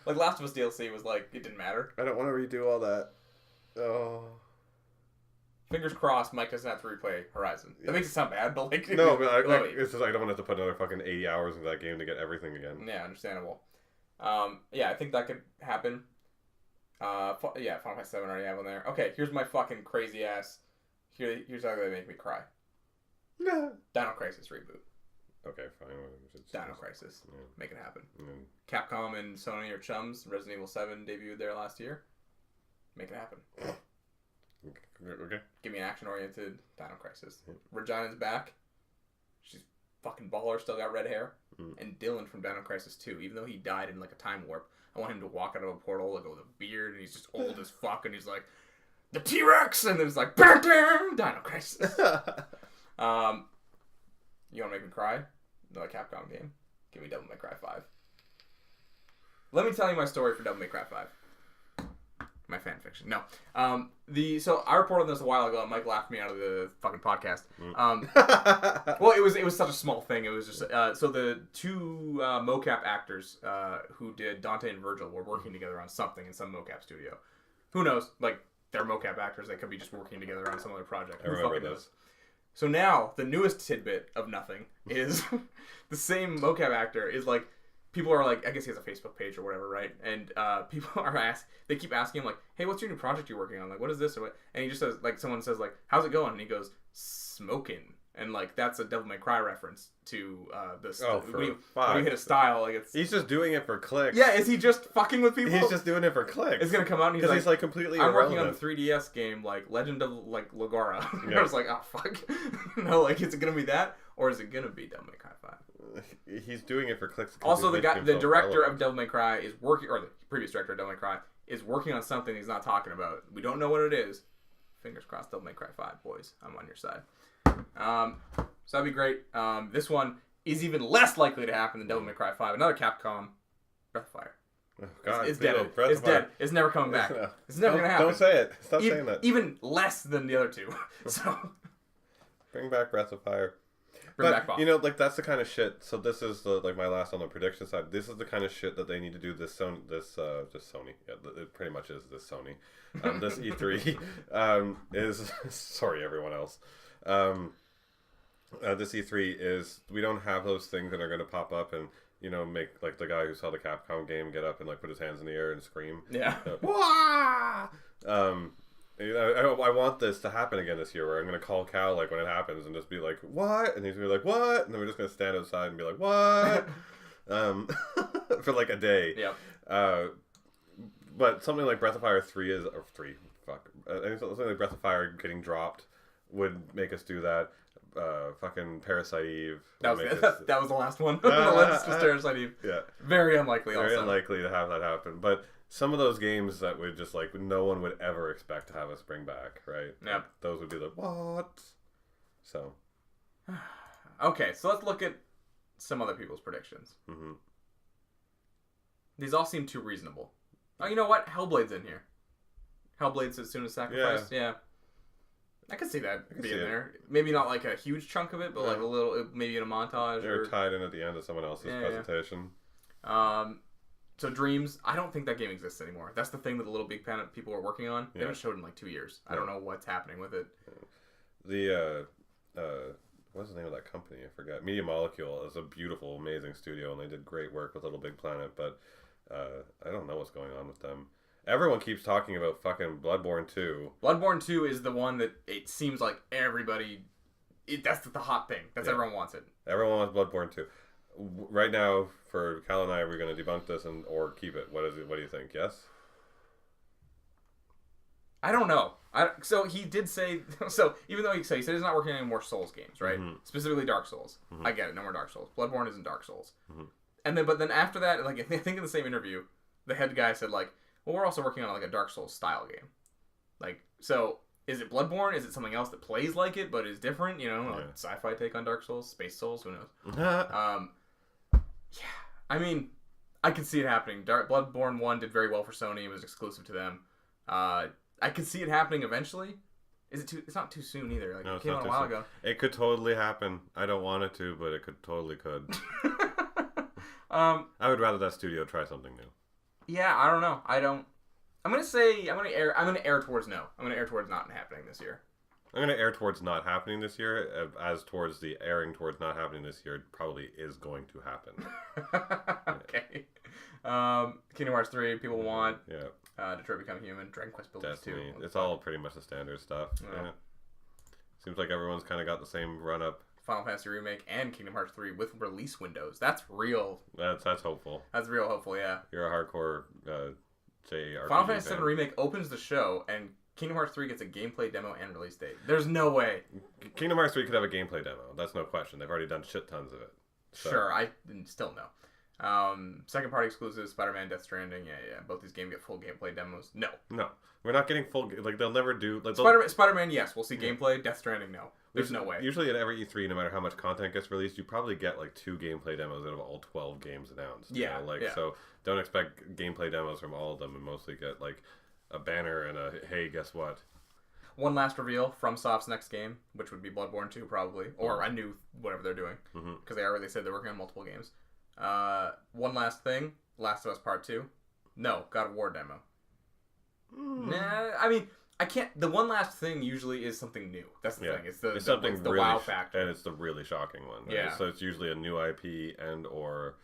Like Last of Us DLC was like, it didn't matter.
I don't want to redo all that. Oh.
Fingers crossed Mike doesn't have to replay Horizon. That makes it sound bad, but like...
No, but it's just I don't want to have to put another fucking 80 hours into that game to get everything again.
Yeah, understandable. I think that could happen. Final Fantasy 7 already have on there. Okay, here's my fucking crazy ass. Here's how they make me cry. Dino Crisis reboot.
Okay, fine.
Dino Crisis. Yeah. Make it happen.
Mm.
Capcom and Sony are chums. Resident Evil 7 debuted there last year. Make it happen.
Okay.
Give me an action-oriented Dino Crisis. Regina's back. She's fucking baller, still got red hair. And Dylan from Dino Crisis 2, even though he died in like a time warp, I want him to walk out of a portal like with a beard, and he's just old as fuck, and he's like, the T-Rex! And then it's like, bam, bam, Dino Crisis. You want to make me cry? Another Capcom game? Give me Devil May Cry 5. Let me tell you my story for Devil May Cry 5. My fan fiction. No. So I reported this a while ago, and Mike laughed me out of the fucking podcast. Well, it was such a small thing. It was just so the 2 mocap actors who did Dante and Virgil were working together on something in some mocap studio. Who knows? Like, they're mocap actors. They could be just working together on some other project. Who fucking knows? So now the newest tidbit of nothing is the same mocap actor is like. People are like, I guess he has a Facebook page or whatever, right? And people are they keep asking him like, hey, what's your new project you're working on? Like, what is this or what? And he just says, like, someone says like, how's it going? And he goes, smoking. And like, that's a Devil May Cry reference to this. When you hit a style, like
he's just doing it for clicks.
Yeah, is he just fucking with people?
He's just doing it for clicks.
It's gonna come out and he's
like completely
I'm
irrelevant.
working on the 3DS game, like Legend of like Lagara. I was like, oh fuck. Like, is it gonna be that or is it gonna be Devil May Cry 5?
He's doing it for clicks.
Also, the director of Devil May Cry is working, or the previous director of Devil May Cry is working on something he's not talking about. We don't know what it is. Fingers crossed, Devil May Cry 5, boys. I'm on your side. So that'd be great. This one is even less likely to happen than Devil May Cry 5. Another Capcom, Breath of Fire.
Oh, God,
it's dead. It's dead. It's never coming back. It's never gonna happen.
Don't say it. Stop saying that.
Even less than the other 2. So.
Bring back Breath of Fire.
Bring back Bob.
You know, like, that's the kind of shit. So this is the, like, my last on the prediction side. This is the kind of shit that they need to do this Sony. Just Sony. Yeah, it pretty much is this Sony. This E3 is sorry, everyone else. This E3 is, we don't have those things that are going to pop up and, you know, make, like, the guy who saw the Capcom game get up and, like, put his hands in the air and scream.
Yeah.
Wah! I want this to happen again this year, where I'm going to call Cal, like, when it happens and just be like, what? And he's going to be like, what? And then we're just going to stand outside and be like, what? For, like, a day.
Yep.
But something like Breath of Fire 3 is... Or 3, fuck. Something like Breath of Fire getting dropped would make us do that. Fucking Parasite Eve.
That was the last one. The list was Parasite Eve.
Yeah.
Very unlikely also.
Very unlikely to have that happen. But some of those games that would just, like, no one would ever expect to have us bring back, right?
Yeah.
Like, those would be like, what? So.
Okay, so let's look at some other people's predictions.
Mm-hmm.
These all seem too reasonable. Oh, you know what? Hellblade's in here. Hellblade's as soon as Sacrifice. Yeah. I could see that being there. Maybe not like a huge chunk of it, but like a little, maybe in a montage.
They're tied in at the end of someone else's presentation.
Yeah. So Dreams, I don't think that game exists anymore. That's the thing that the Little Big Planet people are working on. They haven't showed in like 2 years. I don't know what's happening with it.
The what's the name of that company? I forgot. Media Molecule is a beautiful, amazing studio, and they did great work with Little Big Planet. But I don't know what's going on with them. Everyone keeps talking about fucking Bloodborne 2.
Bloodborne 2 is the one that it seems like everybody... that's the hot thing. Everyone wants it.
Everyone wants Bloodborne 2. Right now, for Cal and I, we're going to debunk this or keep it. What is it? What do you think? Yes?
I don't know. So he did say... So even though he said he's not working on any more Souls games, right? Mm-hmm. Specifically Dark Souls. Mm-hmm. I get it. No more Dark Souls. Bloodborne isn't Dark Souls. Mm-hmm. But then after that, like I think in the same interview, the head guy said like, well, we're also working on like a Dark Souls style game. Like, so is it Bloodborne? Is it something else that plays like it but is different? You know, like sci-fi take on Dark Souls, Space Souls, who knows? Yeah, I mean, I can see it happening. Bloodborne 1 did very well for Sony. It was exclusive to them. I could see it happening eventually. Is it too? It's not too soon either. Like, it came out a while ago.
It could totally happen. I don't want it to, but it totally could. I would rather that studio try something new.
Yeah, I don't know. I'm gonna err towards no. I'm gonna err towards not happening this year.
I'm gonna err towards not happening this year, as towards the erring towards not happening this year probably is going to happen.
Okay. Kingdom Hearts 3, people want.
Yeah.
Detroit Become Human, Dragon Quest Builders 2.
It's all pretty much the standard stuff. Yeah. Seems like everyone's kind of got the same run up.
Final Fantasy Remake and Kingdom Hearts 3 with release windows. That's real.
That's hopeful.
That's real hopeful, yeah.
You're a hardcore JRPG
Final Fantasy 7 Remake opens the show and Kingdom Hearts 3 gets a gameplay demo and release date. There's no way.
Kingdom Hearts 3 could have a gameplay demo. That's no question. They've already done shit tons of it. So.
Sure, I still know. Second party exclusives, Spider-Man, Death Stranding, yeah. Both these games get full gameplay demos. No. We're not getting full, like, they'll never do, like, Spider-Man, yes, we'll see gameplay. Death Stranding, no. There's no way.
Usually at every E3, no matter how much content gets released, you probably get, like, 2 gameplay demos out of all 12 games announced.
Yeah.
So don't expect gameplay demos from all of them, and mostly get, like, a banner and a, hey, guess what?
One last reveal, FromSoft's next game, which would be Bloodborne 2, probably. Or a new, whatever they're doing. Because they said they're working on multiple games. One last thing, Last of Us Part 2. No, God of War demo. Nah, I mean, I can't. The one last thing usually is something new. That's the thing. It's something the really wow factor,
and it's the really shocking one. Right?
Yeah.
So it's usually a new IP or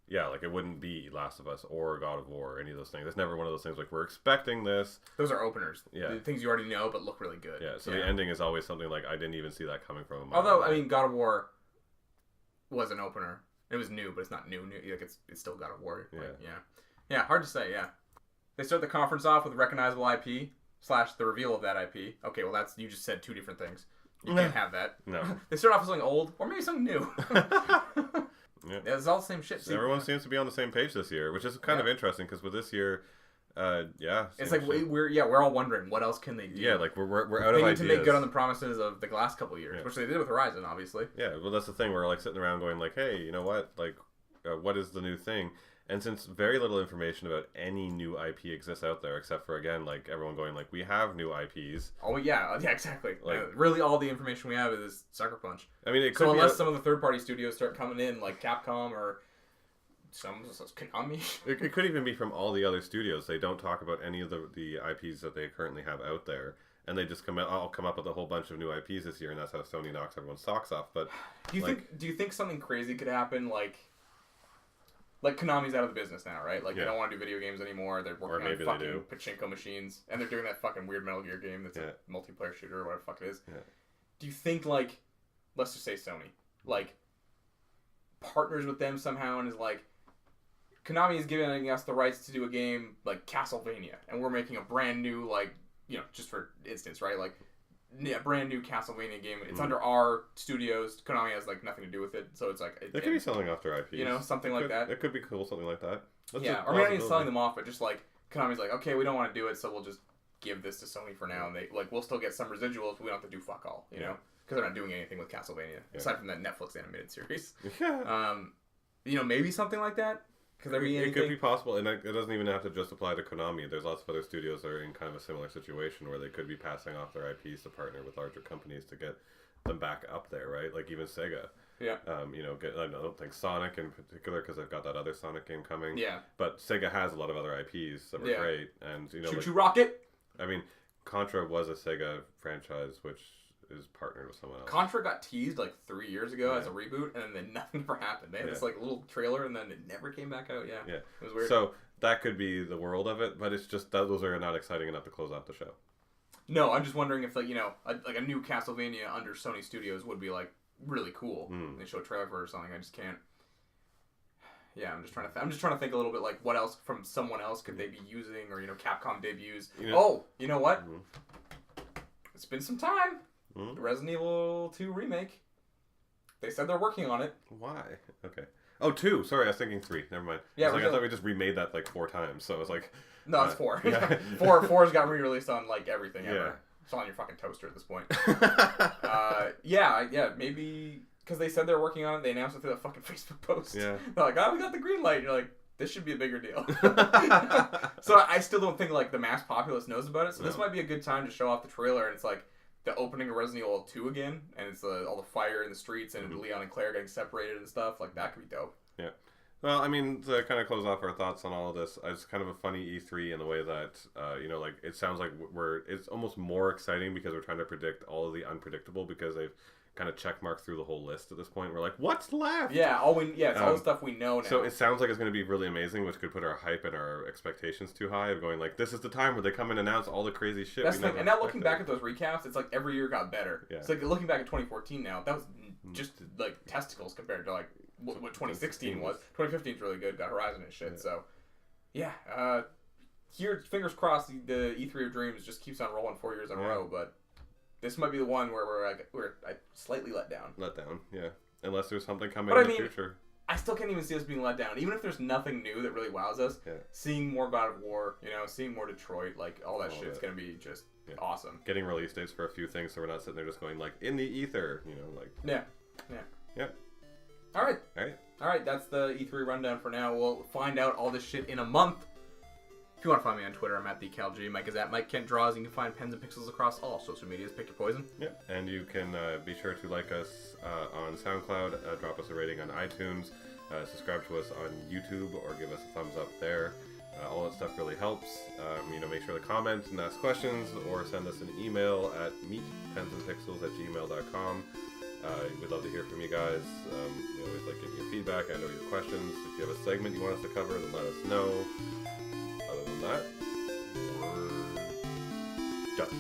like it wouldn't be Last of Us or God of War or any of those things. It's never one of those things like we're expecting this.
Those are openers.
Yeah.
The things you already know but look really good.
Yeah. So the ending is always something like I didn't even see that coming from.
Although I mean, God of War was an opener. It was new, but it's not new. Like it's still God of War. Like, yeah. Hard to say. Yeah. They start the conference off with recognizable IP / the reveal of that IP. Okay, well you just said 2 different things. You can't have that.
No.
They start off with something old or maybe something new.
Yeah.
It's all the same shit.
So everyone seems to be on the same page this year, which is kind of interesting because with this year,
it's like we're all wondering what else can they do.
Yeah, like we're out of ideas.
They need to make good on the promises of the last couple of years, which they did with Horizon, obviously.
Yeah, well, that's the thing. We're like sitting around going like, hey, you know what? Like, what is the new thing? And since very little information about any new IP exists out there, except for, again, like, everyone going, like, we have new IPs.
Oh, yeah, exactly.
Like,
really, all the information we have is Sucker Punch.
I mean, it could be...
unless some of the third-party studios start coming in, like Capcom or Konami.
It could even be from all the other studios. They don't talk about any of the IPs that they currently have out there. And they just come up with a whole bunch of new IPs this year, and that's how Sony knocks everyone's socks off. But
do you think something crazy could happen, like Konami's out of the business now, right? Like, they don't want to do video games anymore. They're working on fucking pachinko machines. And they're doing that fucking weird Metal Gear game that's a multiplayer shooter or whatever the fuck it is. Yeah. Do you think, like, let's just say Sony, like, partners with them somehow and is like, Konami is giving us the rights to do a game like Castlevania, and we're making a brand new, like, you know, just for instance, right? Like, a brand new Castlevania game. It's under our studios. Konami has, like, nothing to do with it, so it's like...
They could be selling off their IPs.
You know, something like that.
It could be cool, something like that.
Or maybe not even selling them off, but just, like, Konami's like, okay, we don't want to do it, so we'll just give this to Sony for now, and they, like, we'll still get some residuals, but we don't have to do fuck all, you know? Because they're not doing anything with Castlevania, aside from that Netflix animated series.
Yeah.
You know, maybe something like that?
It could be possible, and it doesn't even have to just apply to Konami. There's lots of other studios that are in kind of a similar situation where they could be passing off their IPs to partner with larger companies to get them back up there, right? Like even Sega.
Yeah.
You know, I don't think Sonic in particular, because they've got that other Sonic game coming.
Yeah.
But Sega has a lot of other IPs that were great, and you know,
Choo Choo Rocket.
I mean, Contra was a Sega franchise, which is partnered with someone else.
Contra got teased like 3 years ago as a reboot, and then nothing ever happened. They had this like little trailer, and then it never came back out. Yeah, it was weird.
So that could be the world of it, but it's just that those are not exciting enough to close out the show.
No, I'm just wondering if, like, you know, like a new Castlevania under Sony Studios would be like really cool. They show a trailer for it or something. I just can't. Yeah, I'm just trying to think a little bit, like, what else from someone else could they be using, or, you know, Capcom debuts. You know, you know what? It's been some time. The Resident Evil 2 remake. They said they're working on it.
Why? Okay. Oh, 2. Sorry, I was thinking 3. Never mind.
Yeah,
I thought we just remade that like 4 times. So it was like...
No, it's 4. Yeah. 4's got re-released on like everything ever. Yeah. It's on your fucking toaster at this point. Yeah, maybe... Because they said they're working on it. They announced it through that fucking Facebook post. Yeah. They're like, we got the green light. And you're like, this should be a bigger deal. So I still don't think, like, the mass populace knows about it. So this might be a good time to show off the trailer. And it's like... the opening of Resident Evil 2 again, and it's all the fire in the streets, and Leon and Claire getting separated and stuff. Like, that could be dope.
Yeah. Well, I mean, to kind of close off our thoughts on all of this, it's kind of a funny E3 in the way that, you know, like, it sounds like it's almost more exciting because we're trying to predict all of the unpredictable, because they've kind of checkmarked through the whole list at this point. We're like, what's left?
Yeah, it's all the stuff we know now.
So it sounds like it's going to be really amazing, which could put our hype and our expectations too high, of going like, this is the time where they come and announce all the crazy shit.
That's the thing. And now looking back at those recaps, it's like every year got better. Yeah. It's like looking back at 2014 now, that was just like testicles compared to like what 2016 was. 2015 is really good, got Horizon and shit. Yeah. So here, fingers crossed, the E3 of Dreams just keeps on rolling 4 years in a row, but this might be the one where we're slightly let down.
Yeah. Unless there's something coming in the future.
I still can't even see us being let down. Even if there's nothing new that really wows us, seeing more God of War, you know, seeing more Detroit, like, all that shit's going to be just awesome.
Getting release dates for a few things so we're not sitting there just going, like, in the ether, you know, like... Yeah.
All right, that's the E3 rundown for now. We'll find out all this shit in a month. If you want to find me on Twitter, I'm at TheCalG. Mike is at Mike Kent Draws. You can find Pens and Pixels across all social medias. Pick your poison.
Yeah, and you can be sure to like us on SoundCloud, drop us a rating on iTunes, subscribe to us on YouTube, or give us a thumbs up there. All that stuff really helps. You know, make sure to comment and ask questions, or send us an email at meetpensandpixels@gmail.com. We'd love to hear from you guys. We always like getting your feedback. I know your questions. If you have a segment you want us to cover, then let us know. Other than that, we're done.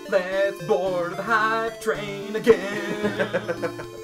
Let's board the hype train again.